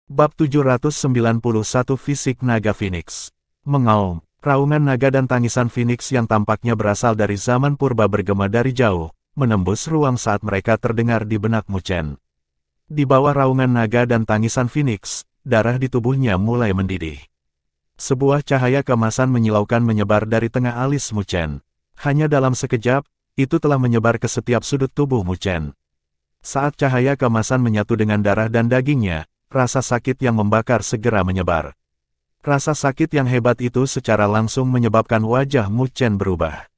Bab 791 Fisik Naga Phoenix. Mengaum, raungan naga dan tangisan Phoenix yang tampaknya berasal dari zaman purba bergema dari jauh, menembus ruang saat mereka terdengar di benak Mu Chen. Di bawah raungan naga dan tangisan Phoenix, darah di tubuhnya mulai mendidih. Sebuah cahaya keemasan menyilaukan menyebar dari tengah alis Mu Chen. Hanya dalam sekejap, itu telah menyebar ke setiap sudut tubuh Mu Chen. Saat cahaya keemasan menyatu dengan darah dan dagingnya, rasa sakit yang membakar segera menyebar. Rasa sakit yang hebat itu secara langsung menyebabkan wajah Mu Chen berubah.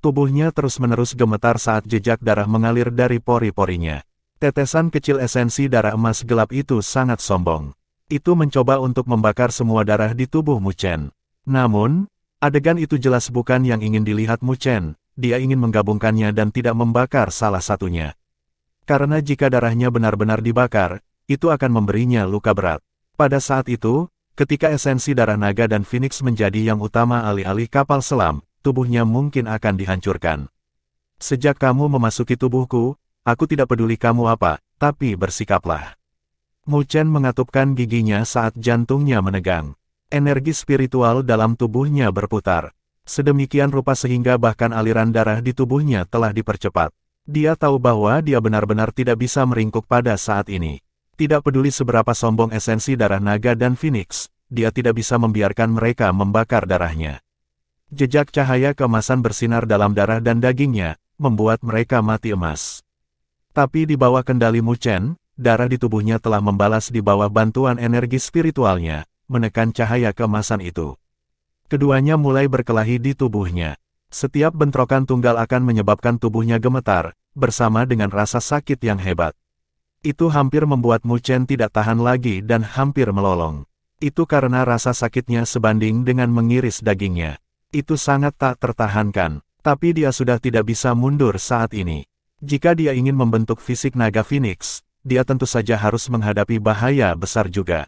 Tubuhnya terus-menerus gemetar saat jejak darah mengalir dari pori-porinya. Tetesan kecil esensi darah emas gelap itu sangat sombong. Itu mencoba untuk membakar semua darah di tubuh Mu Chen. Namun, adegan itu jelas bukan yang ingin dilihat Mu Chen. Dia ingin menggabungkannya dan tidak membakar salah satunya. Karena jika darahnya benar-benar dibakar, itu akan memberinya luka berat. Pada saat itu, ketika esensi darah naga dan Phoenix menjadi yang utama alih-alih kapal selam, tubuhnya mungkin akan dihancurkan. Sejak kamu memasuki tubuhku, aku tidak peduli kamu apa, tapi bersikaplah. Mu Chen mengatupkan giginya saat jantungnya menegang. Energi spiritual dalam tubuhnya berputar. Sedemikian rupa sehingga bahkan aliran darah di tubuhnya telah dipercepat. Dia tahu bahwa dia benar-benar tidak bisa meringkuk pada saat ini. Tidak peduli seberapa sombong esensi darah naga dan Phoenix, dia tidak bisa membiarkan mereka membakar darahnya. Jejak cahaya keemasan bersinar dalam darah dan dagingnya, membuat mereka mati emas. Tapi di bawah kendali Mu Chen, darah di tubuhnya telah membalas di bawah bantuan energi spiritualnya, menekan cahaya keemasan itu. Keduanya mulai berkelahi di tubuhnya. Setiap bentrokan tunggal akan menyebabkan tubuhnya gemetar, bersama dengan rasa sakit yang hebat. Itu hampir membuat Mu Chen tidak tahan lagi dan hampir melolong. Itu karena rasa sakitnya sebanding dengan mengiris dagingnya. Itu sangat tak tertahankan, tapi dia sudah tidak bisa mundur saat ini. Jika dia ingin membentuk fisik naga Phoenix, dia tentu saja harus menghadapi bahaya besar juga.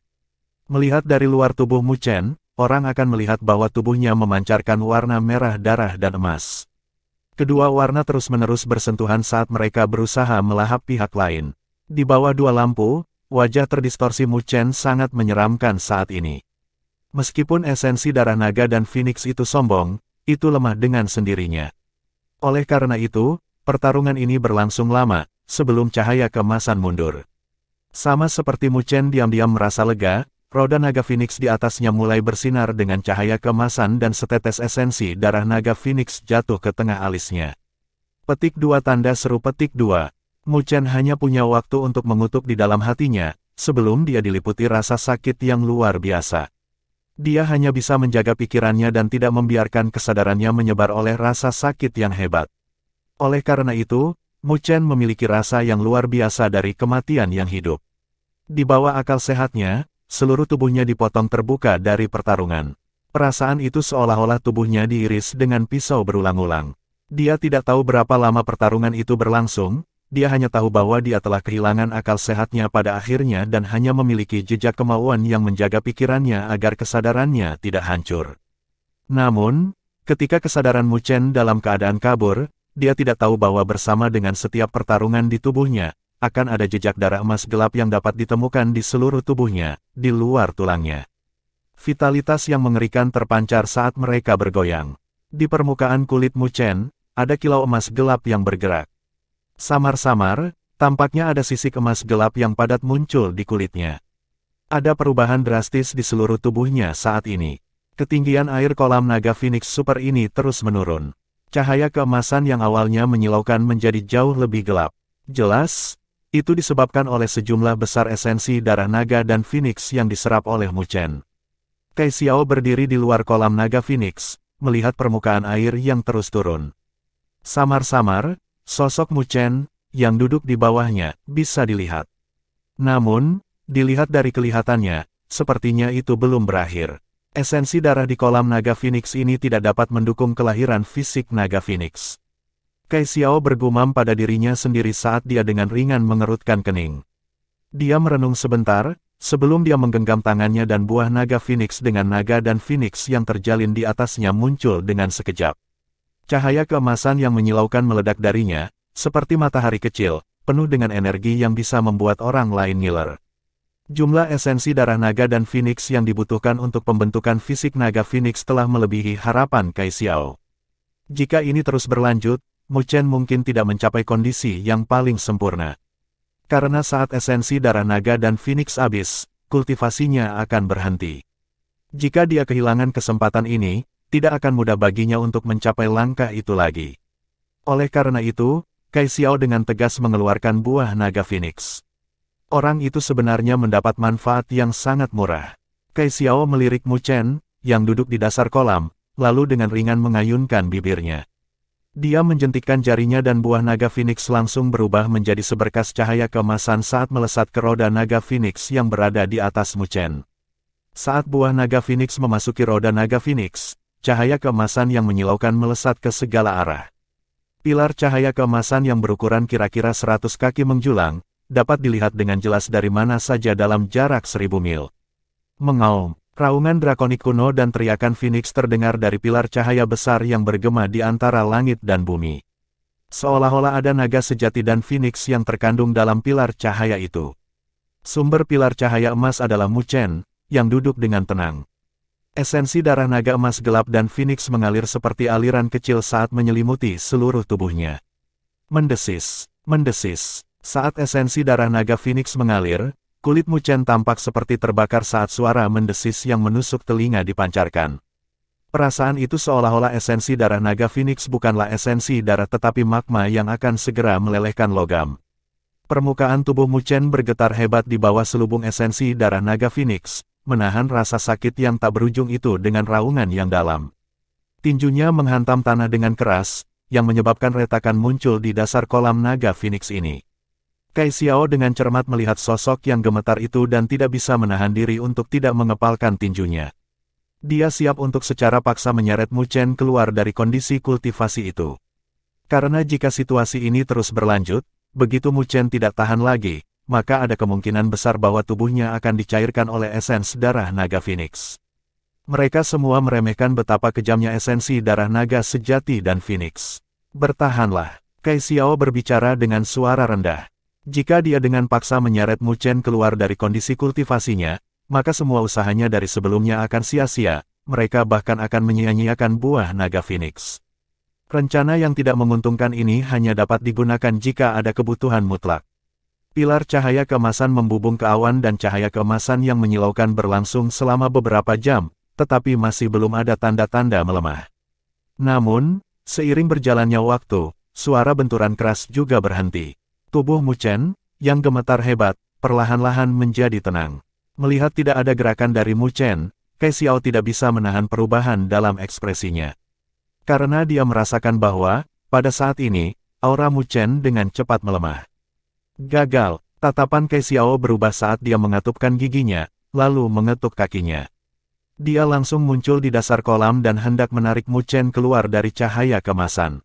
Melihat dari luar tubuh Mu Chen, orang akan melihat bahwa tubuhnya memancarkan warna merah darah dan emas. Kedua warna terus-menerus bersentuhan saat mereka berusaha melahap pihak lain. Di bawah dua lampu, wajah terdistorsi Mu Chen sangat menyeramkan saat ini. Meskipun esensi darah naga dan Phoenix itu sombong, itu lemah dengan sendirinya. Oleh karena itu, pertarungan ini berlangsung lama, sebelum cahaya keemasan mundur. Sama seperti Mu Chen diam-diam merasa lega, roda naga Phoenix di atasnya mulai bersinar dengan cahaya keemasan dan setetes esensi darah naga Phoenix jatuh ke tengah alisnya. Petik 2 tanda seru petik 2. Mu Chen hanya punya waktu untuk mengutuk di dalam hatinya, sebelum dia diliputi rasa sakit yang luar biasa. Dia hanya bisa menjaga pikirannya dan tidak membiarkan kesadarannya menyebar oleh rasa sakit yang hebat. Oleh karena itu, Mu Chen memiliki rasa yang luar biasa dari kematian yang hidup. Di bawah akal sehatnya, seluruh tubuhnya dipotong terbuka dari pertarungan. Perasaan itu seolah-olah tubuhnya diiris dengan pisau berulang-ulang. Dia tidak tahu berapa lama pertarungan itu berlangsung. Dia hanya tahu bahwa dia telah kehilangan akal sehatnya pada akhirnya dan hanya memiliki jejak kemauan yang menjaga pikirannya agar kesadarannya tidak hancur. Namun, ketika kesadaran Mu Chen dalam keadaan kabur, dia tidak tahu bahwa bersama dengan setiap pertarungan di tubuhnya, akan ada jejak darah emas gelap yang dapat ditemukan di seluruh tubuhnya, di luar tulangnya. Vitalitas yang mengerikan terpancar saat mereka bergoyang. Di permukaan kulit Mu Chen, ada kilau emas gelap yang bergerak. Samar-samar, tampaknya ada sisik emas gelap yang padat muncul di kulitnya. Ada perubahan drastis di seluruh tubuhnya saat ini. Ketinggian air kolam naga Phoenix Super ini terus menurun. Cahaya keemasan yang awalnya menyilaukan menjadi jauh lebih gelap. Jelas, itu disebabkan oleh sejumlah besar esensi darah naga dan Phoenix yang diserap oleh Mu Chen. Kai Xiao berdiri di luar kolam naga Phoenix, melihat permukaan air yang terus turun. Samar-samar, sosok Mu Chen, yang duduk di bawahnya, bisa dilihat. Namun, dilihat dari kelihatannya, sepertinya itu belum berakhir. Esensi darah di kolam naga Phoenix ini tidak dapat mendukung kelahiran fisik naga Phoenix. Kai Xiao bergumam pada dirinya sendiri saat dia dengan ringan mengerutkan kening. Dia merenung sebentar, sebelum dia menggenggam tangannya dan buah naga Phoenix dengan naga dan Phoenix yang terjalin di atasnya muncul dengan sekejap. Cahaya keemasan yang menyilaukan meledak darinya, seperti matahari kecil, penuh dengan energi yang bisa membuat orang lain ngiler. Jumlah esensi darah naga dan Phoenix yang dibutuhkan untuk pembentukan fisik naga Phoenix telah melebihi harapan Kai Xiao. Jika ini terus berlanjut, Mu Chen mungkin tidak mencapai kondisi yang paling sempurna. Karena saat esensi darah naga dan Phoenix habis, kultivasinya akan berhenti. Jika dia kehilangan kesempatan ini, tidak akan mudah baginya untuk mencapai langkah itu lagi. Oleh karena itu, Kai Xiao dengan tegas mengeluarkan buah naga Phoenix. Orang itu sebenarnya mendapat manfaat yang sangat murah. Kai Xiao melirik Mu Chen, yang duduk di dasar kolam, lalu dengan ringan mengayunkan bibirnya. Dia menjentikkan jarinya dan buah naga Phoenix langsung berubah menjadi seberkas cahaya keemasan saat melesat ke roda naga Phoenix yang berada di atas Mu Chen. Saat buah naga Phoenix memasuki roda naga Phoenix, cahaya keemasan yang menyilaukan melesat ke segala arah. Pilar cahaya keemasan yang berukuran kira-kira 100 kaki menjulang, dapat dilihat dengan jelas dari mana saja dalam jarak 1000 mil. Mengaum, raungan drakonik kuno dan teriakan Phoenix terdengar dari pilar cahaya besar yang bergema di antara langit dan bumi. Seolah-olah ada naga sejati dan Phoenix yang terkandung dalam pilar cahaya itu. Sumber pilar cahaya emas adalah Mu Chen, yang duduk dengan tenang. Esensi darah naga emas gelap dan Phoenix mengalir seperti aliran kecil saat menyelimuti seluruh tubuhnya. Mendesis, mendesis. Saat esensi darah naga Phoenix mengalir, kulit Mu Chen tampak seperti terbakar saat suara mendesis yang menusuk telinga dipancarkan. Perasaan itu seolah-olah esensi darah naga Phoenix bukanlah esensi darah tetapi magma yang akan segera melelehkan logam. Permukaan tubuh Mu Chen bergetar hebat di bawah selubung esensi darah naga Phoenix, menahan rasa sakit yang tak berujung itu dengan raungan yang dalam. Tinjunya menghantam tanah dengan keras, yang menyebabkan retakan muncul di dasar kolam naga Phoenix ini. Kai Xiao dengan cermat melihat sosok yang gemetar itu dan tidak bisa menahan diri untuk tidak mengepalkan tinjunya. Dia siap untuk secara paksa menyeret Mu Chen keluar dari kondisi kultivasi itu. Karena jika situasi ini terus berlanjut, begitu Mu Chen tidak tahan lagi, maka ada kemungkinan besar bahwa tubuhnya akan dicairkan oleh esens darah naga Phoenix. Mereka semua meremehkan betapa kejamnya esensi darah naga sejati dan Phoenix. Bertahanlah, Kai Xiao berbicara dengan suara rendah. Jika dia dengan paksa menyeret Mu Chen keluar dari kondisi kultivasinya, maka semua usahanya dari sebelumnya akan sia-sia, mereka bahkan akan menyia-nyiakan buah naga Phoenix. Rencana yang tidak menguntungkan ini hanya dapat digunakan jika ada kebutuhan mutlak. Pilar cahaya keemasan membubung ke awan dan cahaya keemasan yang menyilaukan berlangsung selama beberapa jam, tetapi masih belum ada tanda-tanda melemah. Namun, seiring berjalannya waktu, suara benturan keras juga berhenti. Tubuh Mu Chen, yang gemetar hebat, perlahan-lahan menjadi tenang. Melihat tidak ada gerakan dari Mu Chen, Kai Xiao tidak bisa menahan perubahan dalam ekspresinya. Karena dia merasakan bahwa, pada saat ini, aura Mu Chen dengan cepat melemah. Gagal, tatapan Kai Xiao berubah saat dia mengatupkan giginya, lalu mengetuk kakinya. Dia langsung muncul di dasar kolam dan hendak menarik Mu Chen keluar dari cahaya kemasan.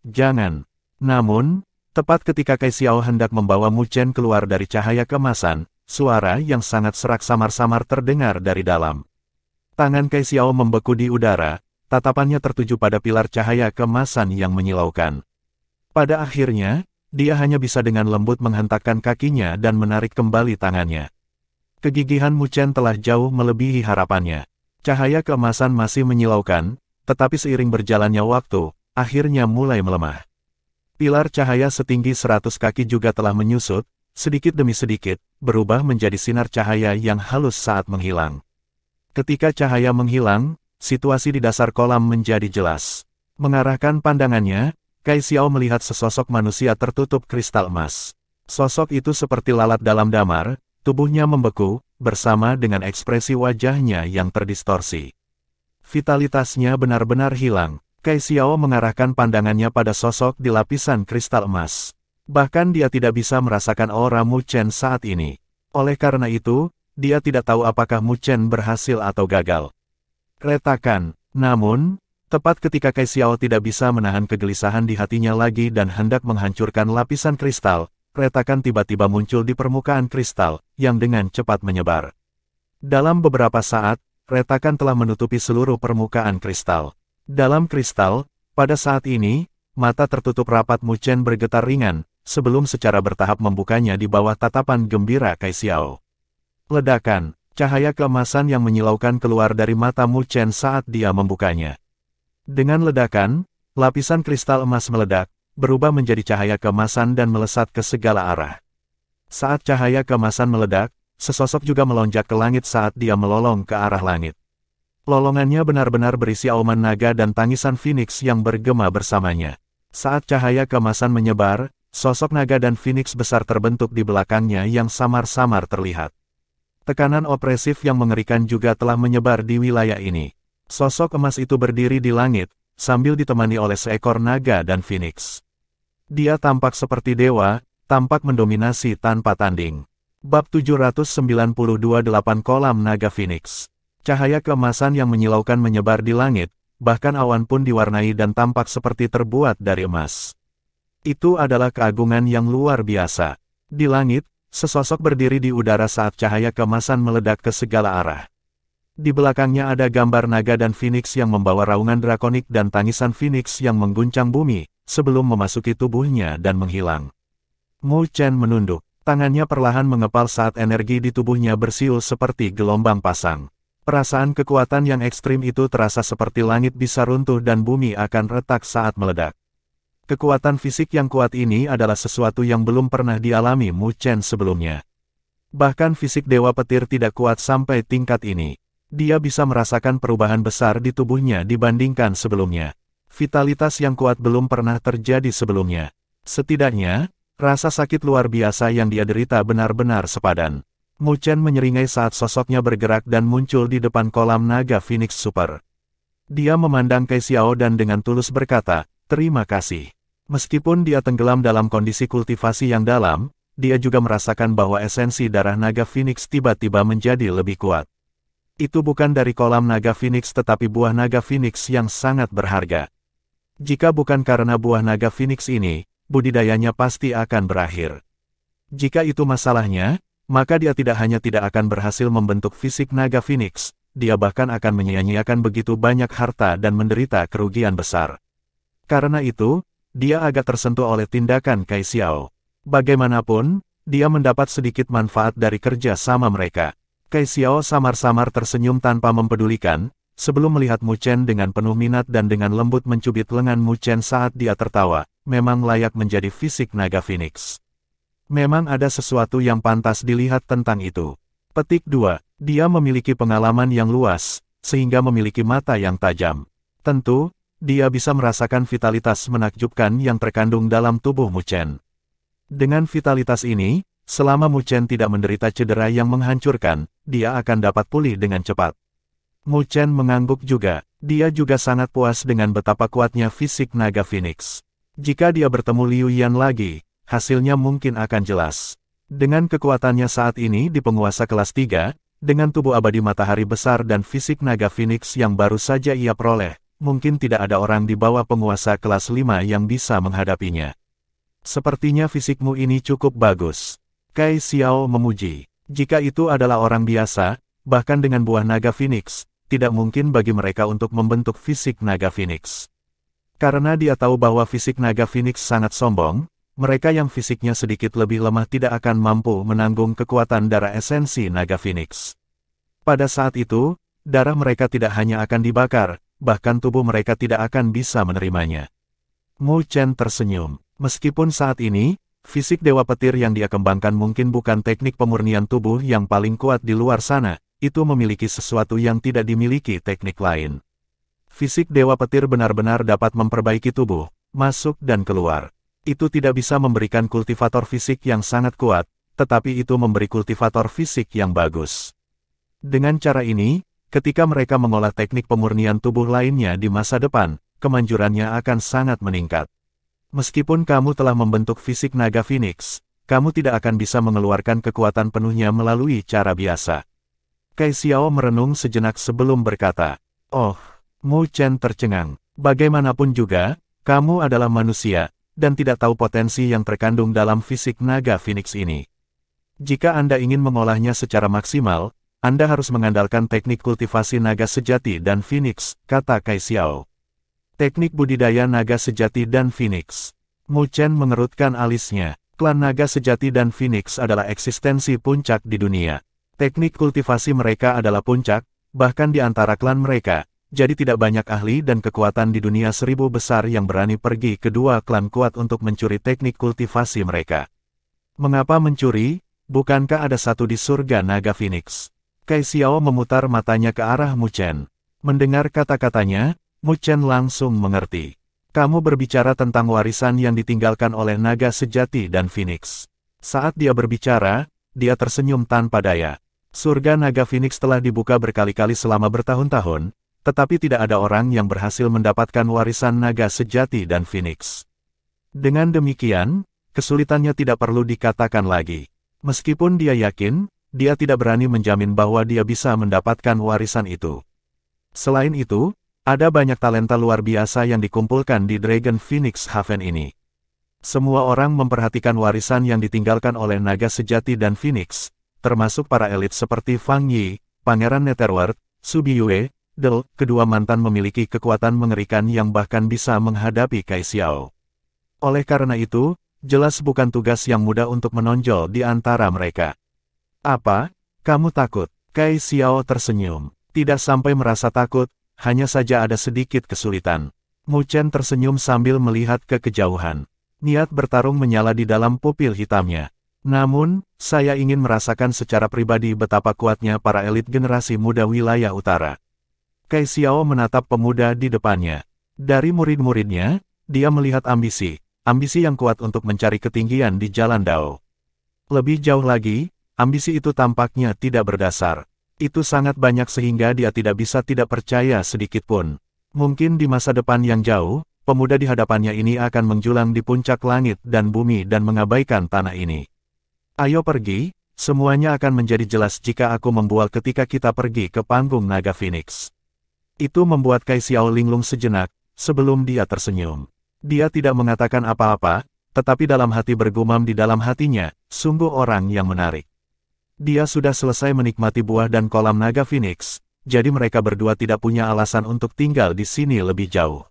Jangan. Namun, tepat ketika Kai Xiao hendak membawa Mu Chen keluar dari cahaya kemasan, suara yang sangat serak samar-samar terdengar dari dalam. Tangan Kai Xiao membeku di udara, tatapannya tertuju pada pilar cahaya kemasan yang menyilaukan. Pada akhirnya, dia hanya bisa dengan lembut menghentakkan kakinya dan menarik kembali tangannya. Kegigihan Mu Chen telah jauh melebihi harapannya. Cahaya keemasan masih menyilaukan, tetapi seiring berjalannya waktu, akhirnya mulai melemah. Pilar cahaya setinggi 100 kaki juga telah menyusut, sedikit demi sedikit, berubah menjadi sinar cahaya yang halus saat menghilang. Ketika cahaya menghilang, situasi di dasar kolam menjadi jelas. Mengarahkan pandangannya, Kai Xiao melihat sesosok manusia tertutup kristal emas. Sosok itu seperti lalat dalam damar, tubuhnya membeku, bersama dengan ekspresi wajahnya yang terdistorsi. Vitalitasnya benar-benar hilang. Kai Xiao mengarahkan pandangannya pada sosok di lapisan kristal emas. Bahkan dia tidak bisa merasakan aura Mu Chen saat ini. Oleh karena itu, dia tidak tahu apakah Mu Chen berhasil atau gagal. Retakan. Namun, tepat ketika Kai Xiao tidak bisa menahan kegelisahan di hatinya lagi dan hendak menghancurkan lapisan kristal, retakan tiba-tiba muncul di permukaan kristal, yang dengan cepat menyebar. Dalam beberapa saat, retakan telah menutupi seluruh permukaan kristal. Dalam kristal, pada saat ini, mata tertutup rapat Mu Chen bergetar ringan, sebelum secara bertahap membukanya di bawah tatapan gembira Kai Xiao. Ledakan, cahaya keemasan yang menyilaukan keluar dari mata Mu Chen saat dia membukanya. Dengan ledakan, lapisan kristal emas meledak, berubah menjadi cahaya keemasan dan melesat ke segala arah. Saat cahaya keemasan meledak, sesosok juga melonjak ke langit saat dia melolong ke arah langit. Lolongannya benar-benar berisi auman naga dan tangisan Phoenix yang bergema bersamanya. Saat cahaya keemasan menyebar, sosok naga dan Phoenix besar terbentuk di belakangnya yang samar-samar terlihat. Tekanan opresif yang mengerikan juga telah menyebar di wilayah ini. Sosok emas itu berdiri di langit, sambil ditemani oleh seekor naga dan Phoenix. Dia tampak seperti dewa, tampak mendominasi tanpa tanding. Bab 792 8 Kolam Naga Phoenix. Cahaya keemasan yang menyilaukan menyebar di langit, bahkan awan pun diwarnai dan tampak seperti terbuat dari emas. Itu adalah keagungan yang luar biasa. Di langit, sesosok berdiri di udara saat cahaya keemasan meledak ke segala arah. Di belakangnya ada gambar naga dan Phoenix yang membawa raungan drakonik dan tangisan Phoenix yang mengguncang bumi, sebelum memasuki tubuhnya dan menghilang. Mu Chen menunduk, tangannya perlahan mengepal saat energi di tubuhnya bersiul seperti gelombang pasang. Perasaan kekuatan yang ekstrim itu terasa seperti langit bisa runtuh dan bumi akan retak saat meledak. Kekuatan fisik yang kuat ini adalah sesuatu yang belum pernah dialami Mu Chen sebelumnya. Bahkan fisik Dewa Petir tidak kuat sampai tingkat ini. Dia bisa merasakan perubahan besar di tubuhnya dibandingkan sebelumnya. Vitalitas yang kuat belum pernah terjadi sebelumnya. Setidaknya, rasa sakit luar biasa yang dia derita benar-benar sepadan. Mu Chen menyeringai saat sosoknya bergerak dan muncul di depan kolam naga Phoenix Super. Dia memandang Kai Xiao dan dengan tulus berkata, "Terima kasih." Meskipun dia tenggelam dalam kondisi kultivasi yang dalam, dia juga merasakan bahwa esensi darah naga Phoenix tiba-tiba menjadi lebih kuat. Itu bukan dari kolam naga Phoenix tetapi buah naga Phoenix yang sangat berharga. Jika bukan karena buah naga Phoenix ini, budidayanya pasti akan berakhir. Jika itu masalahnya, maka dia tidak hanya tidak akan berhasil membentuk fisik naga Phoenix, dia bahkan akan menyia-nyiakan begitu banyak harta dan menderita kerugian besar. Karena itu, dia agak tersentuh oleh tindakan Kai Xiao. Bagaimanapun, dia mendapat sedikit manfaat dari kerja sama mereka. Kai Xiao samar-samar tersenyum tanpa mempedulikan, sebelum melihat Mu Chen dengan penuh minat dan dengan lembut mencubit lengan Mu Chen saat dia tertawa, memang layak menjadi fisik naga Phoenix. Memang ada sesuatu yang pantas dilihat tentang itu. Petik 2. Dia memiliki pengalaman yang luas, sehingga memiliki mata yang tajam. Tentu, dia bisa merasakan vitalitas menakjubkan yang terkandung dalam tubuh Mu Chen. Dengan vitalitas ini, selama Mu Chen tidak menderita cedera yang menghancurkan, dia akan dapat pulih dengan cepat. Mu Chen mengangguk juga. Dia juga sangat puas dengan betapa kuatnya fisik naga Phoenix. Jika dia bertemu Liu Yan lagi, hasilnya mungkin akan jelas. Dengan kekuatannya saat ini di penguasa kelas 3, dengan tubuh abadi matahari besar dan fisik naga Phoenix yang baru saja ia peroleh, mungkin tidak ada orang di bawah penguasa kelas 5 yang bisa menghadapinya. Sepertinya fisikmu ini cukup bagus. Kai Xiao memuji. Jika itu adalah orang biasa, bahkan dengan buah naga Phoenix, tidak mungkin bagi mereka untuk membentuk fisik naga Phoenix. Karena dia tahu bahwa fisik naga Phoenix sangat sombong, mereka yang fisiknya sedikit lebih lemah tidak akan mampu menanggung kekuatan darah esensi naga Phoenix. Pada saat itu, darah mereka tidak hanya akan dibakar, bahkan tubuh mereka tidak akan bisa menerimanya. Mu Chen tersenyum. Meskipun saat ini, fisik Dewa Petir yang dia kembangkan mungkin bukan teknik pemurnian tubuh yang paling kuat di luar sana, itu memiliki sesuatu yang tidak dimiliki teknik lain. Fisik Dewa Petir benar-benar dapat memperbaiki tubuh, masuk dan keluar. Itu tidak bisa memberikan kultivator fisik yang sangat kuat, tetapi itu memberi kultivator fisik yang bagus. Dengan cara ini, ketika mereka mengolah teknik pemurnian tubuh lainnya di masa depan, kemanjurannya akan sangat meningkat. Meskipun kamu telah membentuk fisik naga Phoenix, kamu tidak akan bisa mengeluarkan kekuatan penuhnya melalui cara biasa. Kai Xiao merenung sejenak sebelum berkata, "Oh," Mu Chen tercengang. "Bagaimanapun juga, kamu adalah manusia, dan tidak tahu potensi yang terkandung dalam fisik naga Phoenix ini. Jika Anda ingin mengolahnya secara maksimal, Anda harus mengandalkan teknik kultivasi naga sejati dan Phoenix," kata Kai Xiao. Teknik budidaya naga sejati dan Phoenix. Mu Chen mengerutkan alisnya. Klan naga sejati dan Phoenix adalah eksistensi puncak di dunia. Teknik kultivasi mereka adalah puncak, bahkan di antara klan mereka. Jadi tidak banyak ahli dan kekuatan di dunia 1000 besar yang berani pergi ke dua klan kuat untuk mencuri teknik kultivasi mereka. Mengapa mencuri? Bukankah ada satu di surga naga Phoenix? Kai Xiao memutar matanya ke arah Mu Chen. Mendengar kata-katanya, Mu Chen langsung mengerti. Kamu berbicara tentang warisan yang ditinggalkan oleh naga sejati dan Phoenix. Saat dia berbicara, dia tersenyum tanpa daya. Surga naga Phoenix telah dibuka berkali-kali selama bertahun-tahun, tetapi tidak ada orang yang berhasil mendapatkan warisan naga sejati dan Phoenix. Dengan demikian, kesulitannya tidak perlu dikatakan lagi. Meskipun dia yakin, dia tidak berani menjamin bahwa dia bisa mendapatkan warisan itu. Selain itu, ada banyak talenta luar biasa yang dikumpulkan di Dragon Phoenix Haven ini. Semua orang memperhatikan warisan yang ditinggalkan oleh naga sejati dan Phoenix, termasuk para elit seperti Fang Yi, Pangeran Netherworld, Su Biyue, Del, kedua mantan memiliki kekuatan mengerikan yang bahkan bisa menghadapi Kai Xiao. Oleh karena itu, jelas bukan tugas yang mudah untuk menonjol di antara mereka. Apa? Kamu takut? Kai Xiao tersenyum. Tidak sampai merasa takut, hanya saja ada sedikit kesulitan. Mu Chen tersenyum sambil melihat ke kejauhan. Niat bertarung menyala di dalam pupil hitamnya. Namun, saya ingin merasakan secara pribadi betapa kuatnya para elit generasi muda wilayah utara. Kai Xiao menatap pemuda di depannya. Dari murid-muridnya, dia melihat ambisi yang kuat untuk mencari ketinggian di jalan Dao. Lebih jauh lagi, ambisi itu tampaknya tidak berdasar. Itu sangat banyak sehingga dia tidak bisa tidak percaya sedikitpun. Mungkin di masa depan yang jauh, pemuda di hadapannya ini akan menjulang di puncak langit dan bumi dan mengabaikan tanah ini. Ayo pergi, semuanya akan menjadi jelas jika aku membual ketika kita pergi ke panggung naga Phoenix. Itu membuat Kai Xiao linglung sejenak, sebelum dia tersenyum. Dia tidak mengatakan apa-apa, tetapi dalam hati bergumam di dalam hatinya, sungguh orang yang menarik. Dia sudah selesai menikmati buah dan kolam naga Phoenix, jadi mereka berdua tidak punya alasan untuk tinggal di sini lebih jauh.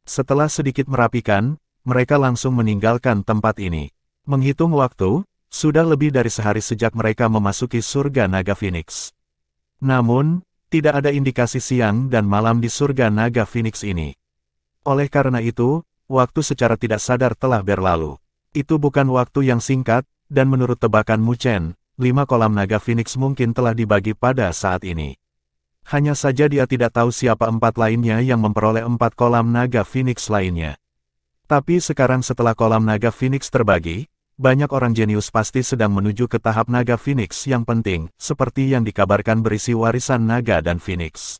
Setelah sedikit merapikan, mereka langsung meninggalkan tempat ini. Menghitung waktu, sudah lebih dari sehari sejak mereka memasuki surga naga Phoenix. Namun, tidak ada indikasi siang dan malam di surga naga Phoenix ini. Oleh karena itu, waktu secara tidak sadar telah berlalu. Itu bukan waktu yang singkat, dan menurut tebakan Mu Chen, 5 kolam naga Phoenix mungkin telah dibagi pada saat ini. Hanya saja dia tidak tahu siapa 4 lainnya yang memperoleh 4 kolam naga Phoenix lainnya. Tapi sekarang setelah kolam naga Phoenix terbagi, banyak orang jenius pasti sedang menuju ke tahap naga Phoenix yang penting, seperti yang dikabarkan berisi warisan naga dan Phoenix.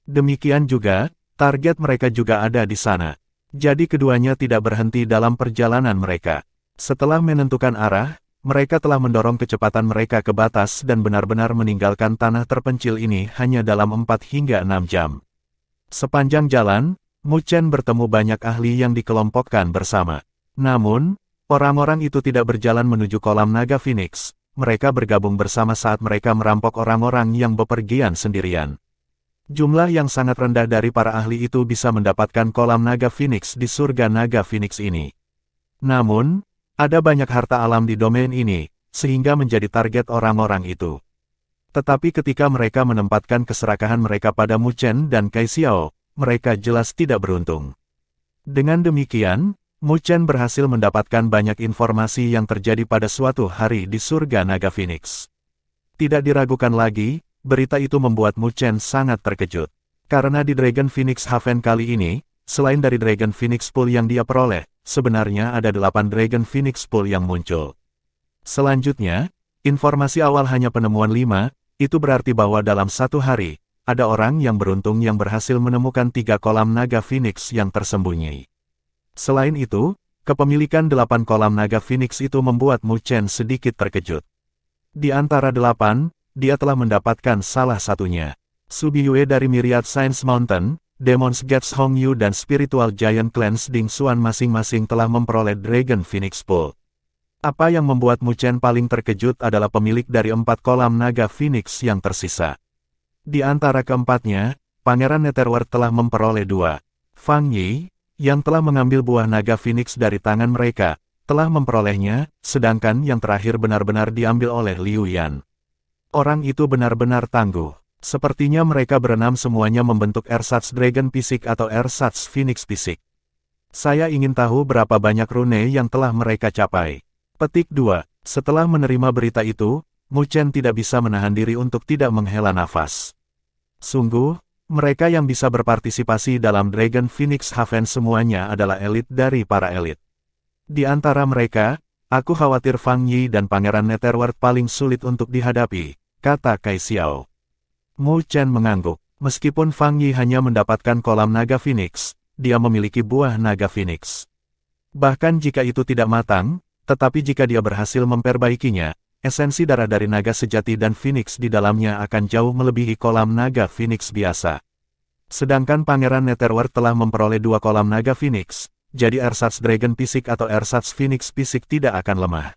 Demikian juga, target mereka juga ada di sana. Jadi keduanya tidak berhenti dalam perjalanan mereka. Setelah menentukan arah, mereka telah mendorong kecepatan mereka ke batas dan benar-benar meninggalkan tanah terpencil ini hanya dalam 4 hingga 6 jam. Sepanjang jalan, Mu Chen bertemu banyak ahli yang dikelompokkan bersama. Namun, orang-orang itu tidak berjalan menuju kolam naga Phoenix. Mereka bergabung bersama saat mereka merampok orang-orang yang bepergian sendirian. Jumlah yang sangat rendah dari para ahli itu bisa mendapatkan kolam naga Phoenix di surga naga Phoenix ini. Namun, ada banyak harta alam di domain ini, sehingga menjadi target orang-orang itu. Tetapi ketika mereka menempatkan keserakahan mereka pada Mu Chen dan Kai Xiao, mereka jelas tidak beruntung. Dengan demikian, Mu Chen berhasil mendapatkan banyak informasi yang terjadi pada suatu hari di surga naga Phoenix. Tidak diragukan lagi, berita itu membuat Mu Chen sangat terkejut. Karena di Dragon Phoenix Haven kali ini, selain dari Dragon Phoenix Pool yang dia peroleh, sebenarnya ada 8 Dragon Phoenix Pool yang muncul. Selanjutnya, informasi awal hanya penemuan 5, itu berarti bahwa dalam satu hari, ada orang yang beruntung yang berhasil menemukan 3 kolam naga Phoenix yang tersembunyi. Selain itu, kepemilikan 8 kolam naga Phoenix itu membuat Mu Chen sedikit terkejut. Di antara 8, dia telah mendapatkan salah satunya. Su Biyue dari Myriad Science Mountain, Demon's Gates Hong Yu dan Spiritual Giant Clans Ding Xuan masing-masing telah memperoleh Dragon Phoenix Pool. Apa yang membuat Mu Chen paling terkejut adalah pemilik dari 4 kolam naga Phoenix yang tersisa. Di antara keempatnya, Pangeran Netherworld telah memperoleh 2. Fang Yi, yang telah mengambil buah naga Phoenix dari tangan mereka, telah memperolehnya, sedangkan yang terakhir benar-benar diambil oleh Liu Yan. Orang itu benar-benar tangguh. Sepertinya mereka berenam semuanya membentuk Ersatz Dragon Fisik atau Ersatz Phoenix Fisik. Saya ingin tahu berapa banyak rune yang telah mereka capai. Petik 2. Setelah menerima berita itu, Mu Chen tidak bisa menahan diri untuk tidak menghela nafas. Sungguh, mereka yang bisa berpartisipasi dalam Dragon Phoenix Haven semuanya adalah elit dari para elit. Di antara mereka, aku khawatir Fang Yi dan Pangeran Netherworld paling sulit untuk dihadapi, kata Kai Xiao. Mu Chen mengangguk. Meskipun Fang Yi hanya mendapatkan kolam naga Phoenix, dia memiliki buah naga Phoenix. Bahkan jika itu tidak matang, tetapi jika dia berhasil memperbaikinya, esensi darah dari naga sejati dan Phoenix di dalamnya akan jauh melebihi kolam naga Phoenix biasa. Sedangkan Pangeran Netherworld telah memperoleh 2 kolam naga Phoenix, jadi Ersatz Dragon Fisik atau Ersatz Phoenix Fisik tidak akan lemah.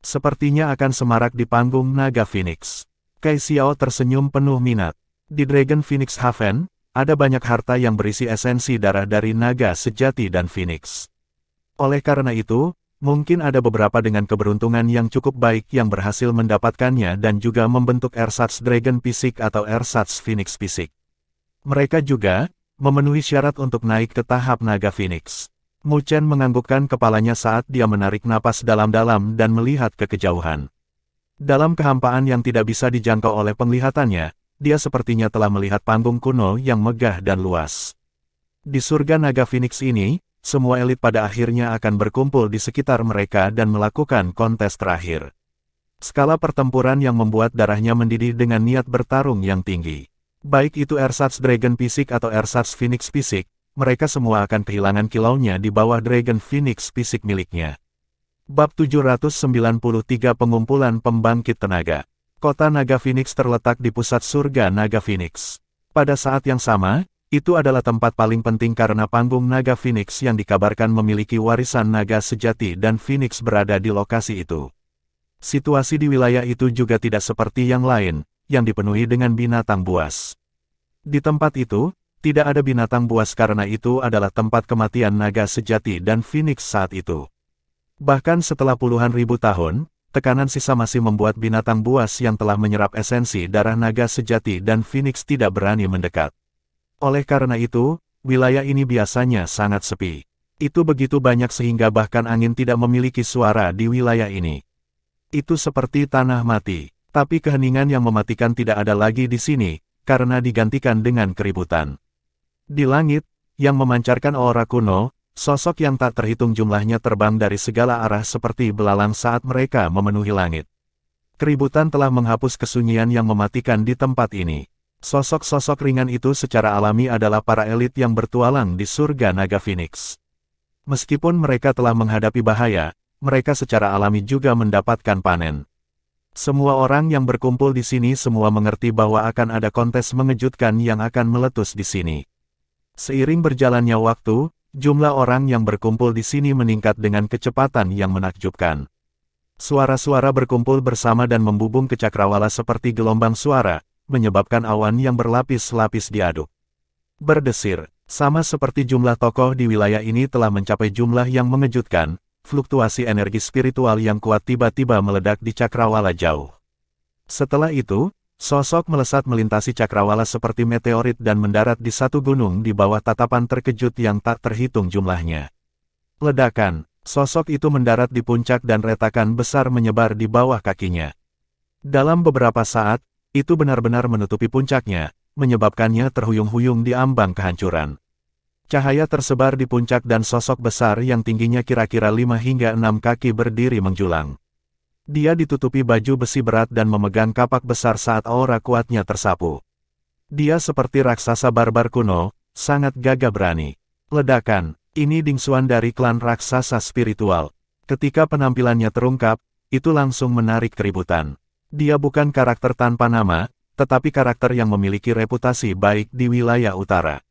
Sepertinya akan semarak di panggung naga Phoenix. Kai Xiao tersenyum penuh minat. Di Dragon Phoenix Haven, ada banyak harta yang berisi esensi darah dari naga sejati dan Phoenix. Oleh karena itu, mungkin ada beberapa dengan keberuntungan yang cukup baik yang berhasil mendapatkannya dan juga membentuk Ersatz Dragon Fisik atau Ersatz Phoenix Fisik. Mereka juga memenuhi syarat untuk naik ke tahap naga Phoenix. Mu Chen menganggukkan kepalanya saat dia menarik napas dalam-dalam dan melihat ke kejauhan. Dalam kehampaan yang tidak bisa dijangkau oleh penglihatannya, dia sepertinya telah melihat panggung kuno yang megah dan luas. Di surga naga Phoenix ini, semua elit pada akhirnya akan berkumpul di sekitar mereka dan melakukan kontes terakhir. Skala pertempuran yang membuat darahnya mendidih dengan niat bertarung yang tinggi. Baik itu Ersatz Dragon Fisik atau Ersatz Phoenix Fisik, mereka semua akan kehilangan kilaunya di bawah Dragon Phoenix Fisik miliknya. Bab 793 Pengumpulan Pembangkit Tenaga. Kota Naga Phoenix terletak di pusat surga Naga Phoenix. Pada saat yang sama, itu adalah tempat paling penting karena panggung Naga Phoenix yang dikabarkan memiliki warisan naga sejati dan Phoenix berada di lokasi itu. Situasi di wilayah itu juga tidak seperti yang lain, yang dipenuhi dengan binatang buas. Di tempat itu, tidak ada binatang buas karena itu adalah tempat kematian naga sejati dan Phoenix saat itu. Bahkan setelah puluhan ribu tahun, tekanan sisa masih membuat binatang buas yang telah menyerap esensi darah naga sejati dan Phoenix tidak berani mendekat. Oleh karena itu, wilayah ini biasanya sangat sepi. Itu begitu banyak sehingga bahkan angin tidak memiliki suara di wilayah ini. Itu seperti tanah mati, tapi keheningan yang mematikan tidak ada lagi di sini, karena digantikan dengan keributan. Di langit, yang memancarkan aura kuno, sosok yang tak terhitung jumlahnya terbang dari segala arah seperti belalang saat mereka memenuhi langit. Keributan telah menghapus kesunyian yang mematikan di tempat ini. Sosok-sosok ringan itu secara alami adalah para elit yang bertualang di surga Naga Phoenix. Meskipun mereka telah menghadapi bahaya, mereka secara alami juga mendapatkan panen. Semua orang yang berkumpul di sini semua mengerti bahwa akan ada kontes mengejutkan yang akan meletus di sini. Seiring berjalannya waktu, jumlah orang yang berkumpul di sini meningkat dengan kecepatan yang menakjubkan. Suara-suara berkumpul bersama dan membubung ke cakrawala seperti gelombang suara, menyebabkan awan yang berlapis-lapis diaduk. Berdesir, sama seperti jumlah tokoh di wilayah ini telah mencapai jumlah yang mengejutkan, fluktuasi energi spiritual yang kuat tiba-tiba meledak di cakrawala jauh. Setelah itu, sosok melesat melintasi cakrawala seperti meteorit dan mendarat di satu gunung di bawah tatapan terkejut yang tak terhitung jumlahnya. Ledakan, sosok itu mendarat di puncak dan retakan besar menyebar di bawah kakinya. Dalam beberapa saat, itu benar-benar menutupi puncaknya, menyebabkannya terhuyung-huyung di ambang kehancuran. Cahaya tersebar di puncak dan sosok besar yang tingginya kira-kira 5 hingga 6 kaki berdiri menjulang. Dia ditutupi baju besi berat dan memegang kapak besar saat aura kuatnya tersapu. Dia seperti raksasa barbar kuno, sangat gagah berani. Ledakan, ini Dingxuan dari klan raksasa spiritual. Ketika penampilannya terungkap, itu langsung menarik keributan. Dia bukan karakter tanpa nama, tetapi karakter yang memiliki reputasi baik di wilayah utara.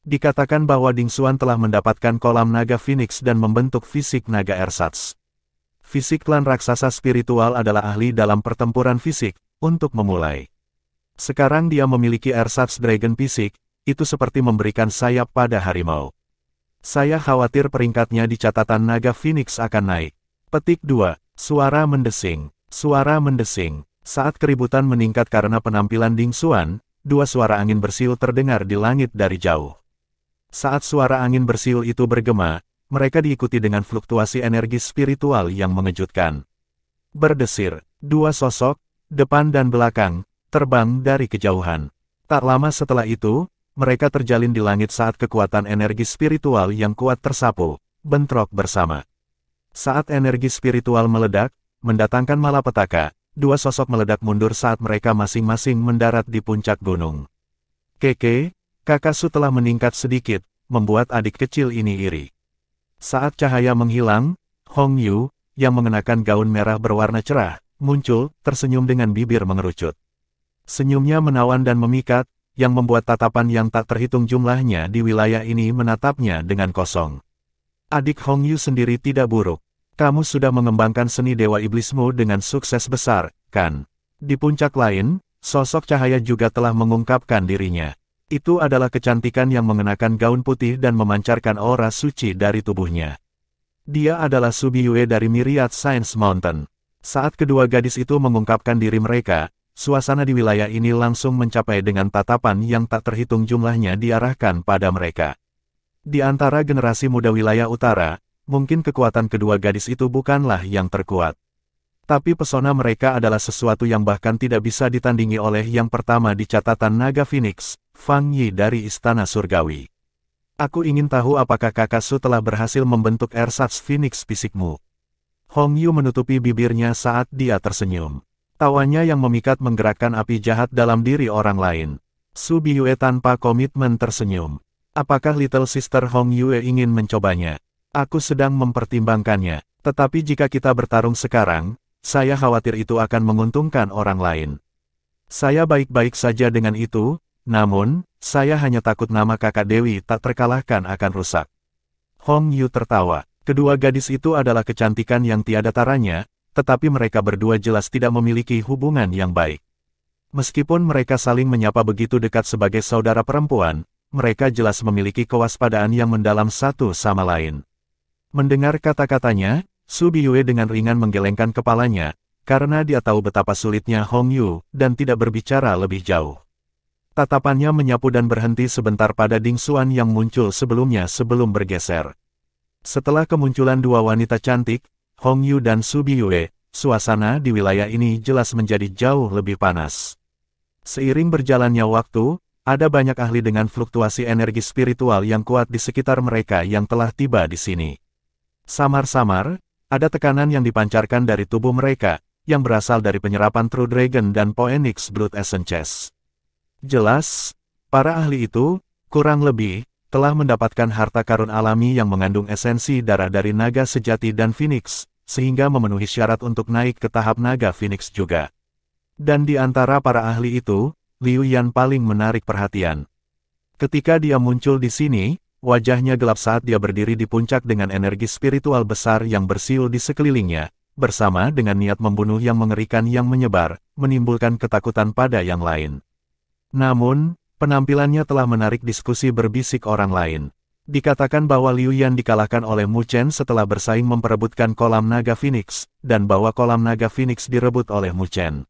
Dikatakan bahwa Dingxuan telah mendapatkan kolam naga Phoenix dan membentuk fisik naga ersatz. Fisik klan raksasa spiritual adalah ahli dalam pertempuran fisik, untuk memulai. Sekarang dia memiliki ersatz dragon fisik, itu seperti memberikan sayap pada harimau. Saya khawatir peringkatnya di catatan naga Phoenix akan naik. Petik 2. Suara mendesing. Suara mendesing. Saat keributan meningkat karena penampilan Ding Xuan, dua suara angin bersiul terdengar di langit dari jauh. Saat suara angin bersiul itu bergema, mereka diikuti dengan fluktuasi energi spiritual yang mengejutkan. Berdesir, dua sosok, depan dan belakang, terbang dari kejauhan. Tak lama setelah itu, mereka terjalin di langit saat kekuatan energi spiritual yang kuat tersapu, bentrok bersama. Saat energi spiritual meledak, mendatangkan malapetaka, dua sosok meledak mundur saat mereka masing-masing mendarat di puncak gunung. Keke, Kakasu telah meningkat sedikit, membuat adik kecil ini iri. Saat cahaya menghilang, Hong Yu, yang mengenakan gaun merah berwarna cerah, muncul, tersenyum dengan bibir mengerucut. Senyumnya menawan dan memikat, yang membuat tatapan yang tak terhitung jumlahnya di wilayah ini menatapnya dengan kosong. Adik Hong Yu sendiri tidak buruk. Kamu sudah mengembangkan seni Dewa Iblismu dengan sukses besar, kan? Di puncak lain, sosok cahaya juga telah mengungkapkan dirinya. Itu adalah kecantikan yang mengenakan gaun putih dan memancarkan aura suci dari tubuhnya. Dia adalah Subiyue dari Myriad Science Mountain. Saat kedua gadis itu mengungkapkan diri mereka, suasana di wilayah ini langsung mencapai dengan tatapan yang tak terhitung jumlahnya diarahkan pada mereka. Di antara generasi muda wilayah utara, mungkin kekuatan kedua gadis itu bukanlah yang terkuat. Tapi pesona mereka adalah sesuatu yang bahkan tidak bisa ditandingi oleh yang pertama di catatan naga Phoenix, Fang Yi dari Istana Surgawi. Aku ingin tahu apakah Kakasu telah berhasil membentuk ersatz Phoenix fisikmu. Hong Yu menutupi bibirnya saat dia tersenyum. Tawanya yang memikat menggerakkan api jahat dalam diri orang lain. Subiyue tanpa komitmen tersenyum. Apakah Little Sister Hong Yue ingin mencobanya? Aku sedang mempertimbangkannya. Tetapi jika kita bertarung sekarang, saya khawatir itu akan menguntungkan orang lain. Saya baik-baik saja dengan itu, namun, saya hanya takut nama kakak Dewi tak terkalahkan akan rusak. Hong Yu tertawa. Kedua gadis itu adalah kecantikan yang tiada taranya, tetapi mereka berdua jelas tidak memiliki hubungan yang baik. Meskipun mereka saling menyapa begitu dekat sebagai saudara perempuan, mereka jelas memiliki kewaspadaan yang mendalam satu sama lain. Mendengar kata-katanya, Subiyue dengan ringan menggelengkan kepalanya, karena dia tahu betapa sulitnya Hong Yu, dan tidak berbicara lebih jauh. Tatapannya menyapu dan berhenti sebentar pada Ding Xuan yang muncul sebelumnya sebelum bergeser. Setelah kemunculan dua wanita cantik, Hong Yu dan Subiyue, suasana di wilayah ini jelas menjadi jauh lebih panas. Seiring berjalannya waktu, ada banyak ahli dengan fluktuasi energi spiritual yang kuat di sekitar mereka yang telah tiba di sini. Samar-samar, ada tekanan yang dipancarkan dari tubuh mereka, yang berasal dari penyerapan True Dragon dan Phoenix Blood Essences. Jelas, para ahli itu, kurang lebih, telah mendapatkan harta karun alami yang mengandung esensi darah dari naga sejati dan Phoenix, sehingga memenuhi syarat untuk naik ke tahap naga Phoenix juga. Dan di antara para ahli itu, Liu Yan paling menarik perhatian. Ketika dia muncul di sini, wajahnya gelap saat dia berdiri di puncak dengan energi spiritual besar yang bersiul di sekelilingnya, bersama dengan niat membunuh yang mengerikan yang menyebar, menimbulkan ketakutan pada yang lain. Namun, penampilannya telah menarik diskusi berbisik orang lain. Dikatakan bahwa Liu Yan dikalahkan oleh Mu Chen setelah bersaing memperebutkan kolam naga Phoenix, dan bahwa kolam naga Phoenix direbut oleh Mu Chen.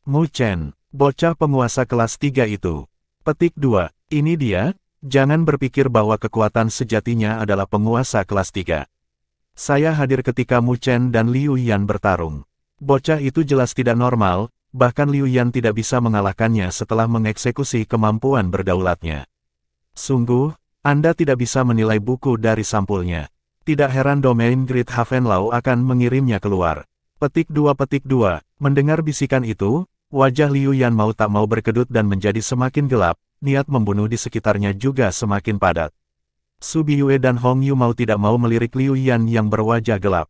Mu Chen, bocah penguasa kelas 3 itu. Petik 2, ini dia, jangan berpikir bahwa kekuatan sejatinya adalah penguasa kelas 3. Saya hadir ketika Mu Chen dan Liu Yan bertarung. Bocah itu jelas tidak normal, bahkan Liu Yan tidak bisa mengalahkannya setelah mengeksekusi kemampuan berdaulatnya. Sungguh, Anda tidak bisa menilai buku dari sampulnya. Tidak heran domain Great Havenlau akan mengirimnya keluar. Petik 2. Mendengar bisikan itu, wajah Liu Yan mau tak mau berkedut dan menjadi semakin gelap, niat membunuh di sekitarnya juga semakin padat. Subiyue dan Hong Yu mau tidak mau melirik Liu Yan yang berwajah gelap.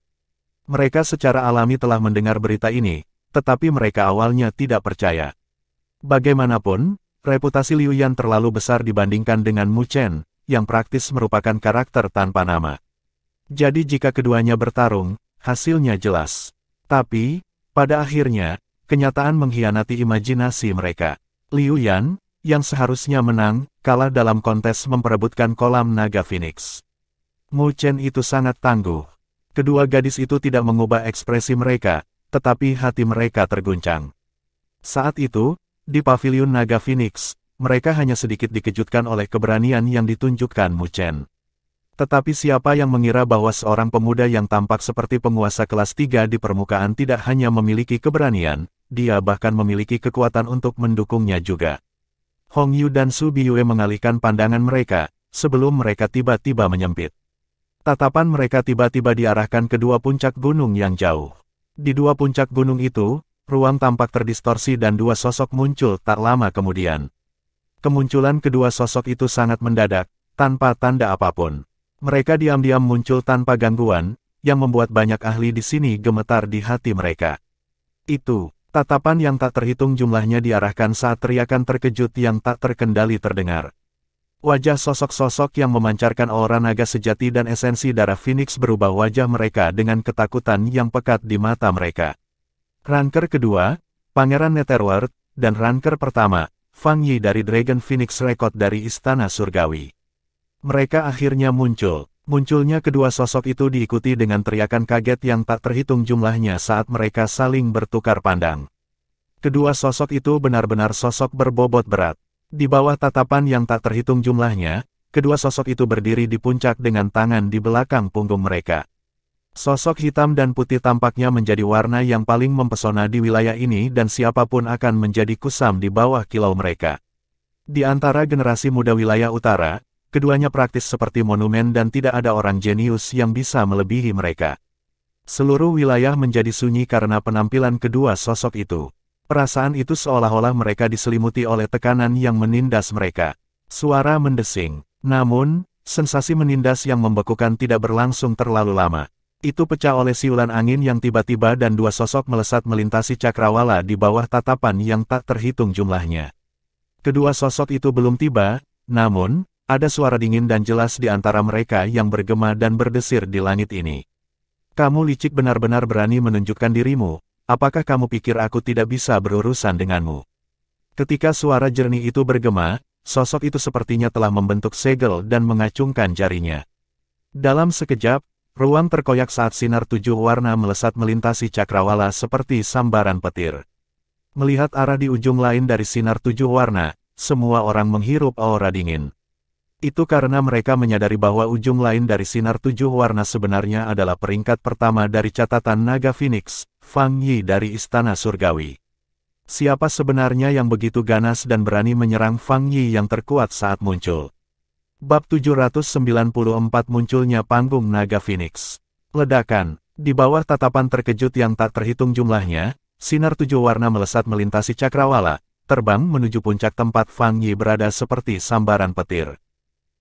Mereka secara alami telah mendengar berita ini, tetapi mereka awalnya tidak percaya. Bagaimanapun, reputasi Liu Yan terlalu besar dibandingkan dengan Mu Chen, yang praktis merupakan karakter tanpa nama. Jadi jika keduanya bertarung, hasilnya jelas. Tapi, pada akhirnya, kenyataan mengkhianati imajinasi mereka. Liu Yan, yang seharusnya menang, kalah dalam kontes memperebutkan kolam naga Phoenix. Mu Chen itu sangat tangguh. Kedua gadis itu tidak mengubah ekspresi mereka, tetapi hati mereka terguncang. Saat itu, di paviliun Naga Phoenix, mereka hanya sedikit dikejutkan oleh keberanian yang ditunjukkan Mu Chen. Tetapi siapa yang mengira bahwa seorang pemuda yang tampak seperti penguasa kelas 3 di permukaan tidak hanya memiliki keberanian, dia bahkan memiliki kekuatan untuk mendukungnya juga. Hong Yu dan Su Biyue mengalihkan pandangan mereka, sebelum mereka tiba-tiba menyempit. Tatapan mereka tiba-tiba diarahkan ke dua puncak gunung yang jauh. Di dua puncak gunung itu, ruang tampak terdistorsi dan dua sosok muncul tak lama kemudian. Kemunculan kedua sosok itu sangat mendadak, tanpa tanda apapun. Mereka diam-diam muncul tanpa gangguan, yang membuat banyak ahli di sini gemetar di hati mereka. Itu, tatapan yang tak terhitung jumlahnya diarahkan saat teriakan terkejut yang tak terkendali terdengar. Wajah sosok-sosok yang memancarkan aura naga sejati dan esensi darah Phoenix berubah wajah mereka dengan ketakutan yang pekat di mata mereka. Ranker kedua, Pangeran Netherworld, dan ranker pertama, Fang Yi dari Dragon Phoenix Record dari Istana Surgawi. Mereka akhirnya muncul. Munculnya kedua sosok itu diikuti dengan teriakan kaget yang tak terhitung jumlahnya saat mereka saling bertukar pandang. Kedua sosok itu benar-benar sosok berbobot berat. Di bawah tatapan yang tak terhitung jumlahnya, kedua sosok itu berdiri di puncak dengan tangan di belakang punggung mereka. Sosok hitam dan putih tampaknya menjadi warna yang paling mempesona di wilayah ini dan siapapun akan menjadi kusam di bawah kilau mereka. Di antara generasi muda wilayah utara, keduanya praktis seperti monumen dan tidak ada orang jenius yang bisa melebihi mereka. Seluruh wilayah menjadi sunyi karena penampilan kedua sosok itu. Perasaan itu seolah-olah mereka diselimuti oleh tekanan yang menindas mereka. Suara mendesing. Namun, sensasi menindas yang membekukan tidak berlangsung terlalu lama. Itu pecah oleh siulan angin yang tiba-tiba dan dua sosok melesat melintasi cakrawala di bawah tatapan yang tak terhitung jumlahnya. Kedua sosok itu belum tiba, namun, ada suara dingin dan jelas di antara mereka yang bergema dan berdesir di langit ini. Kamu licik benar-benar berani menunjukkan dirimu. Apakah kamu pikir aku tidak bisa berurusan denganmu? Ketika suara jernih itu bergema, sosok itu sepertinya telah membentuk segel dan mengacungkan jarinya. Dalam sekejap, ruang terkoyak saat sinar 7 warna melesat melintasi cakrawala seperti sambaran petir. Melihat arah di ujung lain dari sinar 7 warna, semua orang menghirup aura dingin. Itu karena mereka menyadari bahwa ujung lain dari sinar 7 warna sebenarnya adalah peringkat pertama dari catatan Naga Phoenix, Fang Yi dari Istana Surgawi. Siapa sebenarnya yang begitu ganas dan berani menyerang Fang Yi yang terkuat saat muncul? Bab 794 munculnya panggung Naga Phoenix. Ledakan. Di bawah tatapan terkejut yang tak terhitung jumlahnya, sinar 7 warna melesat melintasi cakrawala, terbang menuju puncak tempat Fang Yi berada seperti sambaran petir.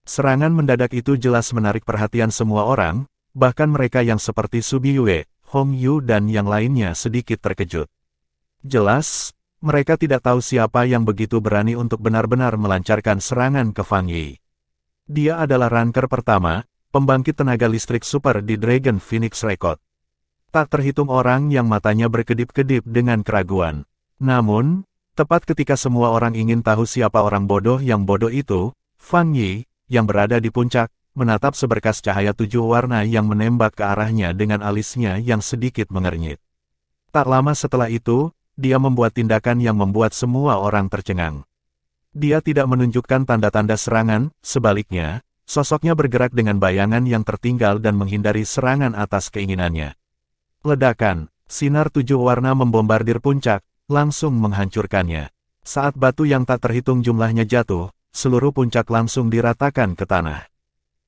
Serangan mendadak itu jelas menarik perhatian semua orang, bahkan mereka yang seperti Su Biyue, Hong Yu dan yang lainnya sedikit terkejut. Jelas, mereka tidak tahu siapa yang begitu berani untuk benar-benar melancarkan serangan ke Fang Yi. Dia adalah ranker pertama, pembangkit tenaga listrik super di Dragon Phoenix Record. Tak terhitung orang yang matanya berkedip-kedip dengan keraguan. Namun, tepat ketika semua orang ingin tahu siapa orang bodoh yang bodoh itu, Fang Yi, yang berada di puncak, menatap seberkas cahaya 7 warna yang menembak ke arahnya dengan alisnya yang sedikit mengernyit. Tak lama setelah itu, dia membuat tindakan yang membuat semua orang tercengang. Dia tidak menunjukkan tanda-tanda serangan, sebaliknya, sosoknya bergerak dengan bayangan yang tertinggal dan menghindari serangan atas keinginannya. Ledakan, sinar 7 warna membombardir puncak, langsung menghancurkannya. Saat batu yang tak terhitung jumlahnya jatuh, seluruh puncak langsung diratakan ke tanah.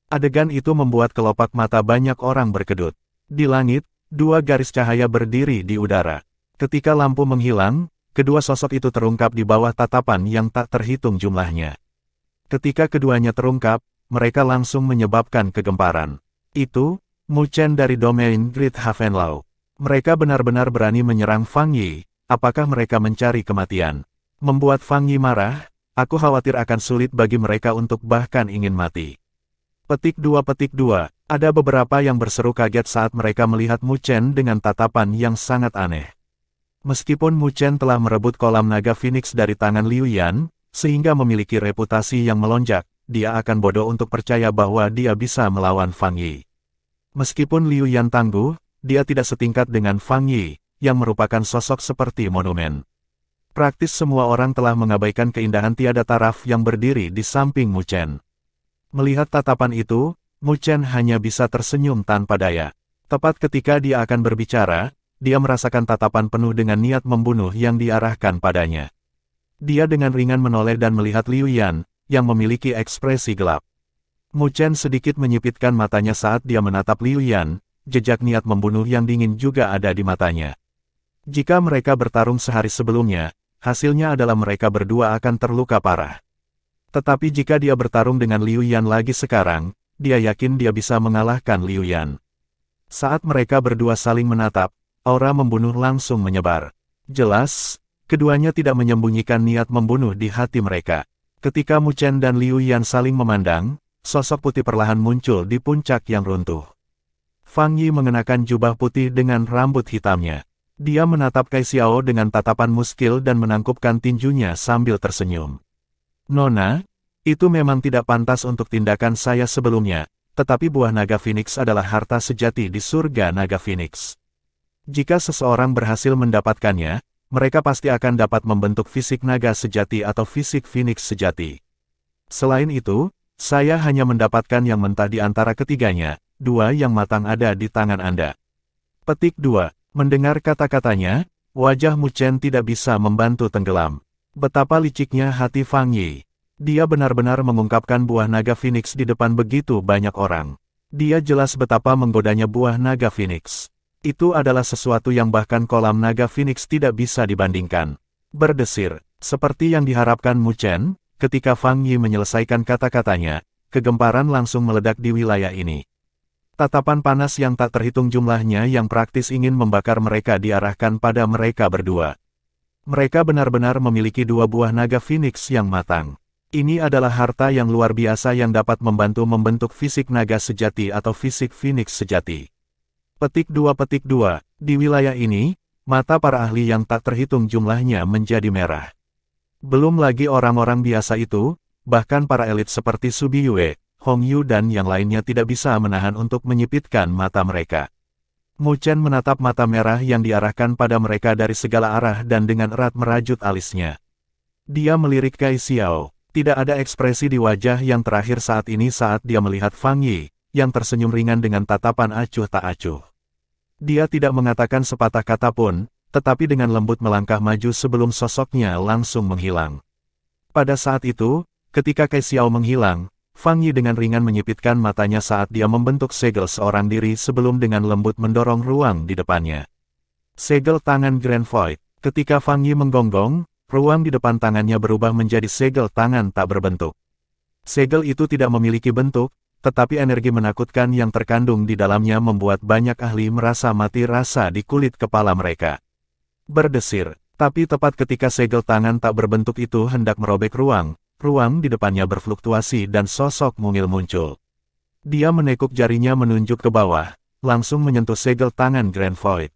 Adegan itu membuat kelopak mata banyak orang berkedut. Di langit, dua garis cahaya berdiri di udara. Ketika lampu menghilang, kedua sosok itu terungkap di bawah tatapan yang tak terhitung jumlahnya. Ketika keduanya terungkap, mereka langsung menyebabkan kegemparan. Itu, Mu Chen dari domain Great Havenlau. Mereka benar-benar berani menyerang Fang Yi. Apakah mereka mencari kematian? Membuat Fang Yi marah. Aku khawatir akan sulit bagi mereka untuk bahkan ingin mati. Petik 2. Ada beberapa yang berseru kaget saat mereka melihat Mu Chen dengan tatapan yang sangat aneh. Meskipun Mu Chen telah merebut kolam naga Phoenix dari tangan Liu Yan, sehingga memiliki reputasi yang melonjak, dia akan bodoh untuk percaya bahwa dia bisa melawan Fang Yi. Meskipun Liu Yan tangguh, dia tidak setingkat dengan Fang Yi, yang merupakan sosok seperti monumen. Praktis semua orang telah mengabaikan keindahan tiada taraf yang berdiri di samping Mu Chen. Melihat tatapan itu, Mu Chen hanya bisa tersenyum tanpa daya. Tepat ketika dia akan berbicara, dia merasakan tatapan penuh dengan niat membunuh yang diarahkan padanya. Dia dengan ringan menoleh dan melihat Liu Yan, yang memiliki ekspresi gelap. Mu Chen sedikit menyipitkan matanya saat dia menatap Liu Yan, jejak niat membunuh yang dingin juga ada di matanya. Jika mereka bertarung sehari sebelumnya, hasilnya adalah mereka berdua akan terluka parah. Tetapi jika dia bertarung dengan Liu Yan lagi sekarang, dia yakin dia bisa mengalahkan Liu Yan. Saat mereka berdua saling menatap, aura membunuh langsung menyebar. Jelas, keduanya tidak menyembunyikan niat membunuh di hati mereka. Ketika Mu Chen dan Liu Yan saling memandang, sosok putih perlahan muncul di puncak yang runtuh. Fang Yi mengenakan jubah putih dengan rambut hitamnya. Dia menatap Kai Xiao dengan tatapan muskil dan menangkupkan tinjunya sambil tersenyum. Nona, itu memang tidak pantas untuk tindakan saya sebelumnya, tetapi buah naga Phoenix adalah harta sejati di surga naga Phoenix. Jika seseorang berhasil mendapatkannya, mereka pasti akan dapat membentuk fisik naga sejati atau fisik Phoenix sejati. Selain itu, saya hanya mendapatkan yang mentah di antara ketiganya, dua yang matang ada di tangan Anda. Petik 2. Mendengar kata-katanya, wajah Mu Chen tidak bisa membantu tenggelam. Betapa liciknya hati Fang Yi. Dia benar-benar mengungkapkan buah naga Phoenix di depan begitu banyak orang. Dia jelas betapa menggodanya buah naga Phoenix. Itu adalah sesuatu yang bahkan kolam naga Phoenix tidak bisa dibandingkan. Berdesir, seperti yang diharapkan Mu Chen, ketika Fang Yi menyelesaikan kata-katanya, kegemparan langsung meledak di wilayah ini. Tatapan panas yang tak terhitung jumlahnya yang praktis ingin membakar mereka diarahkan pada mereka berdua. Mereka benar-benar memiliki dua buah naga Phoenix yang matang. Ini adalah harta yang luar biasa yang dapat membantu membentuk fisik naga sejati atau fisik Phoenix sejati. Petik 2. Di wilayah ini, mata para ahli yang tak terhitung jumlahnya menjadi merah. Belum lagi orang-orang biasa itu, bahkan para elit seperti Su Biyue, Hong Yu dan yang lainnya tidak bisa menahan untuk menyipitkan mata mereka. Mu Chen menatap mata merah yang diarahkan pada mereka dari segala arah dan dengan erat merajut alisnya. Dia melirik Kai Xiao. Tidak ada ekspresi di wajah yang terakhir saat ini saat dia melihat Fang Yi, yang tersenyum ringan dengan tatapan acuh tak acuh. Dia tidak mengatakan sepatah kata pun, tetapi dengan lembut melangkah maju sebelum sosoknya langsung menghilang. Pada saat itu, ketika Kai Xiao menghilang, Fang Yi dengan ringan menyipitkan matanya saat dia membentuk segel seorang diri sebelum dengan lembut mendorong ruang di depannya. Segel tangan Grand Void. Ketika Fang Yi menggonggong, ruang di depan tangannya berubah menjadi segel tangan tak berbentuk. Segel itu tidak memiliki bentuk, tetapi energi menakutkan yang terkandung di dalamnya membuat banyak ahli merasa mati rasa di kulit kepala mereka. Berdesir, tapi tepat ketika segel tangan tak berbentuk itu hendak merobek ruang di depannya berfluktuasi dan sosok mungil muncul. Dia menekuk jarinya menunjuk ke bawah, langsung menyentuh segel tangan Grand Void.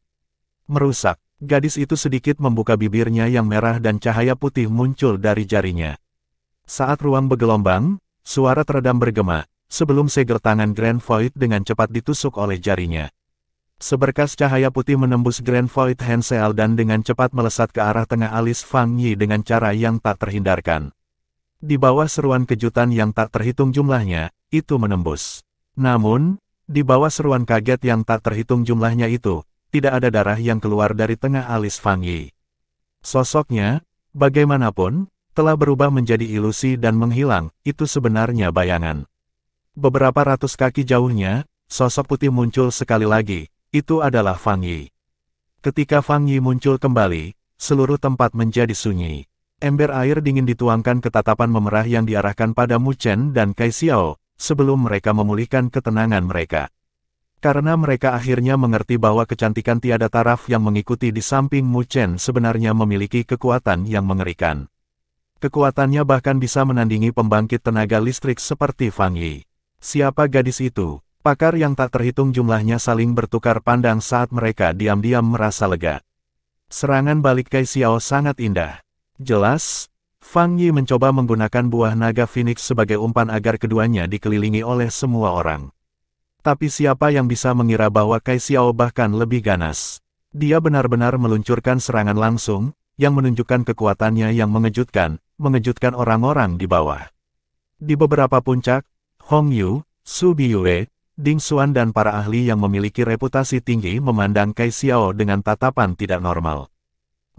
Merusak, gadis itu sedikit membuka bibirnya yang merah dan cahaya putih muncul dari jarinya. Saat ruang bergelombang, suara teredam bergema, sebelum segel tangan Grand Void dengan cepat ditusuk oleh jarinya. Seberkas cahaya putih menembus Grand Void Hansel dan dengan cepat melesat ke arah tengah alis Fang Yi dengan cara yang tak terhindarkan. Di bawah seruan kejutan yang tak terhitung jumlahnya, itu menembus. Namun, di bawah seruan kaget yang tak terhitung jumlahnya itu, tidak ada darah yang keluar dari tengah alis Fang Yi. Sosoknya, bagaimanapun, telah berubah menjadi ilusi dan menghilang, itu sebenarnya bayangan. Beberapa ratus kaki jauhnya, sosok putih muncul sekali lagi, itu adalah Fang Yi. Ketika Fang Yi muncul kembali, seluruh tempat menjadi sunyi. Ember air dingin dituangkan ke tatapan memerah yang diarahkan pada Mu Chen dan Kai Xiao, sebelum mereka memulihkan ketenangan mereka. Karena mereka akhirnya mengerti bahwa kecantikan tiada taraf yang mengikuti di samping Mu Chen sebenarnya memiliki kekuatan yang mengerikan. Kekuatannya bahkan bisa menandingi pembangkit tenaga listrik seperti Fang Yi. Siapa gadis itu? Pakar yang tak terhitung jumlahnya saling bertukar pandang saat mereka diam-diam merasa lega. Serangan balik Kai Xiao sangat indah. Jelas, Fang Yi mencoba menggunakan buah naga Phoenix sebagai umpan agar keduanya dikelilingi oleh semua orang. Tapi siapa yang bisa mengira bahwa Kai Xiao bahkan lebih ganas. Dia benar-benar meluncurkan serangan langsung, yang menunjukkan kekuatannya yang mengejutkan orang-orang di bawah. Di beberapa puncak, Hong Yu, Su Biyue, Ding Xuan dan para ahli yang memiliki reputasi tinggi memandang Kai Xiao dengan tatapan tidak normal.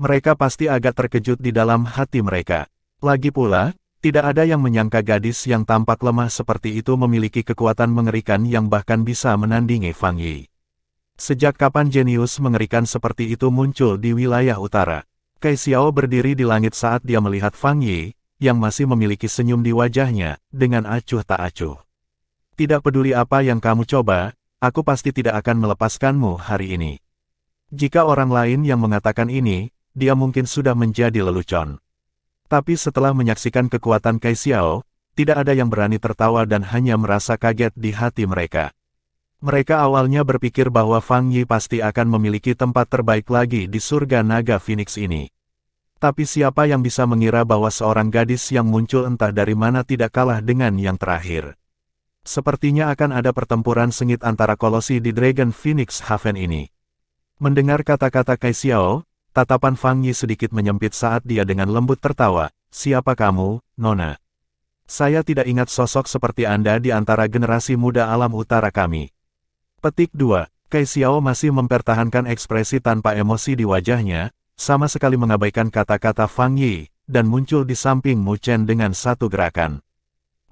Mereka pasti agak terkejut di dalam hati mereka. Lagi pula, tidak ada yang menyangka gadis yang tampak lemah seperti itu memiliki kekuatan mengerikan yang bahkan bisa menandingi Fang Yi. Sejak kapan jenius mengerikan seperti itu muncul di wilayah utara? Kai Xiao berdiri di langit saat dia melihat Fang Yi, yang masih memiliki senyum di wajahnya, dengan acuh tak acuh. Tidak peduli apa yang kamu coba, aku pasti tidak akan melepaskanmu hari ini. Jika orang lain yang mengatakan ini, dia mungkin sudah menjadi lelucon. Tapi setelah menyaksikan kekuatan Kai Xiao, tidak ada yang berani tertawa dan hanya merasa kaget di hati mereka. Mereka awalnya berpikir bahwa Fang Yi pasti akan memiliki tempat terbaik lagi di surga naga Phoenix ini. Tapi siapa yang bisa mengira bahwa seorang gadis yang muncul entah dari mana tidak kalah dengan yang terakhir. Sepertinya akan ada pertempuran sengit antara kolosi di Dragon Phoenix Haven ini. Mendengar kata-kata Kai Xiao, tatapan Fang Yi sedikit menyempit saat dia dengan lembut tertawa. Siapa kamu, Nona? Saya tidak ingat sosok seperti Anda di antara generasi muda alam utara kami. Petik 2. Kai Xiao masih mempertahankan ekspresi tanpa emosi di wajahnya, sama sekali mengabaikan kata-kata Fang Yi, dan muncul di samping Mu Chen dengan satu gerakan.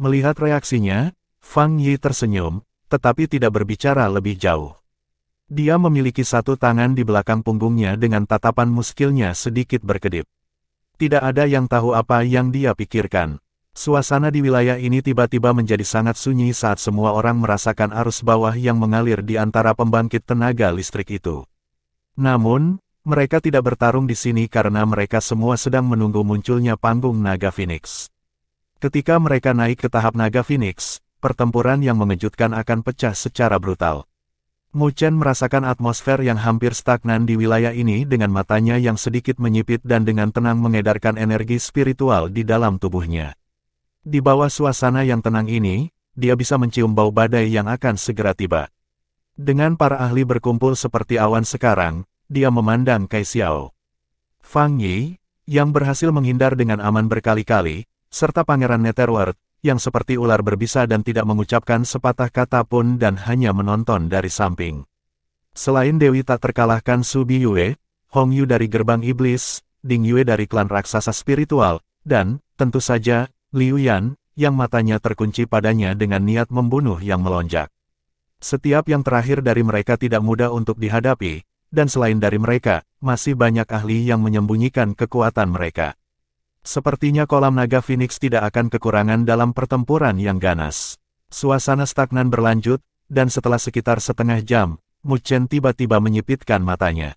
Melihat reaksinya, Fang Yi tersenyum, tetapi tidak berbicara lebih jauh. Dia memiliki satu tangan di belakang punggungnya dengan tatapan muskilnya sedikit berkedip. Tidak ada yang tahu apa yang dia pikirkan. Suasana di wilayah ini tiba-tiba menjadi sangat sunyi saat semua orang merasakan arus bawah yang mengalir di antara pembangkit tenaga listrik itu. Namun, mereka tidak bertarung di sini karena mereka semua sedang menunggu munculnya panggung naga Phoenix. Ketika mereka naik ke tahap naga Phoenix, pertempuran yang mengejutkan akan pecah secara brutal. Mu Chen merasakan atmosfer yang hampir stagnan di wilayah ini dengan matanya yang sedikit menyipit dan dengan tenang mengedarkan energi spiritual di dalam tubuhnya. Di bawah suasana yang tenang ini, dia bisa mencium bau badai yang akan segera tiba. Dengan para ahli berkumpul seperti awan sekarang, dia memandang Kai Xiao. Fang Yi, yang berhasil menghindar dengan aman berkali-kali, serta Pangeran Netherworld, yang seperti ular berbisa dan tidak mengucapkan sepatah kata pun dan hanya menonton dari samping. Selain Dewi tak terkalahkan Su Biyue, Hong Yu dari Gerbang Iblis, Ding Yue dari klan raksasa spiritual, dan, tentu saja, Liu Yan, yang matanya terkunci padanya dengan niat membunuh yang melonjak. Setiap yang terakhir dari mereka tidak mudah untuk dihadapi, dan selain dari mereka, masih banyak ahli yang menyembunyikan kekuatan mereka. Sepertinya kolam naga Phoenix tidak akan kekurangan dalam pertempuran yang ganas. Suasana stagnan berlanjut, dan setelah sekitar setengah jam, Mu Chen tiba-tiba menyipitkan matanya.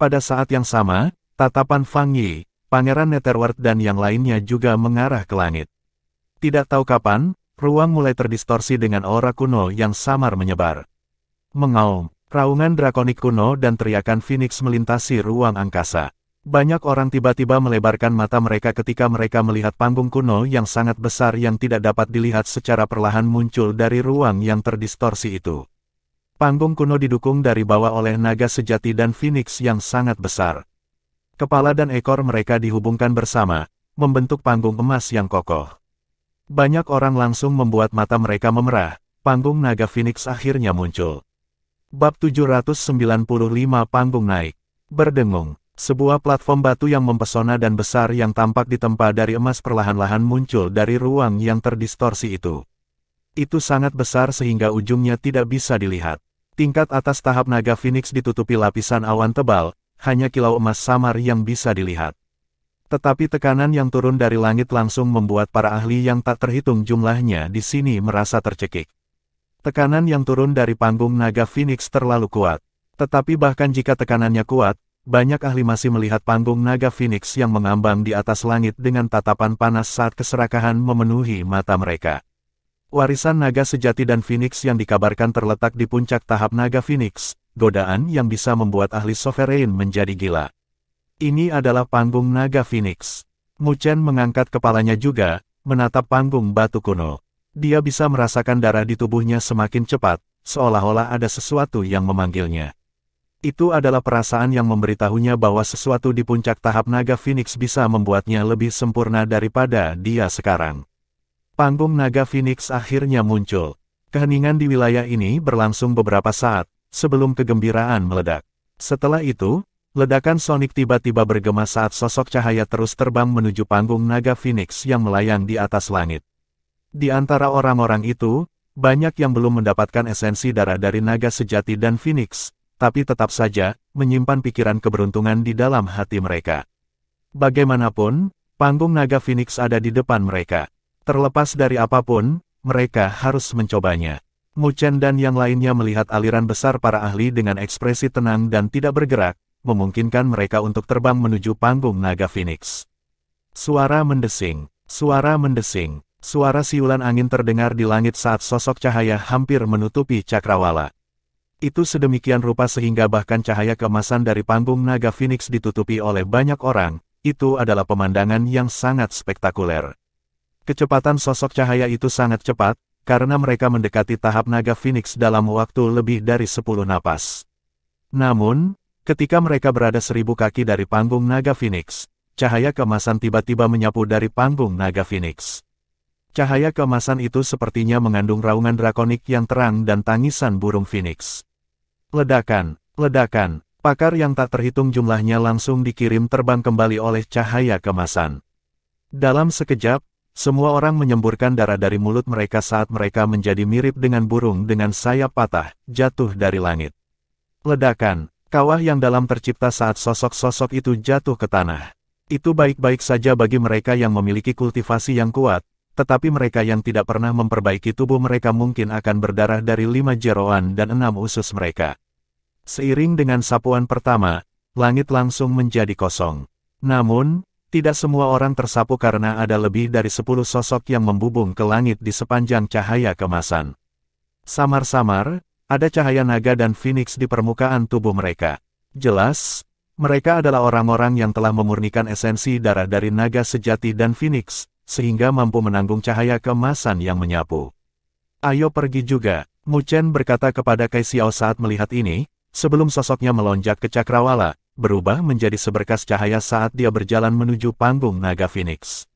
Pada saat yang sama, tatapan Fang Yi, Pangeran Netherworld dan yang lainnya juga mengarah ke langit. Tidak tahu kapan, ruang mulai terdistorsi dengan aura kuno yang samar menyebar. Mengaum, raungan drakonik kuno dan teriakan Phoenix melintasi ruang angkasa. Banyak orang tiba-tiba melebarkan mata mereka ketika mereka melihat panggung kuno yang sangat besar yang tidak dapat dilihat secara perlahan muncul dari ruang yang terdistorsi itu. Panggung kuno didukung dari bawah oleh naga sejati dan Phoenix yang sangat besar. Kepala dan ekor mereka dihubungkan bersama, membentuk panggung emas yang kokoh. Banyak orang langsung membuat mata mereka memerah, panggung naga Phoenix akhirnya muncul. Bab 795 Panggung Naik. Berdengung. Sebuah platform batu yang mempesona dan besar yang tampak ditempa dari emas perlahan-lahan muncul dari ruang yang terdistorsi itu. Itu sangat besar sehingga ujungnya tidak bisa dilihat. Tingkat atas tahap naga Phoenix ditutupi lapisan awan tebal, hanya kilau emas samar yang bisa dilihat. Tetapi tekanan yang turun dari langit langsung membuat para ahli yang tak terhitung jumlahnya di sini merasa tercekik. Tekanan yang turun dari panggung naga Phoenix terlalu kuat. Tetapi bahkan jika tekanannya kuat, banyak ahli masih melihat panggung naga Phoenix yang mengambang di atas langit dengan tatapan panas saat keserakahan memenuhi mata mereka. Warisan naga sejati dan Phoenix yang dikabarkan terletak di puncak tahap naga Phoenix, godaan yang bisa membuat ahli sovereign menjadi gila. Ini adalah panggung naga Phoenix. Mu Chen mengangkat kepalanya juga, menatap panggung batu kuno. Dia bisa merasakan darah di tubuhnya semakin cepat, seolah-olah ada sesuatu yang memanggilnya. Itu adalah perasaan yang memberitahunya bahwa sesuatu di puncak tahap naga Phoenix bisa membuatnya lebih sempurna daripada dia sekarang. Panggung naga Phoenix akhirnya muncul. Keheningan di wilayah ini berlangsung beberapa saat, sebelum kegembiraan meledak. Setelah itu, ledakan sonik tiba-tiba bergema saat sosok cahaya terus terbang menuju panggung naga Phoenix yang melayang di atas langit. Di antara orang-orang itu, banyak yang belum mendapatkan esensi darah dari naga sejati dan Phoenix, tapi tetap saja menyimpan pikiran keberuntungan di dalam hati mereka. Bagaimanapun, panggung naga Phoenix ada di depan mereka. Terlepas dari apapun, mereka harus mencobanya. Mu Chen dan yang lainnya melihat aliran besar para ahli dengan ekspresi tenang dan tidak bergerak, memungkinkan mereka untuk terbang menuju panggung naga Phoenix. Suara mendesing, suara mendesing. Suara siulan angin terdengar di langit saat sosok cahaya hampir menutupi cakrawala. Itu sedemikian rupa sehingga bahkan cahaya keemasan dari panggung naga Phoenix ditutupi oleh banyak orang. Itu adalah pemandangan yang sangat spektakuler. Kecepatan sosok cahaya itu sangat cepat, karena mereka mendekati tahap naga Phoenix dalam waktu lebih dari 10 napas. Namun, ketika mereka berada 1000 kaki dari panggung naga Phoenix, cahaya keemasan tiba-tiba menyapu dari panggung naga Phoenix. Cahaya keemasan itu sepertinya mengandung raungan drakonik yang terang dan tangisan burung Phoenix. Ledakan, ledakan, pakar yang tak terhitung jumlahnya langsung dikirim terbang kembali oleh cahaya keemasan. Dalam sekejap, semua orang menyemburkan darah dari mulut mereka saat mereka menjadi mirip dengan burung dengan sayap patah, jatuh dari langit. Ledakan, kawah yang dalam tercipta saat sosok-sosok itu jatuh ke tanah. Itu baik-baik saja bagi mereka yang memiliki kultivasi yang kuat, tetapi mereka yang tidak pernah memperbaiki tubuh mereka mungkin akan berdarah dari 5 jeroan dan 6 usus mereka. Seiring dengan sapuan pertama, langit langsung menjadi kosong. Namun, tidak semua orang tersapu karena ada lebih dari 10 sosok yang membubung ke langit di sepanjang cahaya keemasan. Samar-samar, ada cahaya naga dan Phoenix di permukaan tubuh mereka. Jelas, mereka adalah orang-orang yang telah memurnikan esensi darah dari naga sejati dan Phoenix, sehingga mampu menanggung cahaya keemasan yang menyapu. Ayo pergi juga, Mu Chen berkata kepada Kai Xiao saat melihat ini, sebelum sosoknya melonjak ke cakrawala, berubah menjadi seberkas cahaya saat dia berjalan menuju panggung naga Phoenix.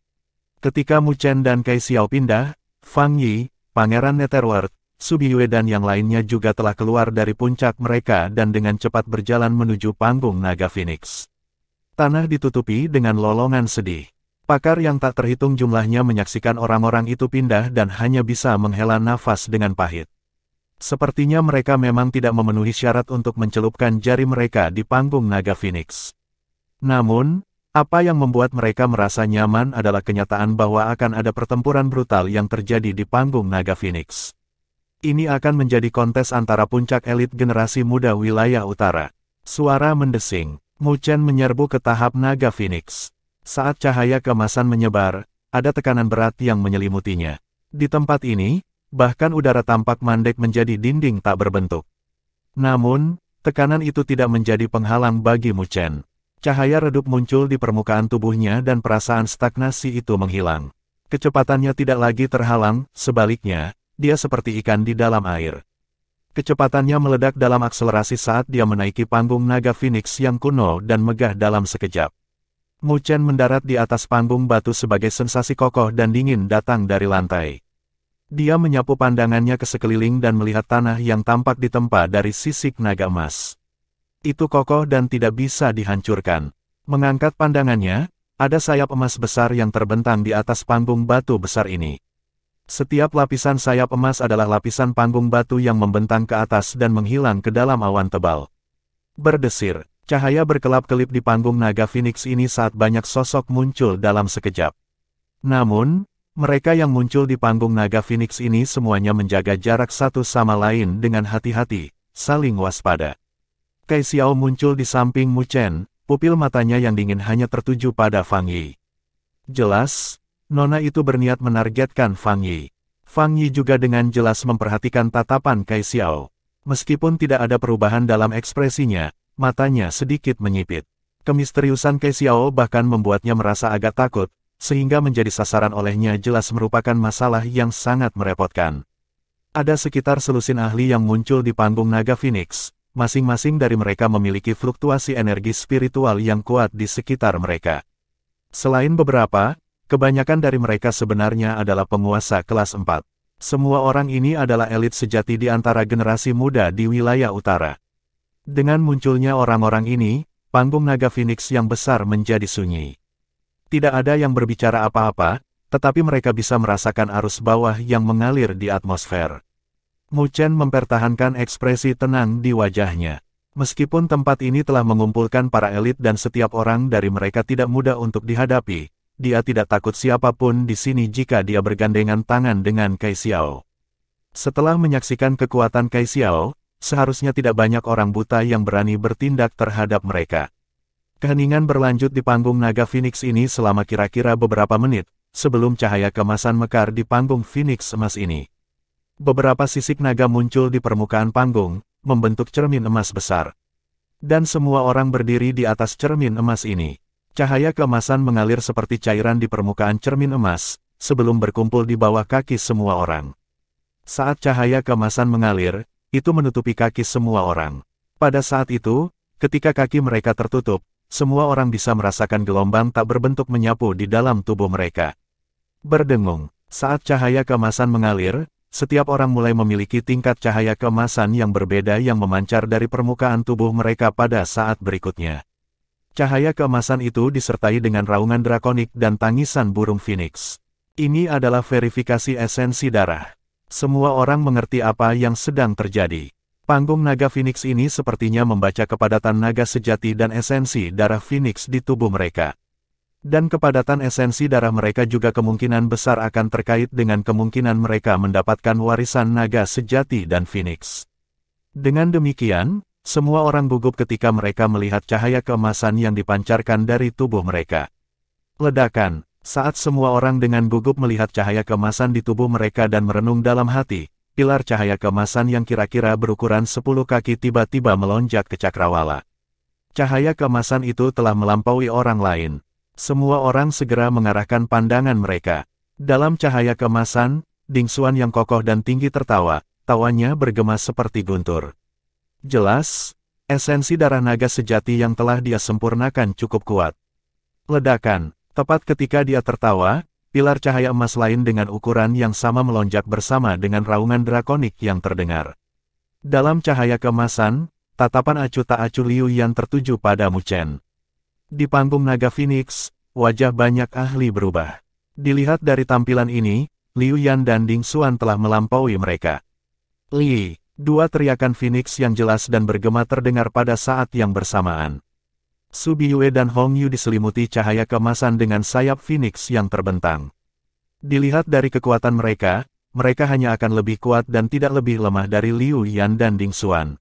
Ketika Mu Chen dan Kai Xiao pindah, Fang Yi, Pangeran Netherworld, Subiyue dan yang lainnya juga telah keluar dari puncak mereka dan dengan cepat berjalan menuju panggung naga Phoenix. Tanah ditutupi dengan lolongan sedih. Pakar yang tak terhitung jumlahnya menyaksikan orang-orang itu pindah dan hanya bisa menghela nafas dengan pahit. Sepertinya mereka memang tidak memenuhi syarat untuk mencelupkan jari mereka di panggung naga Phoenix. Namun, apa yang membuat mereka merasa nyaman adalah kenyataan bahwa akan ada pertempuran brutal yang terjadi di panggung naga Phoenix. Ini akan menjadi kontes antara puncak elit generasi muda wilayah utara. Suara mendesing, Mu Chen menyerbu ke tahap naga Phoenix. Saat cahaya keemasan menyebar, ada tekanan berat yang menyelimutinya. Di tempat ini, bahkan udara tampak mandek menjadi dinding tak berbentuk. Namun, tekanan itu tidak menjadi penghalang bagi Mu Chen. Cahaya redup muncul di permukaan tubuhnya dan perasaan stagnasi itu menghilang. Kecepatannya tidak lagi terhalang, sebaliknya, dia seperti ikan di dalam air. Kecepatannya meledak dalam akselerasi saat dia menaiki panggung naga Phoenix yang kuno dan megah dalam sekejap. Mu Chen mendarat di atas panggung batu sebagai sensasi kokoh dan dingin datang dari lantai. Dia menyapu pandangannya ke sekeliling dan melihat tanah yang tampak ditempa dari sisik naga emas. Itu kokoh dan tidak bisa dihancurkan. Mengangkat pandangannya, ada sayap emas besar yang terbentang di atas panggung batu besar ini. Setiap lapisan sayap emas adalah lapisan panggung batu yang membentang ke atas dan menghilang ke dalam awan tebal. Berdesir. Cahaya berkelap-kelip di panggung naga Phoenix ini saat banyak sosok muncul dalam sekejap. Namun, mereka yang muncul di panggung naga Phoenix ini semuanya menjaga jarak satu sama lain dengan hati-hati, saling waspada. Kai Xiao muncul di samping Mu Chen, pupil matanya yang dingin hanya tertuju pada Fang Yi. Jelas, nona itu berniat menargetkan Fang Yi. Fang Yi juga dengan jelas memperhatikan tatapan Kai Xiao. Meskipun tidak ada perubahan dalam ekspresinya, matanya sedikit menyipit. Kemisteriusan Cai Xiao bahkan membuatnya merasa agak takut, sehingga menjadi sasaran olehnya jelas merupakan masalah yang sangat merepotkan. Ada sekitar selusin ahli yang muncul di panggung naga Phoenix, masing-masing dari mereka memiliki fluktuasi energi spiritual yang kuat di sekitar mereka. Selain beberapa, kebanyakan dari mereka sebenarnya adalah penguasa kelas 4. Semua orang ini adalah elit sejati di antara generasi muda di wilayah utara. Dengan munculnya orang-orang ini, panggung naga Phoenix yang besar menjadi sunyi. Tidak ada yang berbicara apa-apa, tetapi mereka bisa merasakan arus bawah yang mengalir di atmosfer. Mu Chen mempertahankan ekspresi tenang di wajahnya. Meskipun tempat ini telah mengumpulkan para elit dan setiap orang dari mereka tidak mudah untuk dihadapi, dia tidak takut siapapun di sini jika dia bergandengan tangan dengan Cai Xiao. Setelah menyaksikan kekuatan Cai Xiao, seharusnya tidak banyak orang buta yang berani bertindak terhadap mereka. Keheningan berlanjut di panggung naga Phoenix ini selama kira-kira beberapa menit, sebelum cahaya keemasan mekar di panggung Phoenix emas ini. Beberapa sisik naga muncul di permukaan panggung, membentuk cermin emas besar. Dan semua orang berdiri di atas cermin emas ini. Cahaya keemasan mengalir seperti cairan di permukaan cermin emas, sebelum berkumpul di bawah kaki semua orang. Saat cahaya keemasan mengalir, itu menutupi kaki semua orang. Pada saat itu, ketika kaki mereka tertutup, semua orang bisa merasakan gelombang tak berbentuk menyapu di dalam tubuh mereka. Berdengung, saat cahaya keemasan mengalir, setiap orang mulai memiliki tingkat cahaya keemasan yang berbeda yang memancar dari permukaan tubuh mereka pada saat berikutnya. Cahaya keemasan itu disertai dengan raungan drakonik dan tangisan burung Phoenix. Ini adalah verifikasi esensi darah. Semua orang mengerti apa yang sedang terjadi. Panggung naga Phoenix ini sepertinya membaca kepadatan naga sejati dan esensi darah Phoenix di tubuh mereka. Dan kepadatan esensi darah mereka juga kemungkinan besar akan terkait dengan kemungkinan mereka mendapatkan warisan naga sejati dan Phoenix. Dengan demikian, semua orang gugup ketika mereka melihat cahaya keemasan yang dipancarkan dari tubuh mereka. Ledakan. Saat semua orang dengan gugup melihat cahaya keemasan di tubuh mereka dan merenung dalam hati, pilar cahaya keemasan yang kira-kira berukuran 10 kaki tiba-tiba melonjak ke cakrawala. Cahaya keemasan itu telah melampaui orang lain. Semua orang segera mengarahkan pandangan mereka. Dalam cahaya keemasan, Ding Xuan yang kokoh dan tinggi tertawa, tawanya bergema seperti guntur. Jelas, esensi darah naga sejati yang telah dia sempurnakan cukup kuat. Ledakan. Tepat ketika dia tertawa, pilar cahaya emas lain dengan ukuran yang sama melonjak bersama dengan raungan drakonik yang terdengar. Dalam cahaya keemasan, tatapan acuh tak acuh Liu Yan tertuju pada Mu Chen. Di panggung naga Phoenix, wajah banyak ahli berubah. Dilihat dari tampilan ini, Liu Yan dan Ding Xuan telah melampaui mereka. Li, dua teriakan Phoenix yang jelas dan bergema terdengar pada saat yang bersamaan. Su Biyue dan Hong Yu diselimuti cahaya keemasan dengan sayap Phoenix yang terbentang. Dilihat dari kekuatan mereka, mereka hanya akan lebih kuat dan tidak lebih lemah dari Liu Yan dan Ding Xuan.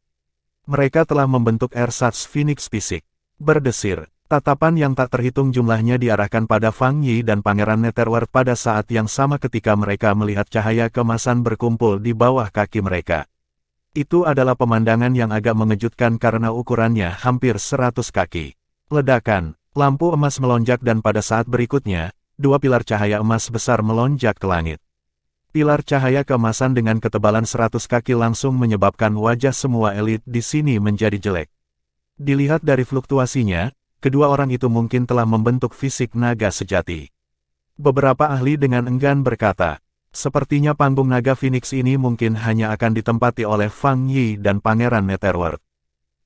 Mereka telah membentuk ersatz Phoenix fisik. Berdesir, tatapan yang tak terhitung jumlahnya diarahkan pada Fang Yi dan Pangeran Netherworld pada saat yang sama ketika mereka melihat cahaya keemasan berkumpul di bawah kaki mereka. Itu adalah pemandangan yang agak mengejutkan karena ukurannya hampir 100 kaki. Ledakan, lampu emas melonjak dan pada saat berikutnya, dua pilar cahaya emas besar melonjak ke langit. Pilar cahaya keemasan dengan ketebalan 100 kaki langsung menyebabkan wajah semua elit di sini menjadi jelek. Dilihat dari fluktuasinya, kedua orang itu mungkin telah membentuk fisik naga sejati. Beberapa ahli dengan enggan berkata, sepertinya panggung naga Phoenix ini mungkin hanya akan ditempati oleh Fang Yi dan Pangeran Netherworld.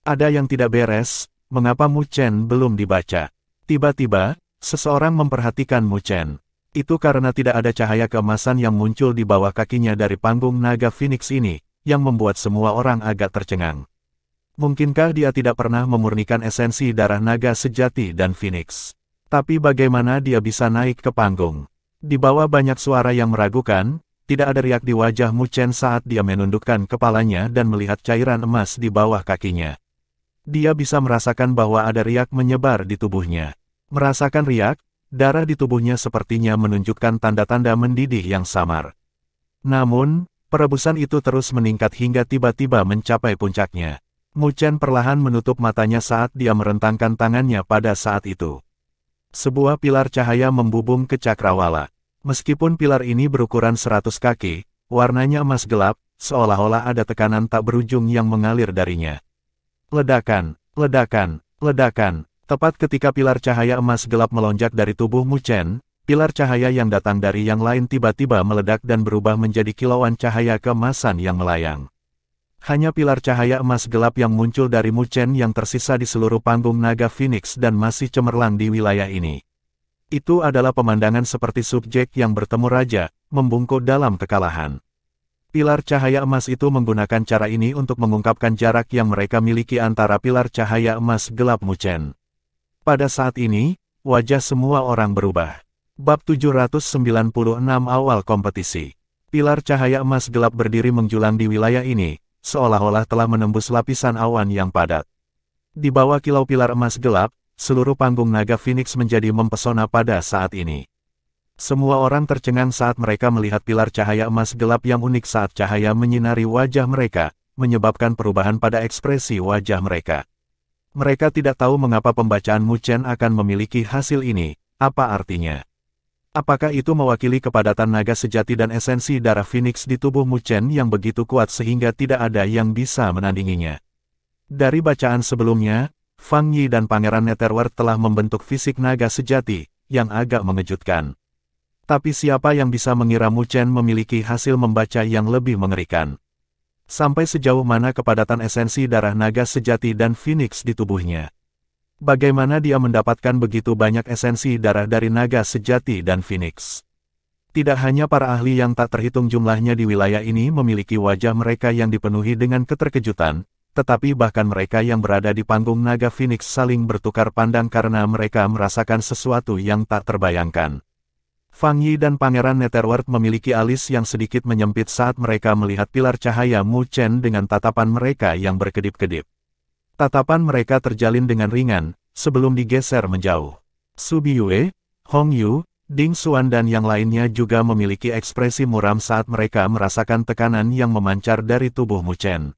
Ada yang tidak beres. Mengapa Mu Chen belum dibaca? Tiba-tiba, seseorang memperhatikan Mu Chen. Itu karena tidak ada cahaya keemasan yang muncul di bawah kakinya dari panggung naga Phoenix ini, yang membuat semua orang agak tercengang. Mungkinkah dia tidak pernah memurnikan esensi darah naga sejati dan Phoenix? Tapi bagaimana dia bisa naik ke panggung? Di bawah banyak suara yang meragukan, tidak ada riak di wajah Mu Chen saat dia menundukkan kepalanya dan melihat cairan emas di bawah kakinya. Dia bisa merasakan bahwa ada riak menyebar di tubuhnya. Merasakan riak, darah di tubuhnya sepertinya menunjukkan tanda-tanda mendidih yang samar. Namun, perebusan itu terus meningkat hingga tiba-tiba mencapai puncaknya. Mu Chen perlahan menutup matanya saat dia merentangkan tangannya pada saat itu. Sebuah pilar cahaya membubung ke cakrawala. Meskipun pilar ini berukuran 100 kaki, warnanya emas gelap, seolah-olah ada tekanan tak berujung yang mengalir darinya. Ledakan, ledakan, ledakan. Tepat ketika pilar cahaya emas gelap melonjak dari tubuh Mu Chen, pilar cahaya yang datang dari yang lain tiba-tiba meledak dan berubah menjadi kilauan cahaya keemasan yang melayang. Hanya pilar cahaya emas gelap yang muncul dari Mu Chen yang tersisa di seluruh panggung naga Phoenix dan masih cemerlang di wilayah ini. Itu adalah pemandangan seperti subjek yang bertemu raja, membungkuk dalam kekalahan. Pilar cahaya emas itu menggunakan cara ini untuk mengungkapkan jarak yang mereka miliki antara pilar cahaya emas gelap Mu Chen. Pada saat ini, wajah semua orang berubah. Bab 796 awal kompetisi. Pilar cahaya emas gelap berdiri menjulang di wilayah ini, seolah-olah telah menembus lapisan awan yang padat. Di bawah kilau pilar emas gelap, seluruh panggung naga Phoenix menjadi mempesona pada saat ini. Semua orang tercengang saat mereka melihat pilar cahaya emas gelap yang unik saat cahaya menyinari wajah mereka, menyebabkan perubahan pada ekspresi wajah mereka. Mereka tidak tahu mengapa pembacaan Mu Chen akan memiliki hasil ini, apa artinya. Apakah itu mewakili kepadatan naga sejati dan esensi darah Phoenix di tubuh Mu Chen yang begitu kuat sehingga tidak ada yang bisa menandinginya? Dari bacaan sebelumnya, Fang Yi dan Pangeran Netherworld telah membentuk fisik naga sejati, yang agak mengejutkan. Tapi siapa yang bisa mengira Mu Chen memiliki hasil membaca yang lebih mengerikan? Sampai sejauh mana kepadatan esensi darah naga sejati dan Phoenix di tubuhnya? Bagaimana dia mendapatkan begitu banyak esensi darah dari naga sejati dan Phoenix? Tidak hanya para ahli yang tak terhitung jumlahnya di wilayah ini memiliki wajah mereka yang dipenuhi dengan keterkejutan, tetapi bahkan mereka yang berada di panggung naga Phoenix saling bertukar pandang karena mereka merasakan sesuatu yang tak terbayangkan. Fang Yi dan Pangeran Netherworld memiliki alis yang sedikit menyempit saat mereka melihat pilar cahaya Mu Chen dengan tatapan mereka yang berkedip-kedip. Tatapan mereka terjalin dengan ringan, sebelum digeser menjauh. Su Biyue, Hong Yu, Ding Xuan dan yang lainnya juga memiliki ekspresi muram saat mereka merasakan tekanan yang memancar dari tubuh Mu Chen.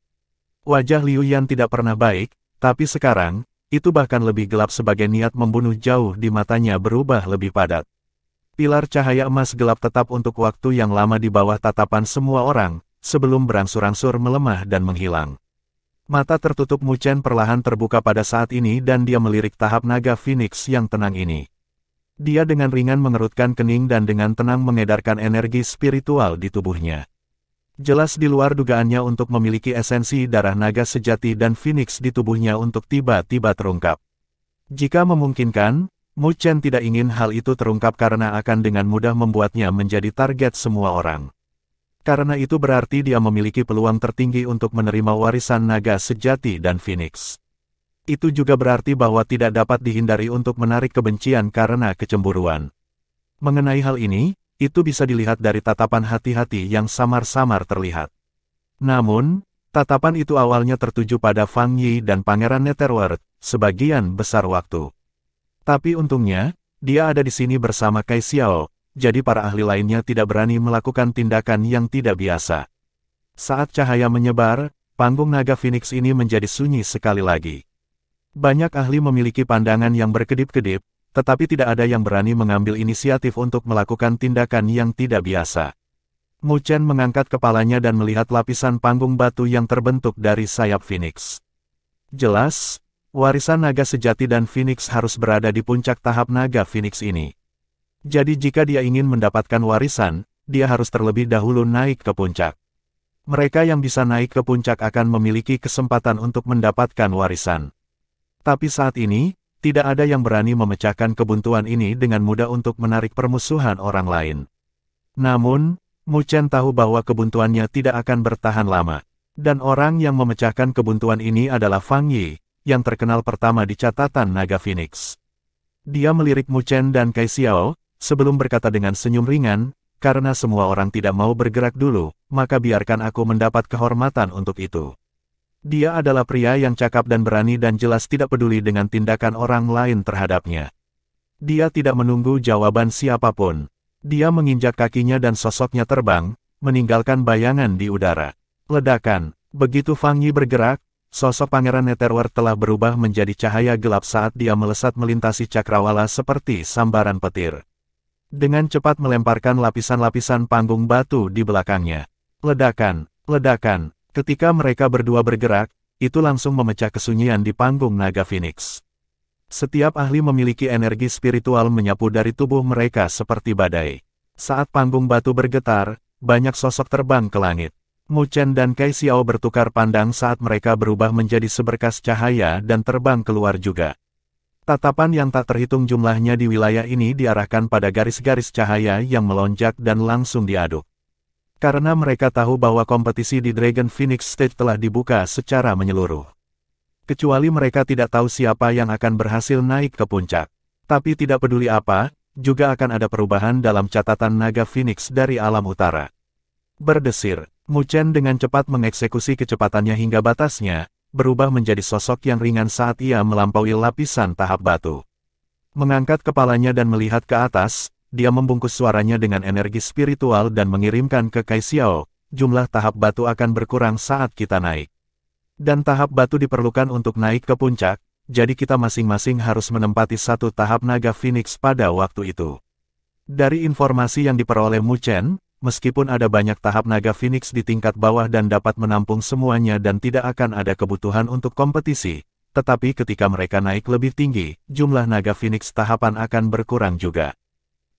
Wajah Liu Yan tidak pernah baik, tapi sekarang, itu bahkan lebih gelap sebagai niat membunuh jauh di matanya berubah lebih padat. Pilar cahaya emas gelap tetap untuk waktu yang lama di bawah tatapan semua orang, sebelum berangsur-angsur melemah dan menghilang. Mata tertutup Mu Chen perlahan terbuka pada saat ini dan dia melirik tahap naga Phoenix yang tenang ini. Dia dengan ringan mengerutkan kening dan dengan tenang mengedarkan energi spiritual di tubuhnya. Jelas di luar dugaannya untuk memiliki esensi darah naga sejati dan Phoenix di tubuhnya untuk tiba-tiba terungkap. Jika memungkinkan, Mu Chen tidak ingin hal itu terungkap karena akan dengan mudah membuatnya menjadi target semua orang. Karena itu berarti dia memiliki peluang tertinggi untuk menerima warisan naga sejati dan Phoenix. Itu juga berarti bahwa tidak dapat dihindari untuk menarik kebencian karena kecemburuan. Mengenai hal ini, itu bisa dilihat dari tatapan hati-hati yang samar-samar terlihat. Namun, tatapan itu awalnya tertuju pada Fang Yi dan Pangeran Netherworld, sebagian besar waktu. Tapi untungnya, dia ada di sini bersama Kai Xiao, jadi para ahli lainnya tidak berani melakukan tindakan yang tidak biasa. Saat cahaya menyebar, panggung naga Phoenix ini menjadi sunyi sekali lagi. Banyak ahli memiliki pandangan yang berkedip-kedip, tetapi tidak ada yang berani mengambil inisiatif untuk melakukan tindakan yang tidak biasa. Mu Chen mengangkat kepalanya dan melihat lapisan panggung batu yang terbentuk dari sayap Phoenix. Jelas, warisan naga sejati dan Phoenix harus berada di puncak tahap naga Phoenix ini. Jadi jika dia ingin mendapatkan warisan, dia harus terlebih dahulu naik ke puncak. Mereka yang bisa naik ke puncak akan memiliki kesempatan untuk mendapatkan warisan. Tapi saat ini, tidak ada yang berani memecahkan kebuntuan ini dengan mudah untuk menarik permusuhan orang lain. Namun, Mu Chen tahu bahwa kebuntuannya tidak akan bertahan lama. Dan orang yang memecahkan kebuntuan ini adalah Fang Yi, yang terkenal pertama di catatan naga Phoenix. Dia melirik Mu Chen dan Kai Xiao, sebelum berkata dengan senyum ringan, karena semua orang tidak mau bergerak dulu, maka biarkan aku mendapat kehormatan untuk itu. Dia adalah pria yang cakap dan berani dan jelas tidak peduli dengan tindakan orang lain terhadapnya. Dia tidak menunggu jawaban siapapun. Dia menginjak kakinya dan sosoknya terbang, meninggalkan bayangan di udara. Ledakan. Begitu Fang Yi bergerak, sosok Pangeran Netherworld telah berubah menjadi cahaya gelap saat dia melesat melintasi cakrawala seperti sambaran petir. Dengan cepat melemparkan lapisan-lapisan panggung batu di belakangnya. Ledakan, ledakan, ketika mereka berdua bergerak, itu langsung memecah kesunyian di panggung naga Phoenix. Setiap ahli memiliki energi spiritual menyapu dari tubuh mereka seperti badai. Saat panggung batu bergetar, banyak sosok terbang ke langit. Mu Chen dan Kai Xiao bertukar pandang saat mereka berubah menjadi seberkas cahaya dan terbang keluar juga. Tatapan yang tak terhitung jumlahnya di wilayah ini diarahkan pada garis-garis cahaya yang melonjak dan langsung diaduk. Karena mereka tahu bahwa kompetisi di Dragon Phoenix Stage telah dibuka secara menyeluruh. Kecuali mereka tidak tahu siapa yang akan berhasil naik ke puncak. Tapi tidak peduli apa, juga akan ada perubahan dalam catatan naga Phoenix dari alam utara. Berdesir, Mu Chen dengan cepat mengeksekusi kecepatannya hingga batasnya, berubah menjadi sosok yang ringan saat ia melampaui lapisan tahap batu. Mengangkat kepalanya dan melihat ke atas, dia membungkus suaranya dengan energi spiritual dan mengirimkan ke Kai Xiao, jumlah tahap batu akan berkurang saat kita naik. Dan tahap batu diperlukan untuk naik ke puncak, jadi kita masing-masing harus menempati satu tahap naga Phoenix pada waktu itu. Dari informasi yang diperoleh Mu Chen, meskipun ada banyak tahap naga Phoenix di tingkat bawah dan dapat menampung semuanya dan tidak akan ada kebutuhan untuk kompetisi, tetapi ketika mereka naik lebih tinggi, jumlah naga Phoenix tahapan akan berkurang juga.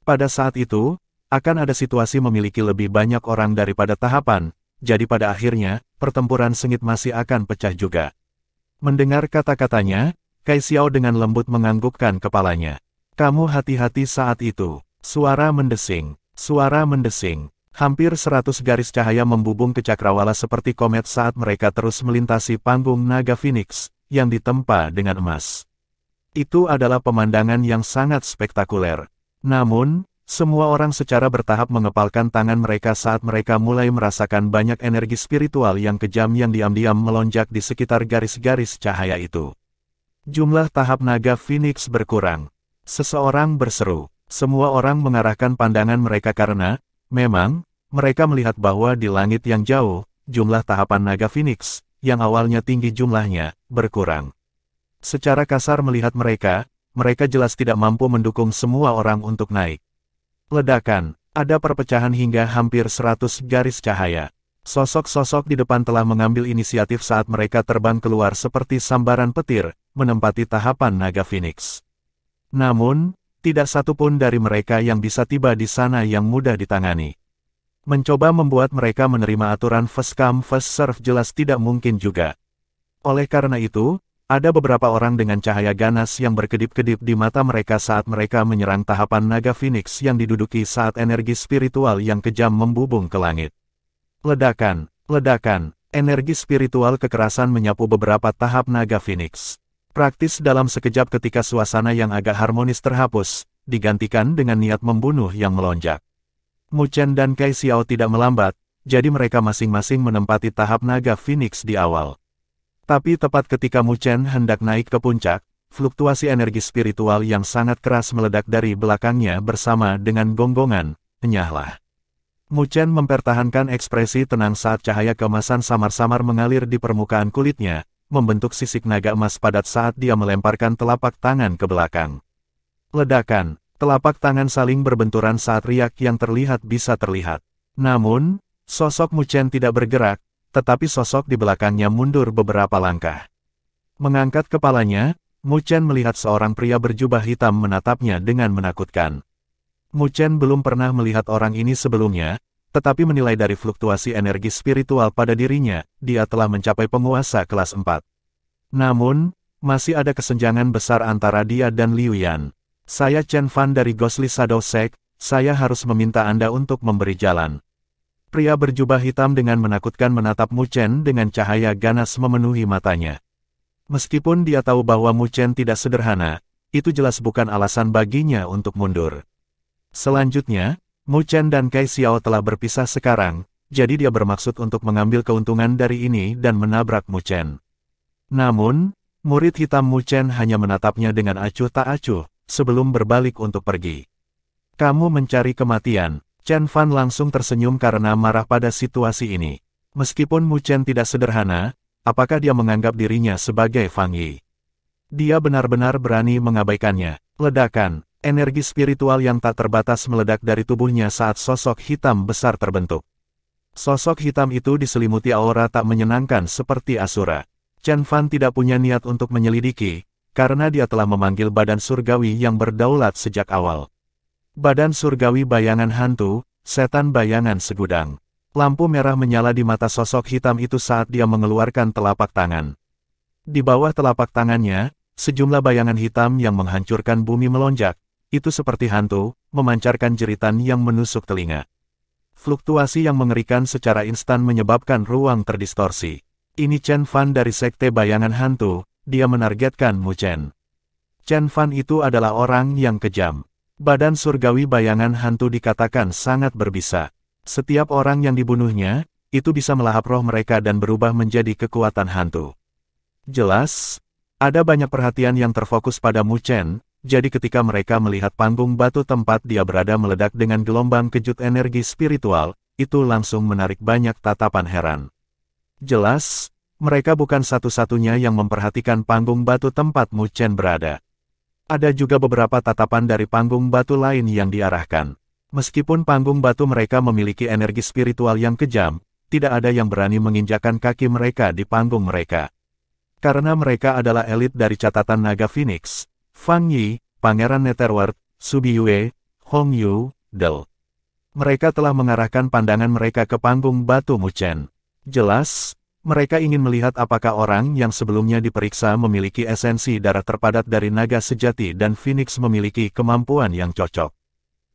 Pada saat itu, akan ada situasi memiliki lebih banyak orang daripada tahapan, jadi pada akhirnya, pertempuran sengit masih akan pecah juga. Mendengar kata-katanya, Kai Xiao dengan lembut menganggukkan kepalanya. Kamu hati-hati saat itu. Suara mendesing. Suara mendesing. Hampir 100 garis cahaya membubung ke cakrawala seperti komet saat mereka terus melintasi panggung naga Phoenix, yang ditempa dengan emas. Itu adalah pemandangan yang sangat spektakuler. Namun, semua orang secara bertahap mengepalkan tangan mereka saat mereka mulai merasakan banyak energi spiritual yang kejam yang diam-diam melonjak di sekitar garis-garis cahaya itu. Jumlah tahap naga Phoenix berkurang. Seseorang berseru. Semua orang mengarahkan pandangan mereka karena, memang, mereka melihat bahwa di langit yang jauh, jumlah tahapan naga Phoenix, yang awalnya tinggi jumlahnya, berkurang. Secara kasar melihat mereka jelas tidak mampu mendukung semua orang untuk naik. Ledakan, ada perpecahan hingga hampir 100 garis cahaya. Sosok-sosok di depan telah mengambil inisiatif saat mereka terbang keluar seperti sambaran petir, menempati tahapan naga Phoenix. Namun, tidak satu pun dari mereka yang bisa tiba di sana yang mudah ditangani. Mencoba membuat mereka menerima aturan first come first serve jelas tidak mungkin juga. Oleh karena itu, ada beberapa orang dengan cahaya ganas yang berkedip-kedip di mata mereka saat mereka menyerang tahapan naga Phoenix yang diduduki saat energi spiritual yang kejam membubung ke langit. Ledakan, ledakan, energi spiritual kekerasan menyapu beberapa tahap naga Phoenix. Praktis dalam sekejap ketika suasana yang agak harmonis terhapus, digantikan dengan niat membunuh yang melonjak. Mu Chen dan Kai Xiao tidak melambat, jadi mereka masing-masing menempati tahap naga Phoenix di awal. Tapi tepat ketika Mu Chen hendak naik ke puncak, fluktuasi energi spiritual yang sangat keras meledak dari belakangnya bersama dengan gonggongan, enyahlah. Mu Chen mempertahankan ekspresi tenang saat cahaya keemasan samar-samar mengalir di permukaan kulitnya, membentuk sisik naga emas padat saat dia melemparkan telapak tangan ke belakang. Ledakan, telapak tangan saling berbenturan saat riak yang terlihat bisa terlihat. Namun, sosok Mu Chen tidak bergerak, tetapi sosok di belakangnya mundur beberapa langkah. Mengangkat kepalanya, Mu Chen melihat seorang pria berjubah hitam menatapnya dengan menakutkan. Mu Chen belum pernah melihat orang ini sebelumnya, tetapi menilai dari fluktuasi energi spiritual pada dirinya, dia telah mencapai penguasa kelas 4. Namun, masih ada kesenjangan besar antara dia dan Liu Yan. Saya Chen Fan dari Ghostly Shadow Sect, saya harus meminta Anda untuk memberi jalan. Pria berjubah hitam dengan menakutkan menatap Mu Chen dengan cahaya ganas memenuhi matanya. Meskipun dia tahu bahwa Mu Chen tidak sederhana, itu jelas bukan alasan baginya untuk mundur. Selanjutnya, Mu Chen dan Kai Xiao telah berpisah sekarang, jadi dia bermaksud untuk mengambil keuntungan dari ini dan menabrak Mu Chen. Namun, murid hitam Mu Chen hanya menatapnya dengan acuh tak acuh, sebelum berbalik untuk pergi. Kamu mencari kematian. Chen Fan langsung tersenyum karena marah pada situasi ini. Meskipun Mu Chen tidak sederhana, apakah dia menganggap dirinya sebagai Fang Yi? Dia benar-benar berani mengabaikannya. Ledakan, energi spiritual yang tak terbatas meledak dari tubuhnya saat sosok hitam besar terbentuk. Sosok hitam itu diselimuti aura tak menyenangkan seperti Asura. Chen Fan tidak punya niat untuk menyelidiki, karena dia telah memanggil badan surgawi yang berdaulat sejak awal. Badan surgawi bayangan hantu, setan bayangan segudang. Lampu merah menyala di mata sosok hitam itu saat dia mengeluarkan telapak tangan. Di bawah telapak tangannya, sejumlah bayangan hitam yang menghancurkan bumi melonjak, itu seperti hantu, memancarkan jeritan yang menusuk telinga. Fluktuasi yang mengerikan secara instan menyebabkan ruang terdistorsi. Ini Chen Fan dari Sekte Bayangan Hantu, dia menargetkan Mu Chen. Chen Fan itu adalah orang yang kejam. Badan surgawi bayangan hantu dikatakan sangat berbisa. Setiap orang yang dibunuhnya, itu bisa melahap roh mereka dan berubah menjadi kekuatan hantu. Jelas, ada banyak perhatian yang terfokus pada Mu Chen, jadi ketika mereka melihat panggung batu tempat dia berada meledak dengan gelombang kejut energi spiritual, itu langsung menarik banyak tatapan heran. Jelas, mereka bukan satu-satunya yang memperhatikan panggung batu tempat Mu Chen berada. Ada juga beberapa tatapan dari panggung batu lain yang diarahkan. Meskipun panggung batu mereka memiliki energi spiritual yang kejam, tidak ada yang berani menginjakkan kaki mereka di panggung mereka. Karena mereka adalah elit dari catatan naga Phoenix, Fang Yi, Pangeran Netherworld, Subiyue, Hong Yu, Del. Mereka telah mengarahkan pandangan mereka ke panggung batu Mu Chen. Jelas, mereka ingin melihat apakah orang yang sebelumnya diperiksa memiliki esensi darah terpadat dari naga sejati dan Phoenix memiliki kemampuan yang cocok.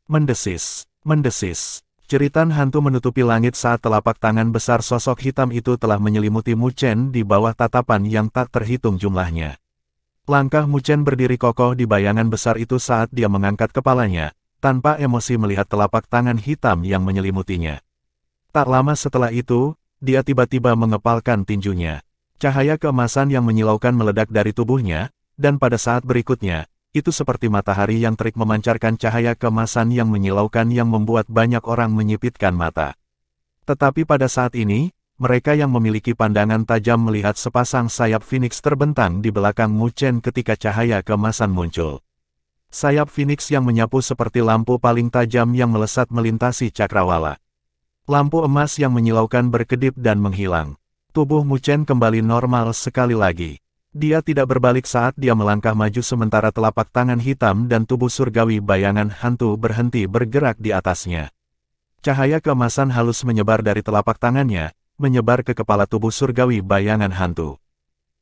Mendesis, mendesis. Jeritan hantu menutupi langit saat telapak tangan besar sosok hitam itu telah menyelimuti Mu Chen di bawah tatapan yang tak terhitung jumlahnya. Langkah Mu Chen berdiri kokoh di bayangan besar itu saat dia mengangkat kepalanya, tanpa emosi melihat telapak tangan hitam yang menyelimutinya. Tak lama setelah itu, dia tiba-tiba mengepalkan tinjunya. Cahaya keemasan yang menyilaukan meledak dari tubuhnya, dan pada saat berikutnya, itu seperti matahari yang terik memancarkan cahaya keemasan yang menyilaukan yang membuat banyak orang menyipitkan mata. Tetapi pada saat ini, mereka yang memiliki pandangan tajam melihat sepasang sayap Phoenix terbentang di belakang Mu Chen ketika cahaya keemasan muncul. Sayap Phoenix yang menyapu seperti lampu paling tajam yang melesat melintasi cakrawala. Lampu emas yang menyilaukan berkedip dan menghilang. Tubuh Mu Chen kembali normal sekali lagi. Dia tidak berbalik saat dia melangkah maju sementara telapak tangan hitam dan tubuh surgawi bayangan hantu berhenti bergerak di atasnya. Cahaya keemasan halus menyebar dari telapak tangannya, menyebar ke kepala tubuh surgawi bayangan hantu.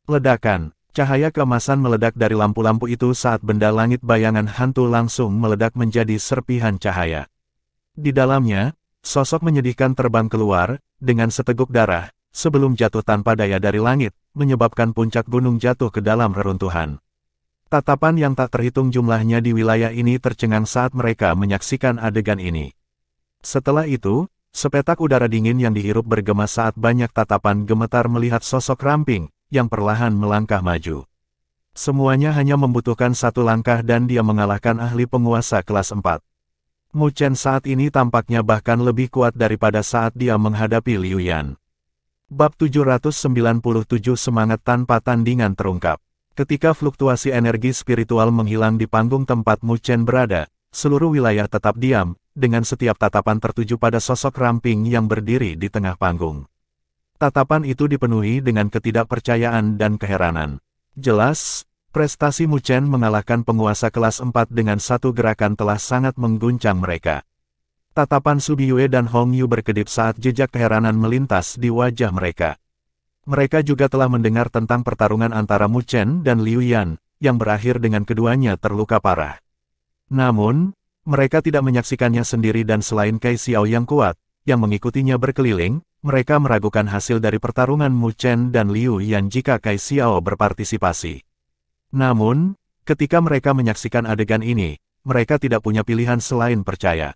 Ledakan, cahaya keemasan meledak dari lampu-lampu itu saat benda langit bayangan hantu langsung meledak menjadi serpihan cahaya. Di dalamnya, sosok menyedihkan terbang keluar, dengan seteguk darah, sebelum jatuh tanpa daya dari langit, menyebabkan puncak gunung jatuh ke dalam reruntuhan. Tatapan yang tak terhitung jumlahnya di wilayah ini tercengang saat mereka menyaksikan adegan ini. Setelah itu, sepetak udara dingin yang dihirup bergema saat banyak tatapan gemetar melihat sosok ramping, yang perlahan melangkah maju. Semuanya hanya membutuhkan satu langkah dan dia mengalahkan ahli penguasa kelas 4. Mu Chen saat ini tampaknya bahkan lebih kuat daripada saat dia menghadapi Liu Yan. Bab 797 Semangat Tanpa Tandingan terungkap. Ketika fluktuasi energi spiritual menghilang di panggung tempat Mu Chen berada, seluruh wilayah tetap diam, dengan setiap tatapan tertuju pada sosok ramping yang berdiri di tengah panggung. Tatapan itu dipenuhi dengan ketidakpercayaan dan keheranan. Jelas, prestasi Mu Chen mengalahkan penguasa kelas 4 dengan satu gerakan telah sangat mengguncang mereka. Tatapan Subiyue dan Hong Yu berkedip saat jejak keheranan melintas di wajah mereka. Mereka juga telah mendengar tentang pertarungan antara Mu Chen dan Liu Yan, yang berakhir dengan keduanya terluka parah. Namun, mereka tidak menyaksikannya sendiri dan selain Kai Xiao yang kuat, yang mengikutinya berkeliling, mereka meragukan hasil dari pertarungan Mu Chen dan Liu Yan jika Kai Xiao berpartisipasi. Namun, ketika mereka menyaksikan adegan ini, mereka tidak punya pilihan selain percaya.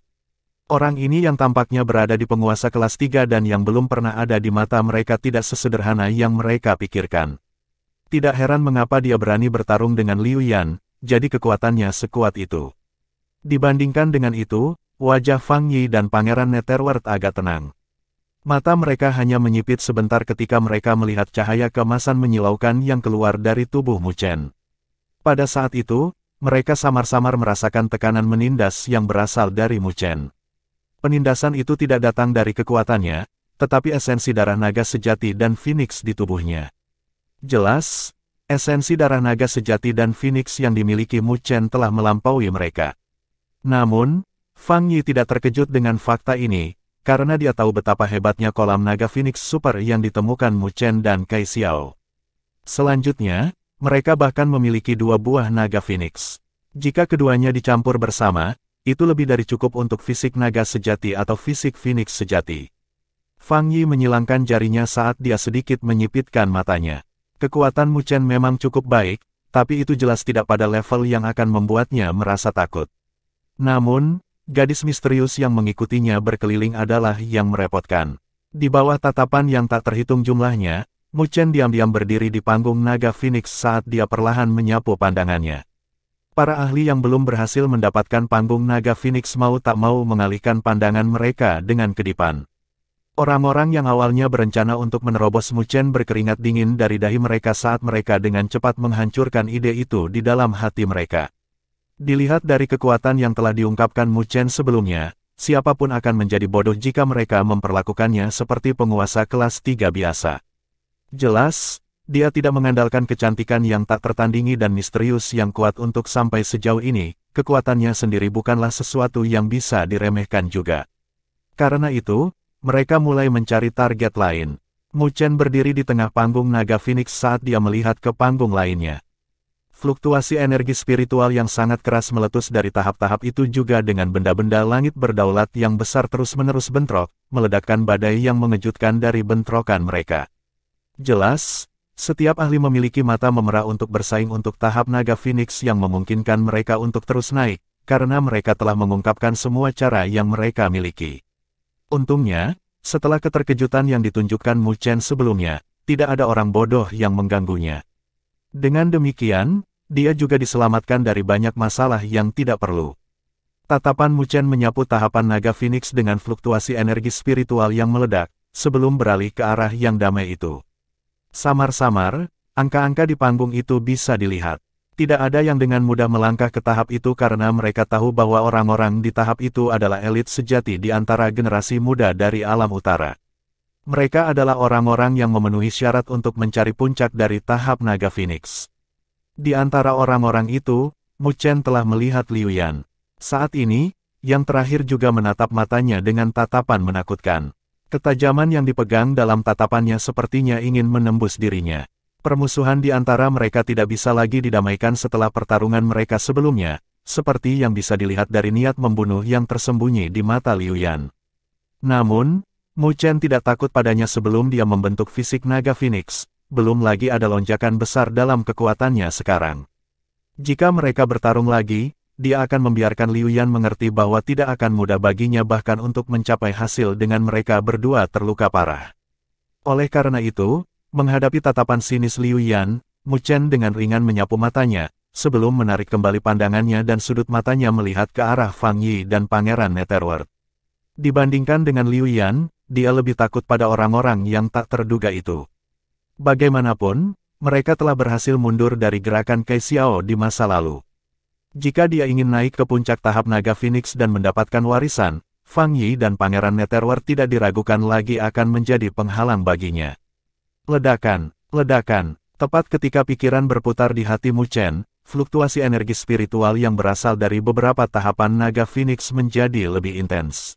Orang ini yang tampaknya berada di penguasa kelas 3 dan yang belum pernah ada di mata mereka tidak sesederhana yang mereka pikirkan. Tidak heran mengapa dia berani bertarung dengan Liu Yan, jadi kekuatannya sekuat itu. Dibandingkan dengan itu, wajah Fang Yi dan Pangeran Netherworld agak tenang. Mata mereka hanya menyipit sebentar ketika mereka melihat cahaya keemasan menyilaukan yang keluar dari tubuh Mu Chen. Pada saat itu, mereka samar-samar merasakan tekanan menindas yang berasal dari Mu Chen. Penindasan itu tidak datang dari kekuatannya, tetapi esensi darah naga sejati dan Phoenix di tubuhnya. Jelas, esensi darah naga sejati dan Phoenix yang dimiliki Mu Chen telah melampaui mereka. Namun, Fang Yi tidak terkejut dengan fakta ini, karena dia tahu betapa hebatnya kolam naga Phoenix Super yang ditemukan Mu Chen dan Kai Xiao. Selanjutnya, mereka bahkan memiliki 2 buah naga Phoenix. Jika keduanya dicampur bersama, itu lebih dari cukup untuk fisik naga sejati atau fisik Phoenix sejati. Fang Yi menyilangkan jarinya saat dia sedikit menyipitkan matanya. Kekuatan Mu Chen memang cukup baik, tapi itu jelas tidak pada level yang akan membuatnya merasa takut. Namun, gadis misterius yang mengikutinya berkeliling adalah yang merepotkan. Di bawah tatapan yang tak terhitung jumlahnya, Mu Chen diam-diam berdiri di panggung naga Phoenix saat dia perlahan menyapu pandangannya. Para ahli yang belum berhasil mendapatkan panggung naga Phoenix mau tak mau mengalihkan pandangan mereka dengan kedipan. Orang-orang yang awalnya berencana untuk menerobos Mu Chen berkeringat dingin dari dahi mereka saat mereka dengan cepat menghancurkan ide itu di dalam hati mereka. Dilihat dari kekuatan yang telah diungkapkan Mu Chen sebelumnya, siapapun akan menjadi bodoh jika mereka memperlakukannya seperti penguasa kelas 3 biasa. Jelas, dia tidak mengandalkan kecantikan yang tak tertandingi dan misterius yang kuat untuk sampai sejauh ini, kekuatannya sendiri bukanlah sesuatu yang bisa diremehkan juga. Karena itu, mereka mulai mencari target lain. Mu Chen berdiri di tengah panggung naga Phoenix saat dia melihat ke panggung lainnya. Fluktuasi energi spiritual yang sangat keras meletus dari tahap-tahap itu juga dengan benda-benda langit berdaulat yang besar terus-menerus bentrok, meledakkan badai yang mengejutkan dari bentrokan mereka. Jelas, setiap ahli memiliki mata memerah untuk bersaing untuk tahap naga Phoenix yang memungkinkan mereka untuk terus naik, karena mereka telah mengungkapkan semua cara yang mereka miliki. Untungnya, setelah keterkejutan yang ditunjukkan Mu Chen sebelumnya, tidak ada orang bodoh yang mengganggunya. Dengan demikian, dia juga diselamatkan dari banyak masalah yang tidak perlu. Tatapan Mu Chen menyapu tahapan naga Phoenix dengan fluktuasi energi spiritual yang meledak, sebelum beralih ke arah yang damai itu. Samar-samar, angka-angka di panggung itu bisa dilihat. Tidak ada yang dengan mudah melangkah ke tahap itu karena mereka tahu bahwa orang-orang di tahap itu adalah elit sejati di antara generasi muda dari alam utara. Mereka adalah orang-orang yang memenuhi syarat untuk mencari puncak dari tahap naga Phoenix. Di antara orang-orang itu, Mu Chen telah melihat Liu Yan. Saat ini, yang terakhir juga menatap matanya dengan tatapan menakutkan. Ketajaman yang dipegang dalam tatapannya sepertinya ingin menembus dirinya. Permusuhan di antara mereka tidak bisa lagi didamaikan setelah pertarungan mereka sebelumnya, seperti yang bisa dilihat dari niat membunuh yang tersembunyi di mata Liu Yan. Namun, Mu Chen tidak takut padanya sebelum dia membentuk fisik naga Phoenix, belum lagi ada lonjakan besar dalam kekuatannya sekarang. Jika mereka bertarung lagi, dia akan membiarkan Liu Yan mengerti bahwa tidak akan mudah baginya bahkan untuk mencapai hasil dengan mereka berdua terluka parah. Oleh karena itu, menghadapi tatapan sinis Liu Yan, Mu Chen dengan ringan menyapu matanya, sebelum menarik kembali pandangannya dan sudut matanya melihat ke arah Fang Yi dan Pangeran Netherworld. Dibandingkan dengan Liu Yan, dia lebih takut pada orang-orang yang tak terduga itu. Bagaimanapun, mereka telah berhasil mundur dari gerakan Kai Xiao di masa lalu. Jika dia ingin naik ke puncak tahap naga Phoenix dan mendapatkan warisan, Fang Yi dan Pangeran Netherworld tidak diragukan lagi akan menjadi penghalang baginya. Ledakan, ledakan, tepat ketika pikiran berputar di hati Mu Chen, fluktuasi energi spiritual yang berasal dari beberapa tahapan naga Phoenix menjadi lebih intens.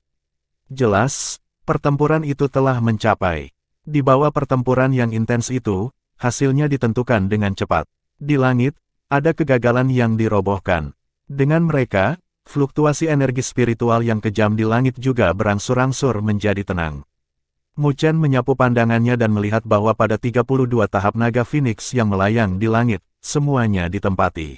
Jelas, pertempuran itu telah mencapai. Di bawah pertempuran yang intens itu, hasilnya ditentukan dengan cepat. Di langit, ada kegagalan yang dirobohkan. Dengan mereka, fluktuasi energi spiritual yang kejam di langit juga berangsur-angsur menjadi tenang. Mu Chen menyapu pandangannya dan melihat bahwa pada 32 tahap naga Phoenix yang melayang di langit, semuanya ditempati.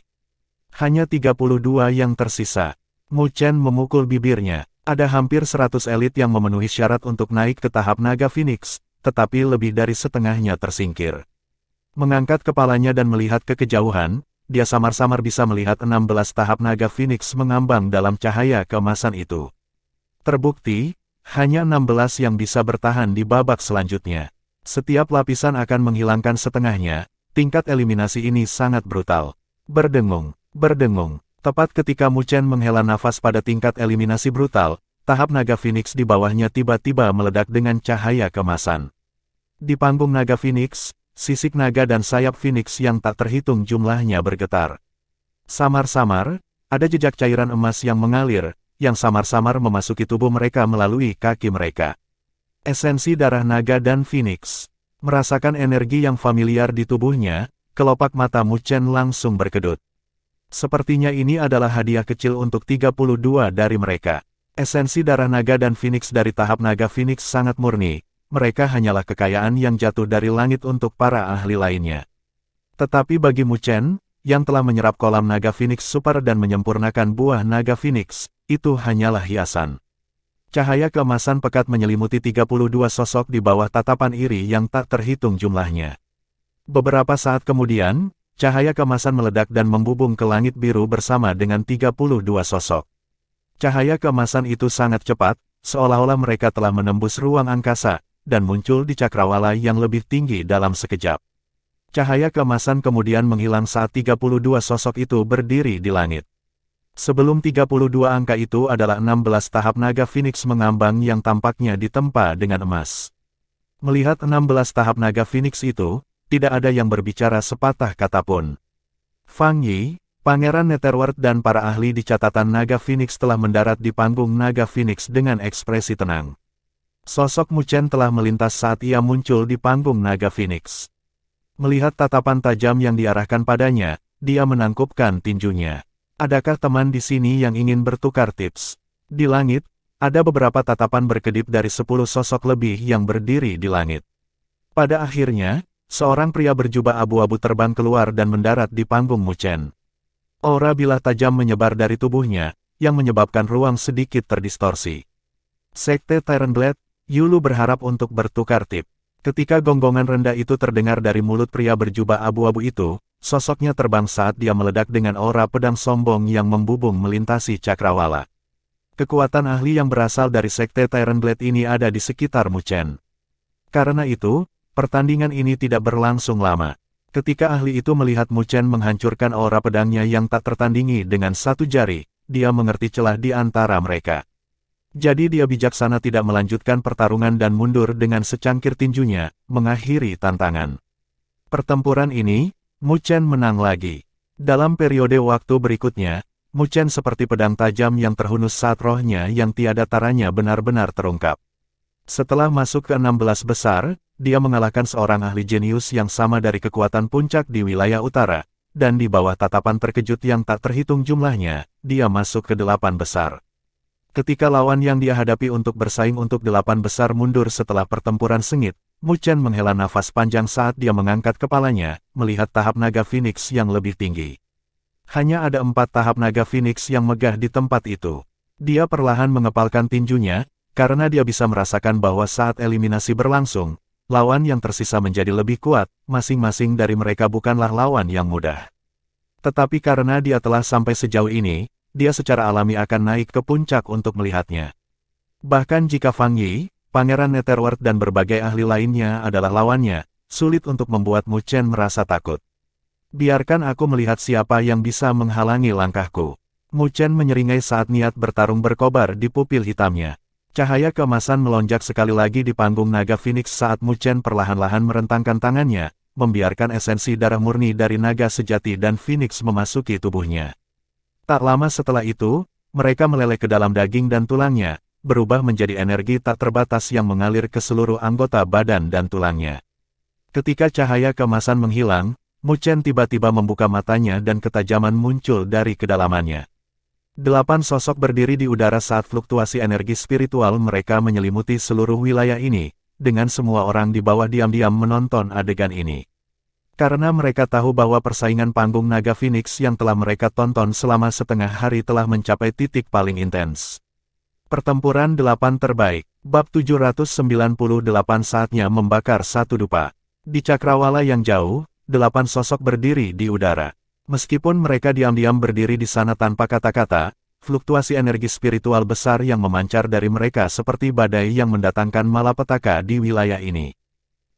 Hanya 32 yang tersisa. Mu Chen memukul bibirnya. Ada hampir 100 elit yang memenuhi syarat untuk naik ke tahap naga Phoenix, tetapi lebih dari setengahnya tersingkir. Mengangkat kepalanya dan melihat ke kejauhan, dia samar-samar bisa melihat 16 tahap naga Phoenix mengambang dalam cahaya keemasan itu. Terbukti, Hanya 16 yang bisa bertahan di babak selanjutnya. Setiap lapisan akan menghilangkan setengahnya, tingkat eliminasi ini sangat brutal. Berdengung, berdengung. Tepat ketika Mu Chen menghela nafas pada tingkat eliminasi brutal, tahap naga Phoenix di bawahnya tiba-tiba meledak dengan cahaya keemasan. Di panggung naga Phoenix, sisik naga dan sayap Phoenix yang tak terhitung jumlahnya bergetar. Samar-samar, ada jejak cairan emas yang mengalir, yang samar-samar memasuki tubuh mereka melalui kaki mereka. Esensi darah naga dan Phoenix. Merasakan energi yang familiar di tubuhnya, kelopak mata Mu Chen langsung berkedut. Sepertinya ini adalah hadiah kecil untuk 32 dari mereka. Esensi darah naga dan Phoenix dari tahap naga Phoenix sangat murni, mereka hanyalah kekayaan yang jatuh dari langit untuk para ahli lainnya. Tetapi bagi Mu Chen, yang telah menyerap kolam naga Phoenix Super dan menyempurnakan buah naga Phoenix, itu hanyalah hiasan. Cahaya keemasan pekat menyelimuti 32 sosok di bawah tatapan iri yang tak terhitung jumlahnya. Beberapa saat kemudian, cahaya keemasan meledak dan membubung ke langit biru bersama dengan 32 sosok. Cahaya keemasan itu sangat cepat, seolah-olah mereka telah menembus ruang angkasa, dan muncul di cakrawala yang lebih tinggi dalam sekejap. Cahaya keemasan kemudian menghilang saat 32 sosok itu berdiri di langit. Sebelum 32 angka itu adalah 16 tahap naga Phoenix mengambang yang tampaknya ditempa dengan emas. Melihat 16 tahap naga Phoenix itu, tidak ada yang berbicara sepatah kata pun. Fang Yi, Pangeran Netherworld dan para ahli di catatan naga Phoenix telah mendarat di panggung naga Phoenix dengan ekspresi tenang. Sosok Mu Chen telah melintas saat ia muncul di panggung naga Phoenix. Melihat tatapan tajam yang diarahkan padanya, dia menangkupkan tinjunya. Adakah teman di sini yang ingin bertukar tips? Di langit, ada beberapa tatapan berkedip dari 10 sosok lebih yang berdiri di langit. Pada akhirnya, seorang pria berjubah abu-abu terbang keluar dan mendarat di panggung Mu Chen. Aura bilah tajam menyebar dari tubuhnya, yang menyebabkan ruang sedikit terdistorsi. Sekte Tyrant Blade, Yulu berharap untuk bertukar tip. Ketika gonggongan rendah itu terdengar dari mulut pria berjubah abu-abu itu, sosoknya terbang saat dia meledak dengan aura pedang sombong yang membubung melintasi cakrawala. Kekuatan ahli yang berasal dari Sekte Tyrant Blade ini ada di sekitar Mu Chen. Karena itu, pertandingan ini tidak berlangsung lama. Ketika ahli itu melihat Mu Chen menghancurkan aura pedangnya yang tak tertandingi dengan satu jari, dia mengerti celah di antara mereka. Jadi dia bijaksana tidak melanjutkan pertarungan dan mundur dengan secangkir tinjunya, mengakhiri tantangan. Pertempuran ini, Mu Chen menang lagi. Dalam periode waktu berikutnya, Mu Chen seperti pedang tajam yang terhunus saat rohnya yang tiada taranya benar-benar terungkap. Setelah masuk ke 16 besar, dia mengalahkan seorang ahli jenius yang sama dari kekuatan puncak di wilayah utara, dan di bawah tatapan terkejut yang tak terhitung jumlahnya, dia masuk ke 8 besar. Ketika lawan yang dia hadapi untuk bersaing untuk 8 besar mundur setelah pertempuran sengit, Mu Chen menghela nafas panjang saat dia mengangkat kepalanya, melihat tahap naga Phoenix yang lebih tinggi. Hanya ada 4 tahap naga Phoenix yang megah di tempat itu. Dia perlahan mengepalkan tinjunya, karena dia bisa merasakan bahwa saat eliminasi berlangsung, lawan yang tersisa menjadi lebih kuat, masing-masing dari mereka bukanlah lawan yang mudah. Tetapi karena dia telah sampai sejauh ini, dia secara alami akan naik ke puncak untuk melihatnya. Bahkan jika Fang Yi, Pangeran Netherworld dan berbagai ahli lainnya adalah lawannya, sulit untuk membuat Mu Chen merasa takut. Biarkan aku melihat siapa yang bisa menghalangi langkahku. Mu Chen menyeringai saat niat bertarung berkobar di pupil hitamnya. Cahaya keemasan melonjak sekali lagi di panggung naga Phoenix saat Mu Chen perlahan-lahan merentangkan tangannya, membiarkan esensi darah murni dari naga sejati dan Phoenix memasuki tubuhnya. Tak lama setelah itu, mereka meleleh ke dalam daging dan tulangnya, berubah menjadi energi tak terbatas yang mengalir ke seluruh anggota badan dan tulangnya. Ketika cahaya keemasan menghilang, Mu Chen tiba-tiba membuka matanya dan ketajaman muncul dari kedalamannya. 8 sosok berdiri di udara saat fluktuasi energi spiritual mereka menyelimuti seluruh wilayah ini, dengan semua orang di bawah diam-diam menonton adegan ini. Karena mereka tahu bahwa persaingan panggung naga Phoenix yang telah mereka tonton selama setengah hari telah mencapai titik paling intens. Pertempuran 8 terbaik, bab 798 saatnya membakar satu dupa. Di cakrawala yang jauh, 8 sosok berdiri di udara. Meskipun mereka diam-diam berdiri di sana tanpa kata-kata, fluktuasi energi spiritual besar yang memancar dari mereka seperti badai yang mendatangkan malapetaka di wilayah ini.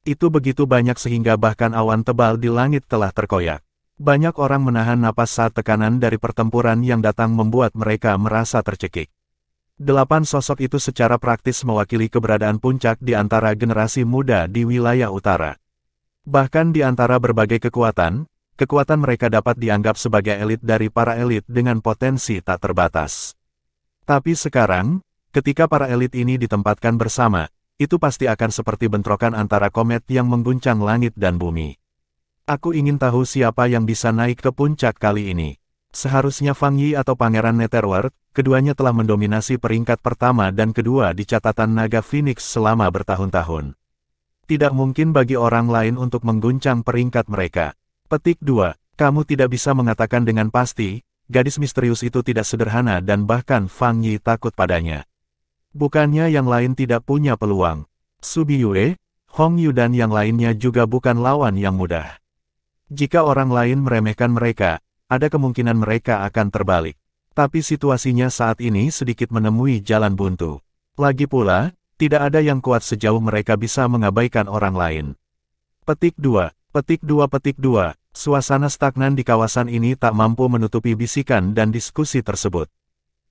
Itu begitu banyak sehingga bahkan awan tebal di langit telah terkoyak. Banyak orang menahan napas saat tekanan dari pertempuran yang datang membuat mereka merasa tercekik. 8 sosok itu secara praktis mewakili keberadaan puncak di antara generasi muda di wilayah utara. Bahkan di antara berbagai kekuatan mereka dapat dianggap sebagai elit dari para elit dengan potensi tak terbatas. Tapi sekarang, ketika para elit ini ditempatkan bersama, itu pasti akan seperti bentrokan antara komet yang mengguncang langit dan bumi. Aku ingin tahu siapa yang bisa naik ke puncak kali ini. Seharusnya Fang Yi atau Pangeran Netherworld, keduanya telah mendominasi peringkat pertama dan kedua di catatan Naga Phoenix selama bertahun-tahun. Tidak mungkin bagi orang lain untuk mengguncang peringkat mereka. Petik 2. Kamu tidak bisa mengatakan dengan pasti, gadis misterius itu tidak sederhana dan bahkan Fang Yi takut padanya. Bukannya yang lain tidak punya peluang. Su Biyue, Hong Yu dan yang lainnya juga bukan lawan yang mudah. Jika orang lain meremehkan mereka, ada kemungkinan mereka akan terbalik. Tapi situasinya saat ini sedikit menemui jalan buntu. Lagi pula, tidak ada yang kuat sejauh mereka bisa mengabaikan orang lain. Petik 2. Petik 2. Petik 2. Suasana stagnan di kawasan ini tak mampu menutupi bisikan dan diskusi tersebut.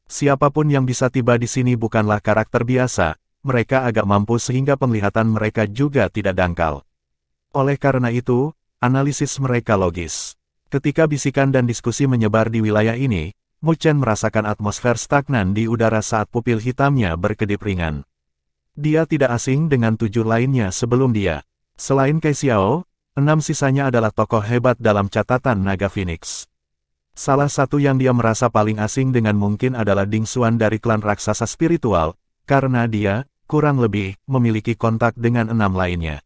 Siapapun yang bisa tiba di sini bukanlah karakter biasa, mereka agak mampu sehingga penglihatan mereka juga tidak dangkal. Oleh karena itu, analisis mereka logis. Ketika bisikan dan diskusi menyebar di wilayah ini, Mu Chen merasakan atmosfer stagnan di udara saat pupil hitamnya berkedip ringan. Dia tidak asing dengan 7 lainnya sebelum dia. Selain Kai Xiao, 6 sisanya adalah tokoh hebat dalam catatan Naga Phoenix. Salah satu yang dia merasa paling asing dengan mungkin adalah Ding Xuan dari klan raksasa spiritual, karena dia, kurang lebih, memiliki kontak dengan 6 lainnya.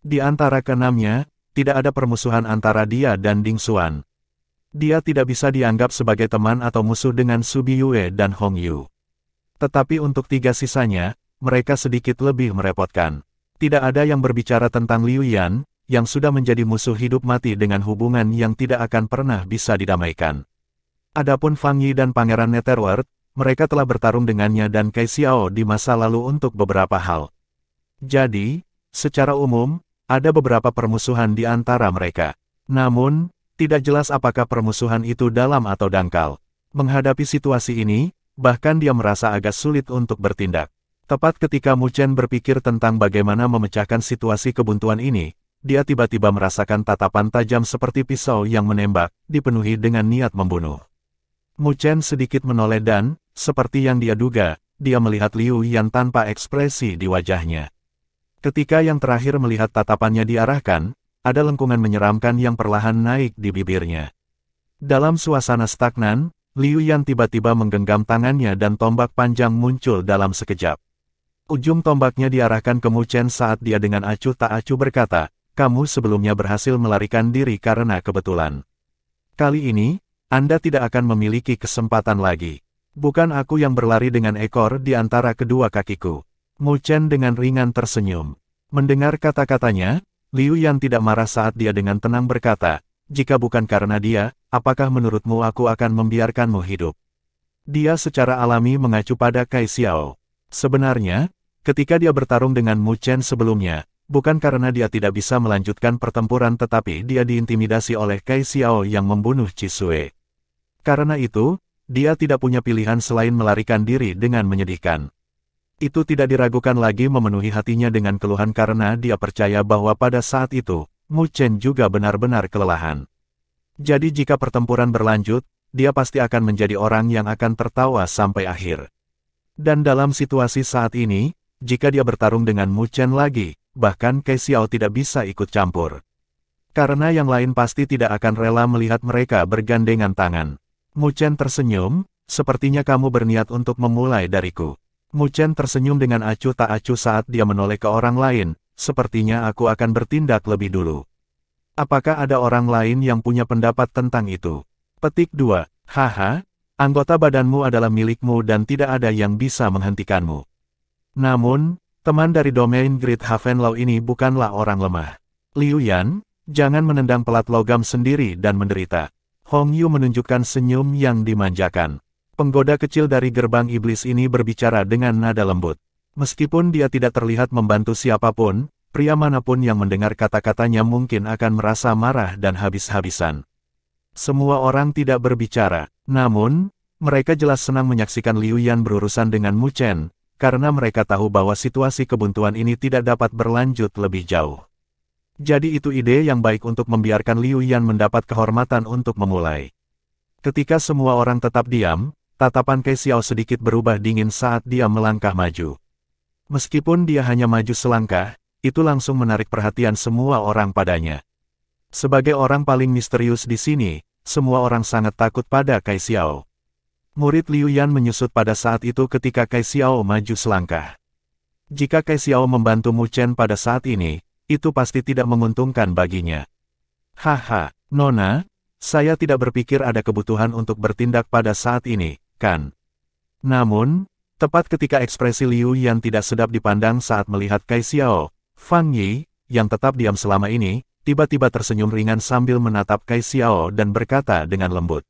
Di antara ke-6-nya, tidak ada permusuhan antara dia dan Ding Xuan. Dia tidak bisa dianggap sebagai teman atau musuh dengan Su Biyue dan Hong Yu. Tetapi untuk 3 sisanya, mereka sedikit lebih merepotkan. Tidak ada yang berbicara tentang Liu Yan, yang sudah menjadi musuh hidup mati dengan hubungan yang tidak akan pernah bisa didamaikan. Adapun Fang Yi dan Pangeran Netherworld, mereka telah bertarung dengannya dan Kai Xiao di masa lalu untuk beberapa hal. Jadi, secara umum, ada beberapa permusuhan di antara mereka. Namun, tidak jelas apakah permusuhan itu dalam atau dangkal. Menghadapi situasi ini, bahkan dia merasa agak sulit untuk bertindak. Tepat ketika Mu Chen berpikir tentang bagaimana memecahkan situasi kebuntuan ini, dia tiba-tiba merasakan tatapan tajam seperti pisau yang menembak, dipenuhi dengan niat membunuh. Mu Chen sedikit menoleh dan, seperti yang dia duga, dia melihat Liu Yan tanpa ekspresi di wajahnya. Ketika yang terakhir melihat tatapannya diarahkan, ada lengkungan menyeramkan yang perlahan naik di bibirnya. Dalam suasana stagnan, Liu Yan tiba-tiba menggenggam tangannya dan tombak panjang muncul dalam sekejap. Ujung tombaknya diarahkan ke Mu Chen saat dia dengan acuh tak acuh berkata, "Kamu sebelumnya berhasil melarikan diri karena kebetulan. Kali ini, Anda tidak akan memiliki kesempatan lagi. Bukan aku yang berlari dengan ekor di antara kedua kakiku." Mu Chen dengan ringan tersenyum. Mendengar kata-katanya, Liu Yan tidak marah saat dia dengan tenang berkata, "Jika bukan karena dia, apakah menurutmu aku akan membiarkanmu hidup?" Dia secara alami mengacu pada Kai Xiao. Sebenarnya, ketika dia bertarung dengan Mu Chen sebelumnya, bukan karena dia tidak bisa melanjutkan pertempuran tetapi dia diintimidasi oleh Kai Xiao yang membunuh Chisue. Karena itu, dia tidak punya pilihan selain melarikan diri dengan menyedihkan. Itu tidak diragukan lagi memenuhi hatinya dengan keluhan karena dia percaya bahwa pada saat itu, Mu Chen juga benar-benar kelelahan. Jadi jika pertempuran berlanjut, dia pasti akan menjadi orang yang akan tertawa sampai akhir. Dan dalam situasi saat ini, jika dia bertarung dengan Mu Chen lagi, bahkan Kai Xiao tidak bisa ikut campur. Karena yang lain pasti tidak akan rela melihat mereka bergandengan tangan. Mu Chen tersenyum, "Sepertinya kamu berniat untuk memulai dariku." Mu Chen tersenyum dengan acuh tak acuh saat dia menoleh ke orang lain, "Sepertinya aku akan bertindak lebih dulu. Apakah ada orang lain yang punya pendapat tentang itu?" Petik 2. Haha, anggota badanmu adalah milikmu dan tidak ada yang bisa menghentikanmu. Namun, teman dari domain Great Havenlaw ini bukanlah orang lemah. Liu Yan, jangan menendang pelat logam sendiri dan menderita. Hong Yu menunjukkan senyum yang dimanjakan. Penggoda kecil dari gerbang iblis ini berbicara dengan nada lembut. Meskipun dia tidak terlihat membantu siapapun, pria manapun yang mendengar kata-katanya mungkin akan merasa marah dan habis-habisan. Semua orang tidak berbicara, namun, mereka jelas senang menyaksikan Liu Yan berurusan dengan Mu Chen, karena mereka tahu bahwa situasi kebuntuan ini tidak dapat berlanjut lebih jauh. Jadi itu ide yang baik untuk membiarkan Liu Yan mendapat kehormatan untuk memulai. Ketika semua orang tetap diam, tatapan Cai Xiao sedikit berubah dingin saat dia melangkah maju. Meskipun dia hanya maju selangkah, itu langsung menarik perhatian semua orang padanya. Sebagai orang paling misterius di sini, semua orang sangat takut pada Cai Xiao. Murid Liu Yan menyusut pada saat itu ketika Cai Xiao maju selangkah. Jika Cai Xiao membantu Mu Chen pada saat ini, itu pasti tidak menguntungkan baginya. Haha, Nona, saya tidak berpikir ada kebutuhan untuk bertindak pada saat ini, kan? Namun, tepat ketika ekspresi Liu Yan tidak sedap dipandang saat melihat Cai Xiao, Fang Yi, yang tetap diam selama ini, tiba-tiba tersenyum ringan sambil menatap Cai Xiao dan berkata dengan lembut.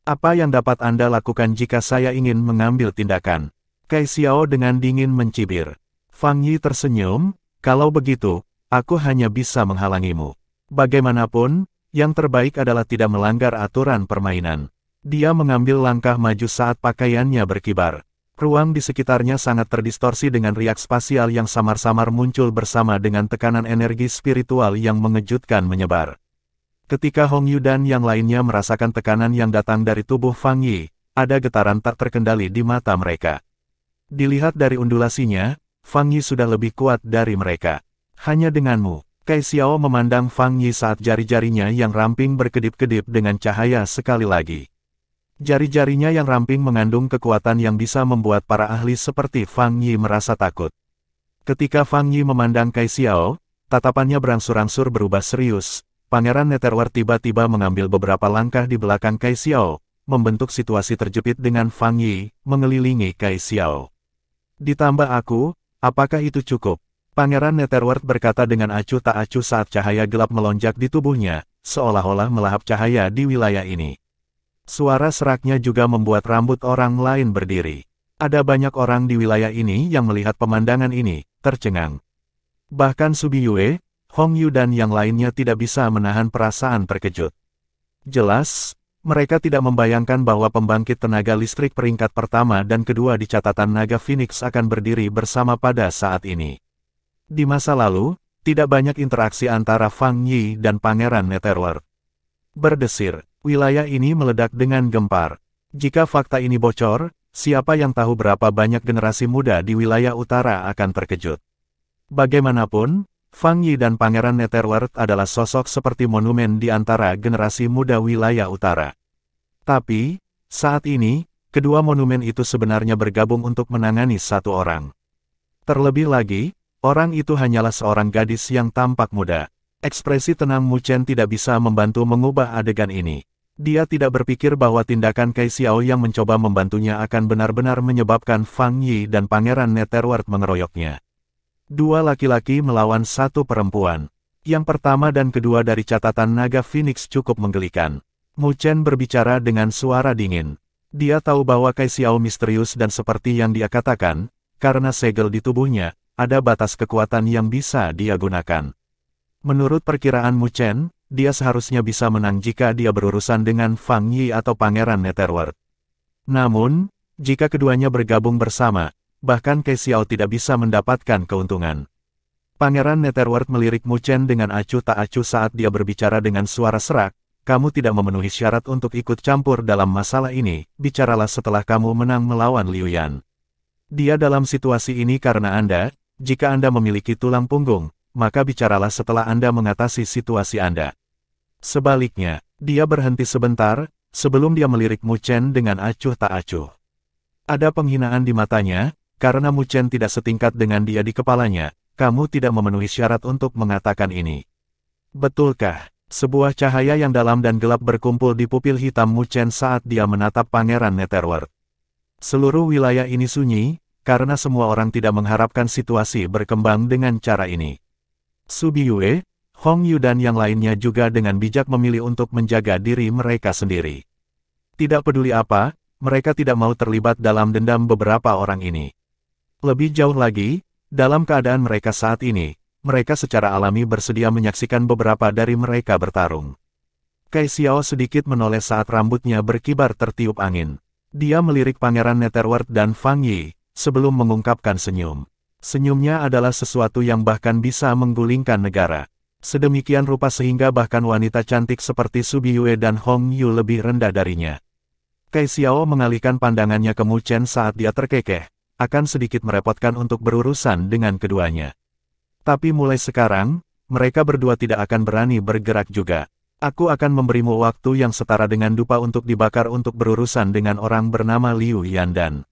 Apa yang dapat Anda lakukan jika saya ingin mengambil tindakan? Cai Xiao dengan dingin mencibir. Fang Yi tersenyum, kalau begitu, aku hanya bisa menghalangimu. Bagaimanapun, yang terbaik adalah tidak melanggar aturan permainan. Dia mengambil langkah maju saat pakaiannya berkibar. Ruang di sekitarnya sangat terdistorsi dengan riak spasial yang samar-samar muncul bersama dengan tekanan energi spiritual yang mengejutkan menyebar. Ketika Hong Yu dan yang lainnya merasakan tekanan yang datang dari tubuh Fang Yi, ada getaran tak terkendali di mata mereka. Dilihat dari undulasinya, Fang Yi sudah lebih kuat dari mereka. Hanya denganmu. Cai Xiao memandang Fang Yi saat jari-jarinya yang ramping berkedip-kedip dengan cahaya sekali lagi. Jari-jarinya yang ramping mengandung kekuatan yang bisa membuat para ahli seperti Fang Yi merasa takut. Ketika Fang Yi memandang Cai Xiao, tatapannya berangsur-angsur berubah serius. Pangeran Netherworld tiba-tiba mengambil beberapa langkah di belakang Cai Xiao, membentuk situasi terjepit dengan Fang Yi, mengelilingi Cai Xiao. Ditambah aku, apakah itu cukup? Pangeran Netherworld berkata dengan acuh tak acuh saat cahaya gelap melonjak di tubuhnya, seolah-olah melahap cahaya di wilayah ini. Suara seraknya juga membuat rambut orang lain berdiri. Ada banyak orang di wilayah ini yang melihat pemandangan ini, tercengang. Bahkan Subi Yue, Hong Yu dan yang lainnya tidak bisa menahan perasaan terkejut. Jelas, mereka tidak membayangkan bahwa pembangkit tenaga listrik peringkat pertama dan kedua di catatan Naga Phoenix akan berdiri bersama pada saat ini. Di masa lalu, tidak banyak interaksi antara Fang Yi dan Pangeran Netherworld. Berdesir, wilayah ini meledak dengan gempar. Jika fakta ini bocor, siapa yang tahu berapa banyak generasi muda di wilayah utara akan terkejut. Bagaimanapun, Fang Yi dan Pangeran Netherworld adalah sosok seperti monumen di antara generasi muda wilayah utara. Tapi, saat ini, kedua monumen itu sebenarnya bergabung untuk menangani satu orang. Terlebih lagi, orang itu hanyalah seorang gadis yang tampak muda. Ekspresi tenang Mu Chen tidak bisa membantu mengubah adegan ini. Dia tidak berpikir bahwa tindakan Cai Xiao yang mencoba membantunya akan benar-benar menyebabkan Fang Yi dan Pangeran Netherworld mengeroyoknya. Dua laki-laki melawan satu perempuan. Yang pertama dan kedua dari catatan Naga Phoenix cukup menggelikan. Mu Chen berbicara dengan suara dingin. Dia tahu bahwa Cai Xiao misterius dan seperti yang dia katakan, karena segel di tubuhnya, ada batas kekuatan yang bisa dia gunakan. Menurut perkiraan Mu Chen, dia seharusnya bisa menang jika dia berurusan dengan Fang Yi atau Pangeran Netherworld. Namun, jika keduanya bergabung bersama, bahkan Cai Xiao tidak bisa mendapatkan keuntungan. Pangeran Netherworld melirik Mu Chen dengan acuh tak acuh saat dia berbicara dengan suara serak, kamu tidak memenuhi syarat untuk ikut campur dalam masalah ini, bicaralah setelah kamu menang melawan Liu Yan. Dia dalam situasi ini karena Anda. Jika Anda memiliki tulang punggung, maka bicaralah setelah Anda mengatasi situasi Anda. Sebaliknya, dia berhenti sebentar, sebelum dia melirik Mu Chen dengan acuh tak acuh. Ada penghinaan di matanya, karena Mu Chen tidak setingkat dengan dia di kepalanya, kamu tidak memenuhi syarat untuk mengatakan ini. Betulkah? Sebuah cahaya yang dalam dan gelap berkumpul di pupil hitam Mu Chen saat dia menatap Pangeran Netherworld. Seluruh wilayah ini sunyi, karena semua orang tidak mengharapkan situasi berkembang dengan cara ini. Subi Yue, Hong Yu dan yang lainnya juga dengan bijak memilih untuk menjaga diri mereka sendiri. Tidak peduli apa, mereka tidak mau terlibat dalam dendam beberapa orang ini. Lebih jauh lagi, dalam keadaan mereka saat ini, mereka secara alami bersedia menyaksikan beberapa dari mereka bertarung. Kai Xiao sedikit menoleh saat rambutnya berkibar tertiup angin. Dia melirik Pangeran Netherworld dan Fang Yi, sebelum mengungkapkan senyum. Senyumnya adalah sesuatu yang bahkan bisa menggulingkan negara. Sedemikian rupa sehingga bahkan wanita cantik seperti Su Biyue dan Hong Yu lebih rendah darinya. Kai Xiao mengalihkan pandangannya ke Mu Chen saat dia terkekeh, akan sedikit merepotkan untuk berurusan dengan keduanya. Tapi mulai sekarang, mereka berdua tidak akan berani bergerak juga. Aku akan memberimu waktu yang setara dengan dupa untuk dibakar untuk berurusan dengan orang bernama Liu Yan dan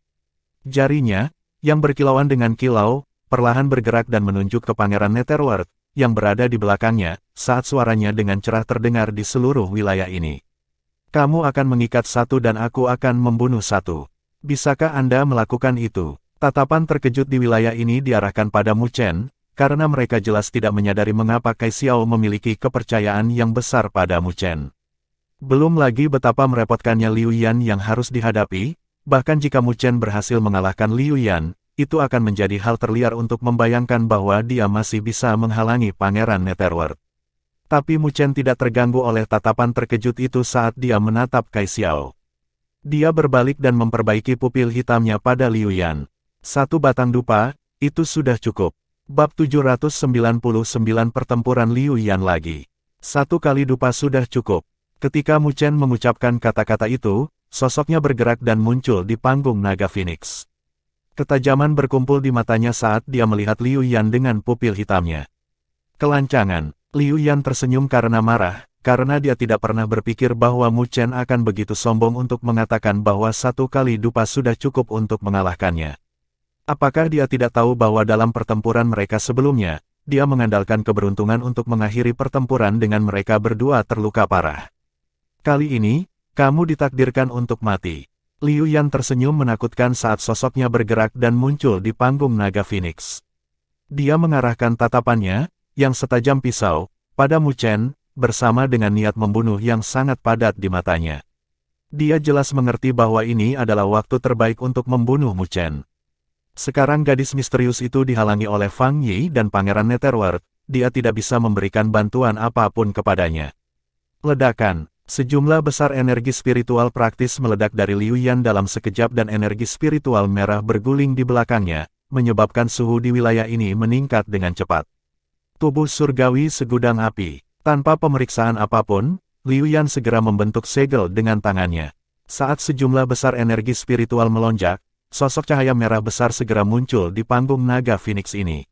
jarinya, yang berkilauan dengan kilau, perlahan bergerak dan menunjuk ke Pangeran Netherworld, yang berada di belakangnya, saat suaranya dengan cerah terdengar di seluruh wilayah ini. Kamu akan mengikat satu dan aku akan membunuh satu. Bisakah Anda melakukan itu? Tatapan terkejut di wilayah ini diarahkan pada Mu Chen, karena mereka jelas tidak menyadari mengapa Kai Xiao memiliki kepercayaan yang besar pada Mu Chen. Belum lagi betapa merepotkannya Liu Yan yang harus dihadapi, bahkan jika Mu Chen berhasil mengalahkan Liu Yan, itu akan menjadi hal terliar untuk membayangkan bahwa dia masih bisa menghalangi Pangeran Netherworld. Tapi Mu Chen tidak terganggu oleh tatapan terkejut itu saat dia menatap Kai Xiao. Dia berbalik dan memperbaiki pupil hitamnya pada Liu Yan. Satu batang dupa, itu sudah cukup. Bab 799 Pertempuran Liu Yan lagi. Satu kali dupa sudah cukup. Ketika Mu Chen mengucapkan kata-kata itu, sosoknya bergerak dan muncul di panggung naga Phoenix. Ketajaman berkumpul di matanya saat dia melihat Liu Yan dengan pupil hitamnya. Kelancangan, Liu Yan tersenyum karena marah, karena dia tidak pernah berpikir bahwa Mu Chen akan begitu sombong untuk mengatakan bahwa satu kali dupa sudah cukup untuk mengalahkannya. Apakah dia tidak tahu bahwa dalam pertempuran mereka sebelumnya, dia mengandalkan keberuntungan untuk mengakhiri pertempuran dengan mereka berdua terluka parah. Kali ini, kamu ditakdirkan untuk mati. Liu Yan tersenyum menakutkan saat sosoknya bergerak dan muncul di panggung naga Phoenix. Dia mengarahkan tatapannya, yang setajam pisau, pada Mu Chen, bersama dengan niat membunuh yang sangat padat di matanya. Dia jelas mengerti bahwa ini adalah waktu terbaik untuk membunuh Mu Chen. Sekarang gadis misterius itu dihalangi oleh Fang Yi dan Pangeran Netherworld, dia tidak bisa memberikan bantuan apapun kepadanya. Ledakan, sejumlah besar energi spiritual praktis meledak dari Liu Yan dalam sekejap dan energi spiritual merah berguling di belakangnya, menyebabkan suhu di wilayah ini meningkat dengan cepat. Tubuh surgawi segudang api, tanpa pemeriksaan apapun, Liu Yan segera membentuk segel dengan tangannya. Saat sejumlah besar energi spiritual melonjak, sosok cahaya merah besar segera muncul di panggung naga Phoenix ini.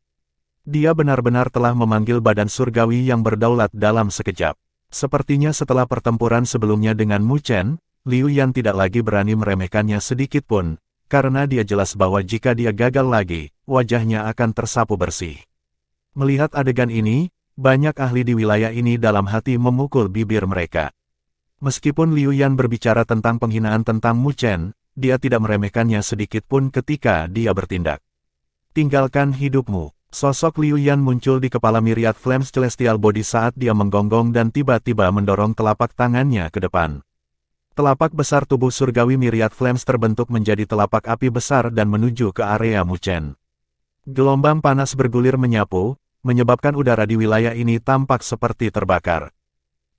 Dia benar-benar telah memanggil badan surgawi yang berdaulat dalam sekejap. Sepertinya setelah pertempuran sebelumnya dengan Mu Chen, Liu Yan tidak lagi berani meremehkannya sedikit pun, karena dia jelas bahwa jika dia gagal lagi, wajahnya akan tersapu bersih. Melihat adegan ini, banyak ahli di wilayah ini dalam hati memukul bibir mereka. Meskipun Liu Yan berbicara tentang penghinaan tentang Mu Chen, dia tidak meremehkannya sedikit pun ketika dia bertindak. Tinggalkan hidupmu. Sosok Liu Yan muncul di kepala Myriad Flames Celestial Body saat dia menggonggong dan tiba-tiba mendorong telapak tangannya ke depan. Telapak besar tubuh surgawi Myriad Flames terbentuk menjadi telapak api besar dan menuju ke area Mu Chen. Gelombang panas bergulir menyapu, menyebabkan udara di wilayah ini tampak seperti terbakar.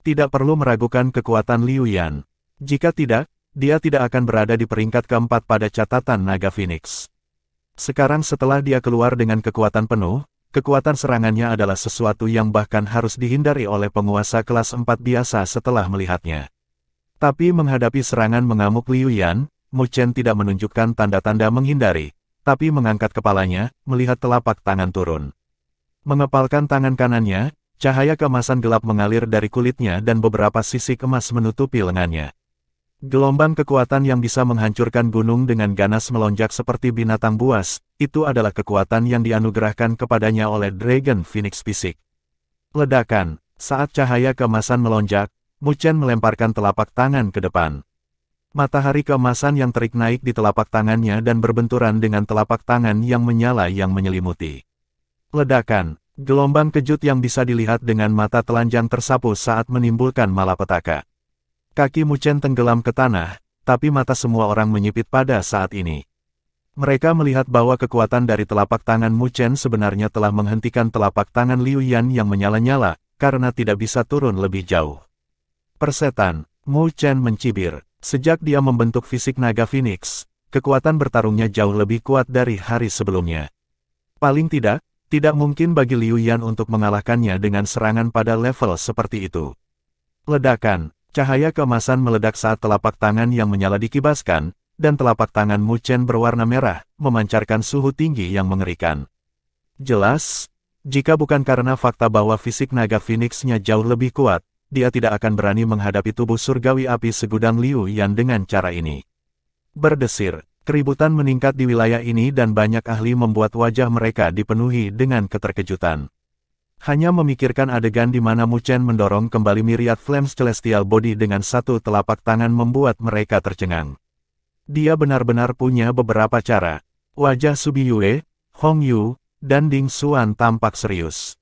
Tidak perlu meragukan kekuatan Liu Yan. Jika tidak, dia tidak akan berada di peringkat keempat pada catatan naga Phoenix. Sekarang setelah dia keluar dengan kekuatan penuh, kekuatan serangannya adalah sesuatu yang bahkan harus dihindari oleh penguasa kelas 4 biasa setelah melihatnya. Tapi menghadapi serangan mengamuk Liu Yan, Mu Chen tidak menunjukkan tanda-tanda menghindari, tapi mengangkat kepalanya, melihat telapak tangan turun. Mengepalkan tangan kanannya, cahaya keemasan gelap mengalir dari kulitnya dan beberapa sisik emas menutupi lengannya. Gelombang kekuatan yang bisa menghancurkan gunung dengan ganas melonjak seperti binatang buas, itu adalah kekuatan yang dianugerahkan kepadanya oleh Dragon Phoenix Fisik. Ledakan, saat cahaya keemasan melonjak, Mu Chen melemparkan telapak tangan ke depan. Matahari keemasan yang terik naik di telapak tangannya dan berbenturan dengan telapak tangan yang menyala yang menyelimuti. Ledakan, gelombang kejut yang bisa dilihat dengan mata telanjang tersapu saat menimbulkan malapetaka. Kaki Mu Chen tenggelam ke tanah, tapi mata semua orang menyipit pada saat ini. Mereka melihat bahwa kekuatan dari telapak tangan Mu Chen sebenarnya telah menghentikan telapak tangan Liu Yan yang menyala-nyala, karena tidak bisa turun lebih jauh. Persetan, Mu Chen mencibir. Sejak dia membentuk fisik naga Phoenix, kekuatan bertarungnya jauh lebih kuat dari hari sebelumnya. Paling tidak mungkin bagi Liu Yan untuk mengalahkannya dengan serangan pada level seperti itu. Ledakan, cahaya keemasan meledak saat telapak tangan yang menyala dikibaskan, dan telapak tangan Mu Chen berwarna merah, memancarkan suhu tinggi yang mengerikan. Jelas, jika bukan karena fakta bahwa fisik naga Phoenix-nya jauh lebih kuat, dia tidak akan berani menghadapi tubuh surgawi api segudang Liu Yan dengan cara ini. Berdesir, keributan meningkat di wilayah ini dan banyak ahli membuat wajah mereka dipenuhi dengan keterkejutan. Hanya memikirkan adegan di mana Mu Chen mendorong kembali Myriad Flames Celestial Body dengan satu telapak tangan membuat mereka tercengang. Dia benar-benar punya beberapa cara. Wajah Subi Yue, Hong Yu, dan Ding Xuan tampak serius.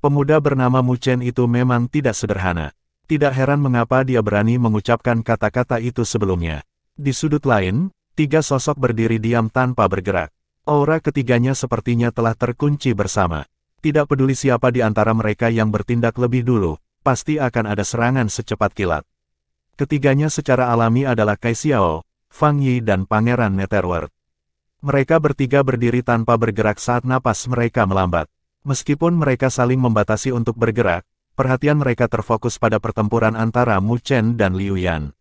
Pemuda bernama Mu Chen itu memang tidak sederhana. Tidak heran mengapa dia berani mengucapkan kata-kata itu sebelumnya. Di sudut lain, tiga sosok berdiri diam tanpa bergerak. Aura ketiganya sepertinya telah terkunci bersama. Tidak peduli siapa di antara mereka yang bertindak lebih dulu, pasti akan ada serangan secepat kilat. Ketiganya secara alami adalah Kai Xiao, Fang Yi dan Pangeran Netherworld. Mereka bertiga berdiri tanpa bergerak saat napas mereka melambat. Meskipun mereka saling membatasi untuk bergerak, perhatian mereka terfokus pada pertempuran antara Mu Chen dan Liu Yan.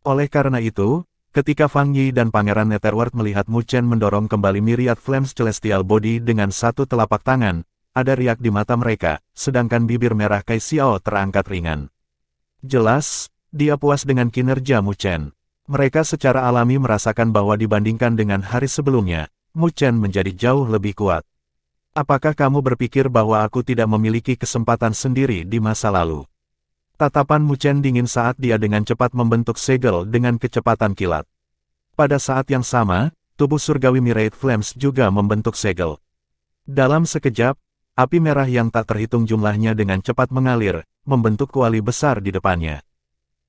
Oleh karena itu, ketika Fang Yi dan Pangeran Netherworld melihat Mu Chen mendorong kembali Myriad Flames Celestial Body dengan satu telapak tangan, ada riak di mata mereka, sedangkan bibir merah Kai Xiao terangkat ringan. Jelas, dia puas dengan kinerja Mu Chen. Mereka secara alami merasakan bahwa dibandingkan dengan hari sebelumnya, Mu Chen menjadi jauh lebih kuat. Apakah kamu berpikir bahwa aku tidak memiliki kesempatan sendiri di masa lalu? Tatapan Mu Chen dingin saat dia dengan cepat membentuk segel dengan kecepatan kilat. Pada saat yang sama, tubuh surgawi Myriad Flames juga membentuk segel. Dalam sekejap, api merah yang tak terhitung jumlahnya dengan cepat mengalir, membentuk kuali besar di depannya.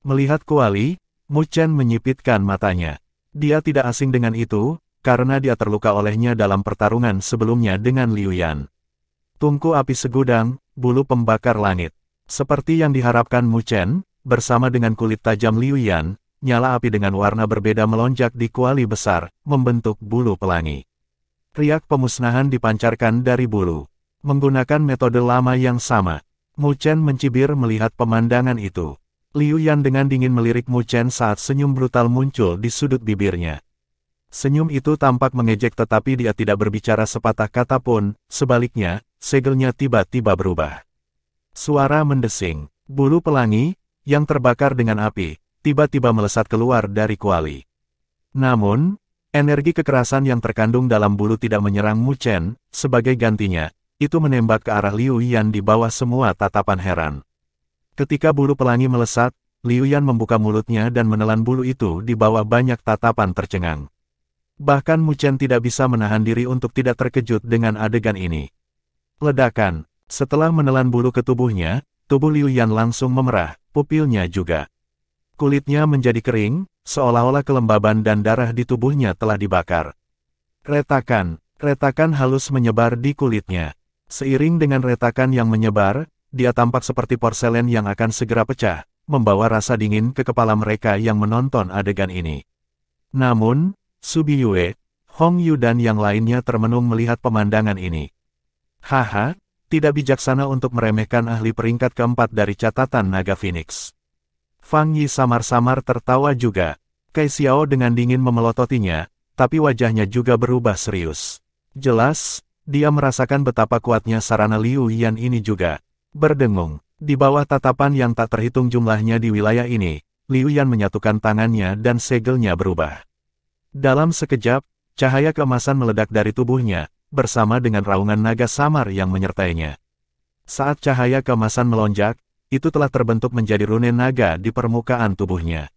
Melihat kuali, Mu Chen menyipitkan matanya. Dia tidak asing dengan itu, karena dia terluka olehnya dalam pertarungan sebelumnya dengan Liu Yan. Tungku api segudang, bulu pembakar langit. Seperti yang diharapkan Mu Chen, bersama dengan kulit tajam Liu Yan, nyala api dengan warna berbeda melonjak di kuali besar, membentuk bulu pelangi. Riak pemusnahan dipancarkan dari bulu. Menggunakan metode lama yang sama, Mu Chen mencibir melihat pemandangan itu. Liu Yan dengan dingin melirik Mu Chen saat senyum brutal muncul di sudut bibirnya. Senyum itu tampak mengejek tetapi dia tidak berbicara sepatah kata pun, sebaliknya, segelnya tiba-tiba berubah. Suara mendesing, bulu pelangi, yang terbakar dengan api, tiba-tiba melesat keluar dari kuali. Namun, energi kekerasan yang terkandung dalam bulu tidak menyerang Mu Chen, sebagai gantinya, itu menembak ke arah Liu Yan di bawah semua tatapan heran. Ketika bulu pelangi melesat, Liu Yan membuka mulutnya dan menelan bulu itu di bawah banyak tatapan tercengang. Bahkan Mu Chen tidak bisa menahan diri untuk tidak terkejut dengan adegan ini. Ledakan. Setelah menelan bulu ke tubuhnya, tubuh Liu Yan langsung memerah, pupilnya juga. Kulitnya menjadi kering, seolah-olah kelembaban dan darah di tubuhnya telah dibakar. Retakan. Retakan halus menyebar di kulitnya. Seiring dengan retakan yang menyebar, dia tampak seperti porselen yang akan segera pecah, membawa rasa dingin ke kepala mereka yang menonton adegan ini. Namun, Subi Yue, Hong Yu dan yang lainnya termenung melihat pemandangan ini. Haha, tidak bijaksana untuk meremehkan ahli peringkat keempat dari catatan Naga Phoenix. Fang Yi samar-samar tertawa juga. Kai Xiao dengan dingin memelototinya, tapi wajahnya juga berubah serius. Jelas, dia merasakan betapa kuatnya sarana Liu Yan ini juga. Berdengung, di bawah tatapan yang tak terhitung jumlahnya di wilayah ini, Liu Yan menyatukan tangannya dan segelnya berubah. Dalam sekejap, cahaya keemasan meledak dari tubuhnya, bersama dengan raungan naga samar yang menyertainya. Saat cahaya keemasan melonjak, itu telah terbentuk menjadi rune naga di permukaan tubuhnya.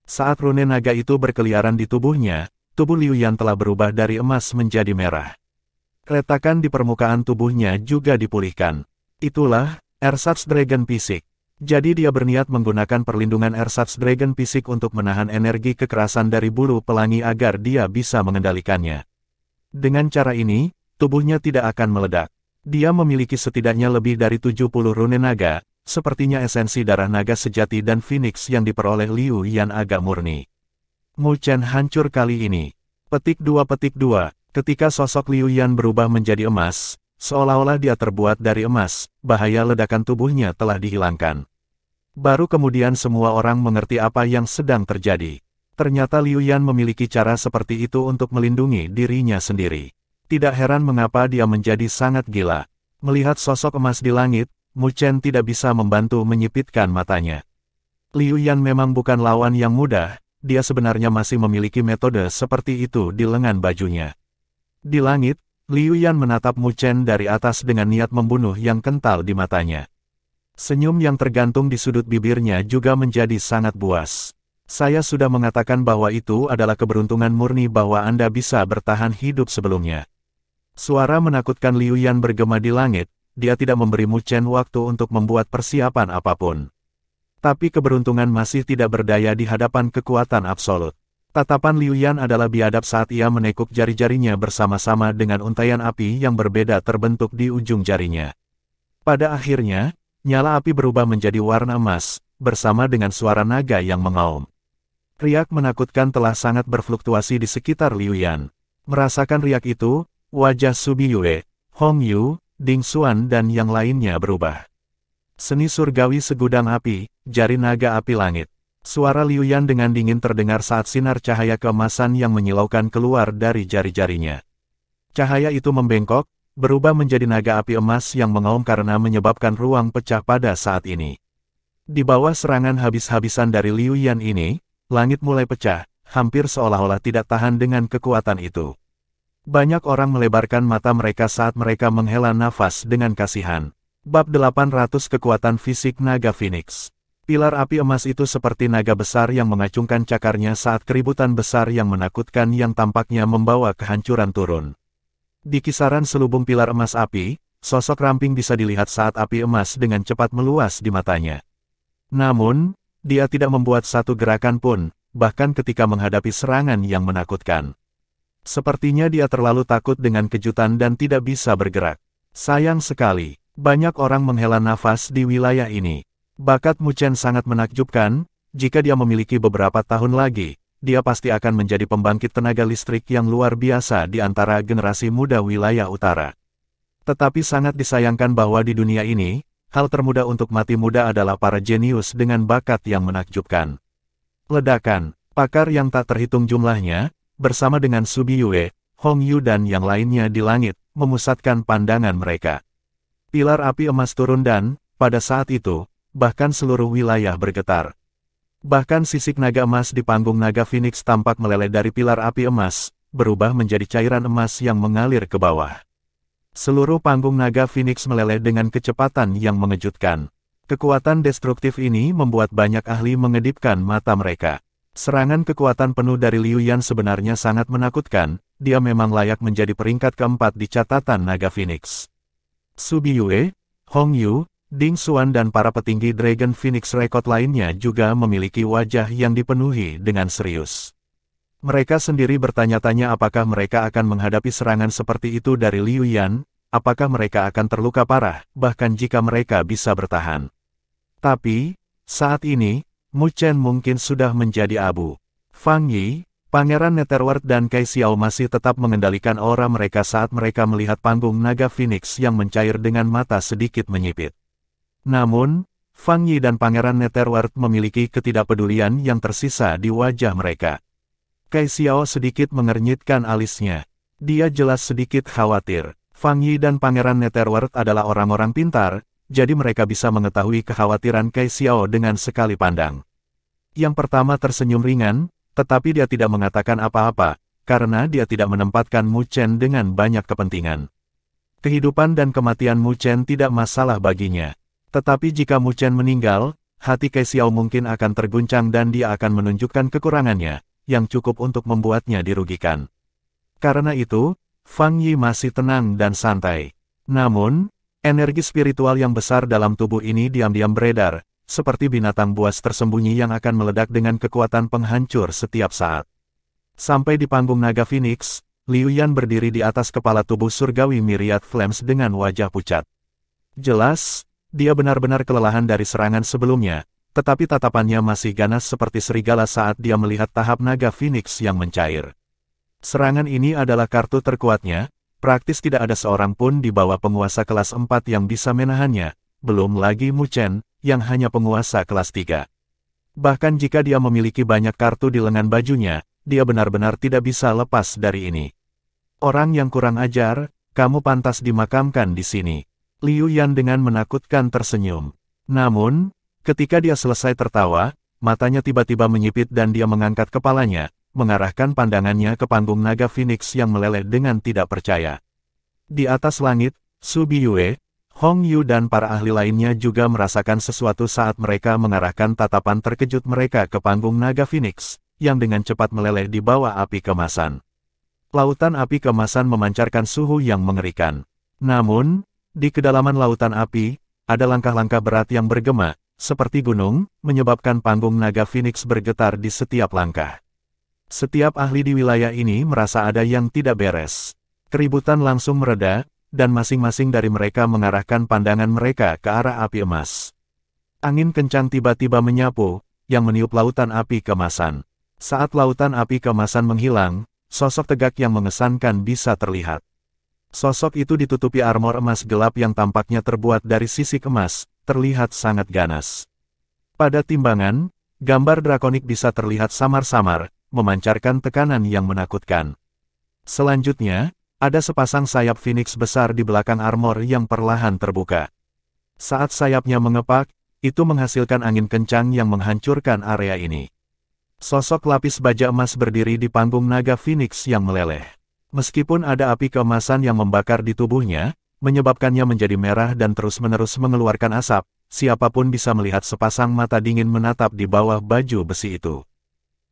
Saat rune naga itu berkeliaran di tubuhnya, tubuh Liu Yan telah berubah dari emas menjadi merah. Retakan di permukaan tubuhnya juga dipulihkan. Itulah, Ersatz Dragon Fisik. Jadi dia berniat menggunakan perlindungan Ersatz Dragon Fisik untuk menahan energi kekerasan dari bulu pelangi agar dia bisa mengendalikannya. Dengan cara ini, tubuhnya tidak akan meledak. Dia memiliki setidaknya lebih dari 70 rune naga, sepertinya esensi darah naga sejati dan Phoenix yang diperoleh Liu Yan agak murni. Mu Chen hancur kali ini. Petik 2. Ketika sosok Liu Yan berubah menjadi emas, seolah-olah dia terbuat dari emas, bahaya ledakan tubuhnya telah dihilangkan. Baru kemudian semua orang mengerti apa yang sedang terjadi. Ternyata Liu Yan memiliki cara seperti itu untuk melindungi dirinya sendiri. Tidak heran mengapa dia menjadi sangat gila. Melihat sosok emas di langit, Mu Chen tidak bisa membantu menyipitkan matanya. Liu Yan memang bukan lawan yang mudah, dia sebenarnya masih memiliki metode seperti itu di lengan bajunya. Di langit, Liu Yan menatap Mu Chen dari atas dengan niat membunuh yang kental di matanya. Senyum yang tergantung di sudut bibirnya juga menjadi sangat buas. Saya sudah mengatakan bahwa itu adalah keberuntungan murni bahwa Anda bisa bertahan hidup sebelumnya. Suara menakutkan Liu Yan bergema di langit, dia tidak memberi Mu Chen waktu untuk membuat persiapan apapun. Tapi keberuntungan masih tidak berdaya di hadapan kekuatan absolut. Tatapan Liu Yan adalah biadab saat ia menekuk jari-jarinya bersama-sama dengan untaian api yang berbeda terbentuk di ujung jarinya. Pada akhirnya, nyala api berubah menjadi warna emas, bersama dengan suara naga yang mengaum. Riak menakutkan telah sangat berfluktuasi di sekitar Liu Yan. Merasakan riak itu, wajah Subi Yue, Hong Yu, Ding Xuan dan yang lainnya berubah. Seni surgawi segudang api, jari naga api langit. Suara Liu Yan dengan dingin terdengar saat sinar cahaya keemasan yang menyilaukan keluar dari jari-jarinya. Cahaya itu membengkok, berubah menjadi naga api emas yang mengaum karena menyebabkan ruang pecah pada saat ini. Di bawah serangan habis-habisan dari Liu Yan ini, langit mulai pecah, hampir seolah-olah tidak tahan dengan kekuatan itu. Banyak orang melebarkan mata mereka saat mereka menghela nafas dengan kasihan. Bab 800 Kekuatan Fisik Naga Phoenix. Pilar api emas itu seperti naga besar yang mengacungkan cakarnya saat keributan besar yang menakutkan yang tampaknya membawa kehancuran turun. Di kisaran selubung pilar emas api, sosok ramping bisa dilihat saat api emas dengan cepat meluas di matanya. Namun, dia tidak membuat satu gerakan pun, bahkan ketika menghadapi serangan yang menakutkan. Sepertinya dia terlalu takut dengan kejutan dan tidak bisa bergerak. Sayang sekali. Banyak orang menghela nafas di wilayah ini. Bakat Mu Chen sangat menakjubkan, jika dia memiliki beberapa tahun lagi, dia pasti akan menjadi pembangkit tenaga listrik yang luar biasa di antara generasi muda wilayah utara. Tetapi sangat disayangkan bahwa di dunia ini, hal termudah untuk mati muda adalah para jenius dengan bakat yang menakjubkan. Ledakan, pakar yang tak terhitung jumlahnya, bersama dengan Subi Yue, Hong Yu dan yang lainnya di langit, memusatkan pandangan mereka. Pilar api emas turun dan, pada saat itu, bahkan seluruh wilayah bergetar. Bahkan sisik naga emas di panggung naga Phoenix tampak meleleh dari pilar api emas, berubah menjadi cairan emas yang mengalir ke bawah. Seluruh panggung naga Phoenix meleleh dengan kecepatan yang mengejutkan. Kekuatan destruktif ini membuat banyak ahli mengedipkan mata mereka. Serangan kekuatan penuh dari Liu Yan sebenarnya sangat menakutkan, dia memang layak menjadi peringkat keempat di catatan naga Phoenix. Subi Yue, Hong Yu, Ding Xuan dan para petinggi Dragon Phoenix Record lainnya juga memiliki wajah yang dipenuhi dengan serius. Mereka sendiri bertanya-tanya apakah mereka akan menghadapi serangan seperti itu dari Liu Yan, apakah mereka akan terluka parah, bahkan jika mereka bisa bertahan. Tapi, saat ini, Mu Chen mungkin sudah menjadi abu. Fang Yi, Pangeran Netherworld dan Kai Xiao masih tetap mengendalikan aura mereka saat mereka melihat panggung naga Phoenix yang mencair dengan mata sedikit menyipit. Namun, Fang Yi dan Pangeran Netherworld memiliki ketidakpedulian yang tersisa di wajah mereka. Kai Xiao sedikit mengernyitkan alisnya. Dia jelas sedikit khawatir. Fang Yi dan Pangeran Netherworld adalah orang-orang pintar, jadi mereka bisa mengetahui kekhawatiran Kai Xiao dengan sekali pandang. Yang pertama tersenyum ringan, tetapi dia tidak mengatakan apa-apa, karena dia tidak menempatkan Mu Chen dengan banyak kepentingan. Kehidupan dan kematian Mu Chen tidak masalah baginya. Tetapi jika Mu Chen meninggal, hati Kai Xiao mungkin akan terguncang dan dia akan menunjukkan kekurangannya, yang cukup untuk membuatnya dirugikan. Karena itu, Fang Yi masih tenang dan santai. Namun, energi spiritual yang besar dalam tubuh ini diam-diam beredar, seperti binatang buas tersembunyi yang akan meledak dengan kekuatan penghancur setiap saat. Sampai di panggung naga Phoenix, Liu Yan berdiri di atas kepala tubuh surgawi Myriad Flames dengan wajah pucat. Jelas, dia benar-benar kelelahan dari serangan sebelumnya, tetapi tatapannya masih ganas seperti serigala saat dia melihat tahap naga Phoenix yang mencair. Serangan ini adalah kartu terkuatnya, praktis tidak ada seorang pun di bawah penguasa kelas 4 yang bisa menahannya, belum lagi Mu Chen, yang hanya penguasa kelas 3. Bahkan jika dia memiliki banyak kartu di lengan bajunya, dia benar-benar tidak bisa lepas dari ini. Orang yang kurang ajar, kamu pantas dimakamkan di sini. Liu Yan dengan menakutkan tersenyum. Namun, ketika dia selesai tertawa, matanya tiba-tiba menyipit dan dia mengangkat kepalanya, mengarahkan pandangannya ke panggung naga Phoenix yang meleleh dengan tidak percaya. Di atas langit, Su Biyue, Hong Yu dan para ahli lainnya juga merasakan sesuatu saat mereka mengarahkan tatapan terkejut mereka ke panggung naga Phoenix, yang dengan cepat meleleh di bawah api kemasan. Lautan api kemasan memancarkan suhu yang mengerikan. Namun, di kedalaman lautan api, ada langkah-langkah berat yang bergema, seperti gunung, menyebabkan panggung naga Phoenix bergetar di setiap langkah. Setiap ahli di wilayah ini merasa ada yang tidak beres. Keributan langsung mereda, dan masing-masing dari mereka mengarahkan pandangan mereka ke arah api emas. Angin kencang tiba-tiba menyapu, yang meniup lautan api kemasan. Saat lautan api kemasan menghilang, sosok tegak yang mengesankan bisa terlihat. Sosok itu ditutupi armor emas gelap yang tampaknya terbuat dari sisik emas, terlihat sangat ganas. Pada timbangan, gambar drakonik bisa terlihat samar-samar, memancarkan tekanan yang menakutkan. Selanjutnya, ada sepasang sayap Phoenix besar di belakang armor yang perlahan terbuka. Saat sayapnya mengepak, itu menghasilkan angin kencang yang menghancurkan area ini. Sosok lapis baja emas berdiri di panggung naga Phoenix yang meleleh. Meskipun ada api keemasan yang membakar di tubuhnya, menyebabkannya menjadi merah dan terus-menerus mengeluarkan asap, siapapun bisa melihat sepasang mata dingin menatap di bawah baju besi itu.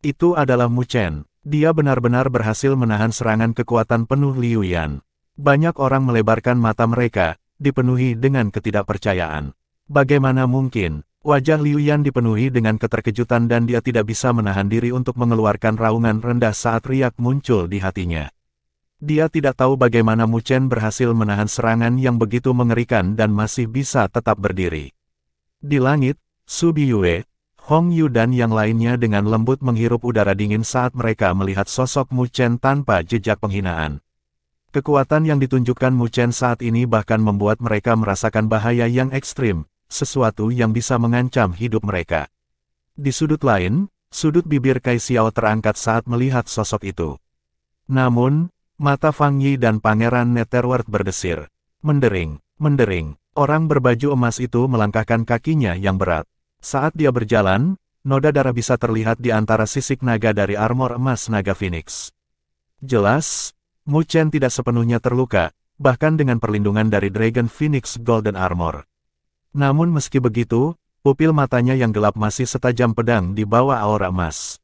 Itu adalah Mu Chen. Dia benar-benar berhasil menahan serangan kekuatan penuh Liu Yan. Banyak orang melebarkan mata mereka, dipenuhi dengan ketidakpercayaan. Bagaimana mungkin? Wajah Liu Yan dipenuhi dengan keterkejutan dan dia tidak bisa menahan diri untuk mengeluarkan raungan rendah saat riak muncul di hatinya. Dia tidak tahu bagaimana Mu Chen berhasil menahan serangan yang begitu mengerikan dan masih bisa tetap berdiri. Di langit, Su Biyue, Hong Yu dan yang lainnya dengan lembut menghirup udara dingin saat mereka melihat sosok Mu Chen tanpa jejak penghinaan. Kekuatan yang ditunjukkan Mu Chen saat ini bahkan membuat mereka merasakan bahaya yang ekstrim, sesuatu yang bisa mengancam hidup mereka. Di sudut lain, sudut bibir Kai Xiao terangkat saat melihat sosok itu. Namun, mata Fang Yi dan Pangeran Netherworld berdesir. Mendering, mendering. Orang berbaju emas itu melangkahkan kakinya yang berat. Saat dia berjalan, noda darah bisa terlihat di antara sisik naga dari armor emas naga Phoenix. Jelas, Mu Chen tidak sepenuhnya terluka, bahkan dengan perlindungan dari Dragon Phoenix Golden Armor. Namun meski begitu, pupil matanya yang gelap masih setajam pedang di bawah aura emas.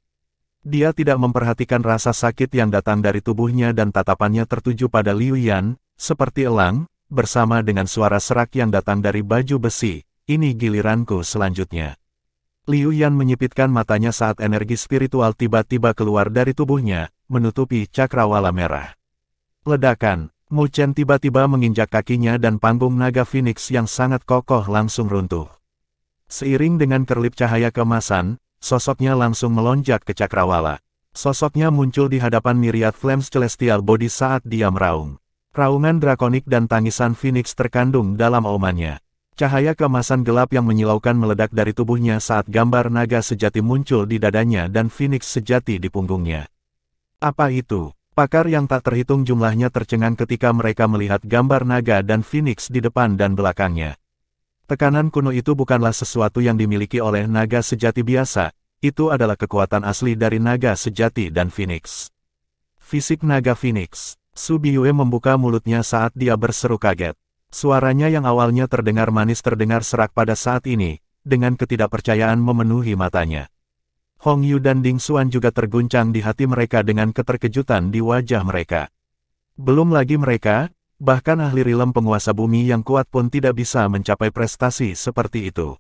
Dia tidak memperhatikan rasa sakit yang datang dari tubuhnya dan tatapannya tertuju pada Liu Yan, seperti elang, bersama dengan suara serak yang datang dari baju besi. Ini giliranku selanjutnya. Liu Yan menyipitkan matanya saat energi spiritual tiba-tiba keluar dari tubuhnya, menutupi cakrawala merah. Ledakan, Mu Chen tiba-tiba menginjak kakinya dan panggung naga Phoenix yang sangat kokoh langsung runtuh. Seiring dengan kerlip cahaya keemasan, sosoknya langsung melonjak ke cakrawala. Sosoknya muncul di hadapan Myriad Flames Celestial Body saat dia meraung. Raungan drakonik dan tangisan Phoenix terkandung dalam aumannya. Cahaya keemasan gelap yang menyilaukan meledak dari tubuhnya saat gambar naga sejati muncul di dadanya dan Phoenix sejati di punggungnya. Apa itu? Pakar yang tak terhitung jumlahnya tercengang ketika mereka melihat gambar naga dan Phoenix di depan dan belakangnya. Tekanan kuno itu bukanlah sesuatu yang dimiliki oleh naga sejati biasa, itu adalah kekuatan asli dari naga sejati dan Phoenix. Fisik naga Phoenix. Su Biyue membuka mulutnya saat dia berseru kaget. Suaranya yang awalnya terdengar manis terdengar serak pada saat ini, dengan ketidakpercayaan memenuhi matanya. Hong Yu dan Ding Xuan juga terguncang di hati mereka dengan keterkejutan di wajah mereka. Belum lagi mereka, bahkan ahli rilem penguasa bumi yang kuat pun tidak bisa mencapai prestasi seperti itu.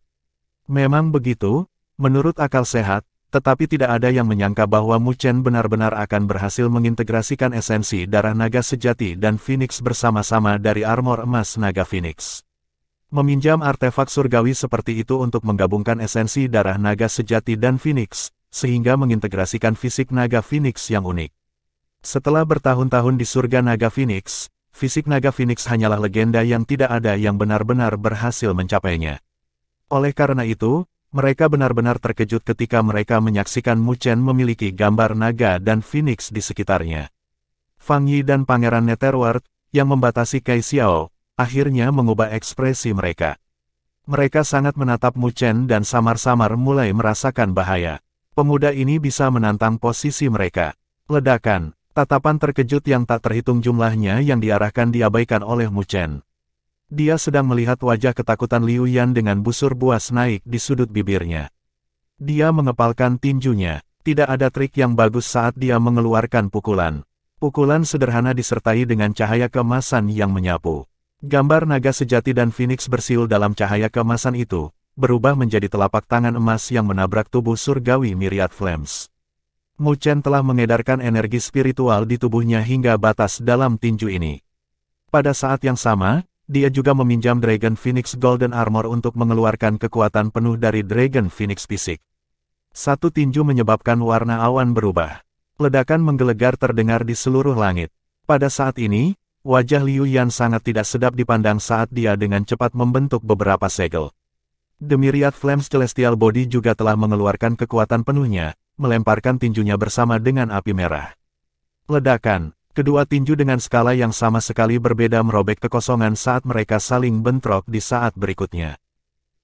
Memang begitu, menurut akal sehat, tetapi tidak ada yang menyangka bahwa Mu Chen benar-benar akan berhasil mengintegrasikan esensi darah naga sejati dan Phoenix bersama-sama dari armor emas naga Phoenix. Meminjam artefak surgawi seperti itu untuk menggabungkan esensi darah naga sejati dan Phoenix, sehingga mengintegrasikan fisik naga Phoenix yang unik. Setelah bertahun-tahun di surga naga Phoenix, fisik naga Phoenix hanyalah legenda yang tidak ada yang benar-benar berhasil mencapainya. Oleh karena itu, mereka benar-benar terkejut ketika mereka menyaksikan Mu Chen memiliki gambar naga dan Phoenix di sekitarnya. Fang Yi dan Pangeran Netherworld, yang membatasi Kai Xiao, akhirnya mengubah ekspresi mereka. Mereka sangat menatap Mu Chen dan samar-samar mulai merasakan bahaya. Pemuda ini bisa menantang posisi mereka. Ledakan, tatapan terkejut yang tak terhitung jumlahnya yang diarahkan diabaikan oleh Mu Chen. Dia sedang melihat wajah ketakutan Liu Yan dengan busur buas naik di sudut bibirnya. Dia mengepalkan tinjunya. Tidak ada trik yang bagus saat dia mengeluarkan pukulan. Pukulan sederhana disertai dengan cahaya keemasan yang menyapu. Gambar naga sejati dan Phoenix bersiul dalam cahaya keemasan itu, berubah menjadi telapak tangan emas yang menabrak tubuh surgawi Myriad Flames. Mu Chen telah mengedarkan energi spiritual di tubuhnya hingga batas dalam tinju ini. Pada saat yang sama, dia juga meminjam Dragon Phoenix Golden Armor untuk mengeluarkan kekuatan penuh dari Dragon Phoenix fisik. Satu tinju menyebabkan warna awan berubah. Ledakan menggelegar terdengar di seluruh langit. Pada saat ini, wajah Liu Yan sangat tidak sedap dipandang saat dia dengan cepat membentuk beberapa segel. The Myriad Flames Celestial Body juga telah mengeluarkan kekuatan penuhnya, melemparkan tinjunya bersama dengan api merah. Ledakan. Kedua tinju dengan skala yang sama sekali berbeda merobek kekosongan saat mereka saling bentrok di saat berikutnya.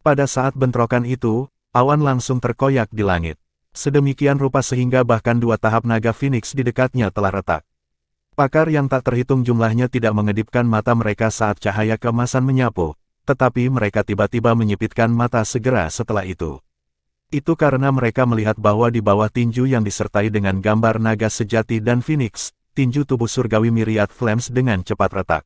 Pada saat bentrokan itu, awan langsung terkoyak di langit. Sedemikian rupa sehingga bahkan dua tahap naga Phoenix di dekatnya telah retak. Pakar yang tak terhitung jumlahnya tidak mengedipkan mata mereka saat cahaya keemasan menyapu, tetapi mereka tiba-tiba menyipitkan mata segera setelah itu. Itu karena mereka melihat bahwa di bawah tinju yang disertai dengan gambar naga sejati dan Phoenix, tinju tubuh surgawi Myriad Flames dengan cepat retak.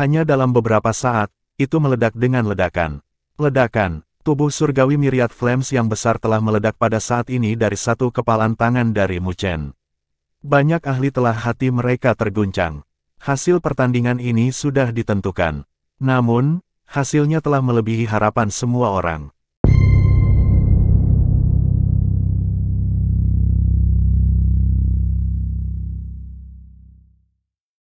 Hanya dalam beberapa saat, itu meledak dengan ledakan. Ledakan, tubuh surgawi Myriad Flames yang besar telah meledak pada saat ini dari satu kepalan tangan dari Mu Chen. Banyak ahli telah hati mereka terguncang. Hasil pertandingan ini sudah ditentukan. Namun, hasilnya telah melebihi harapan semua orang.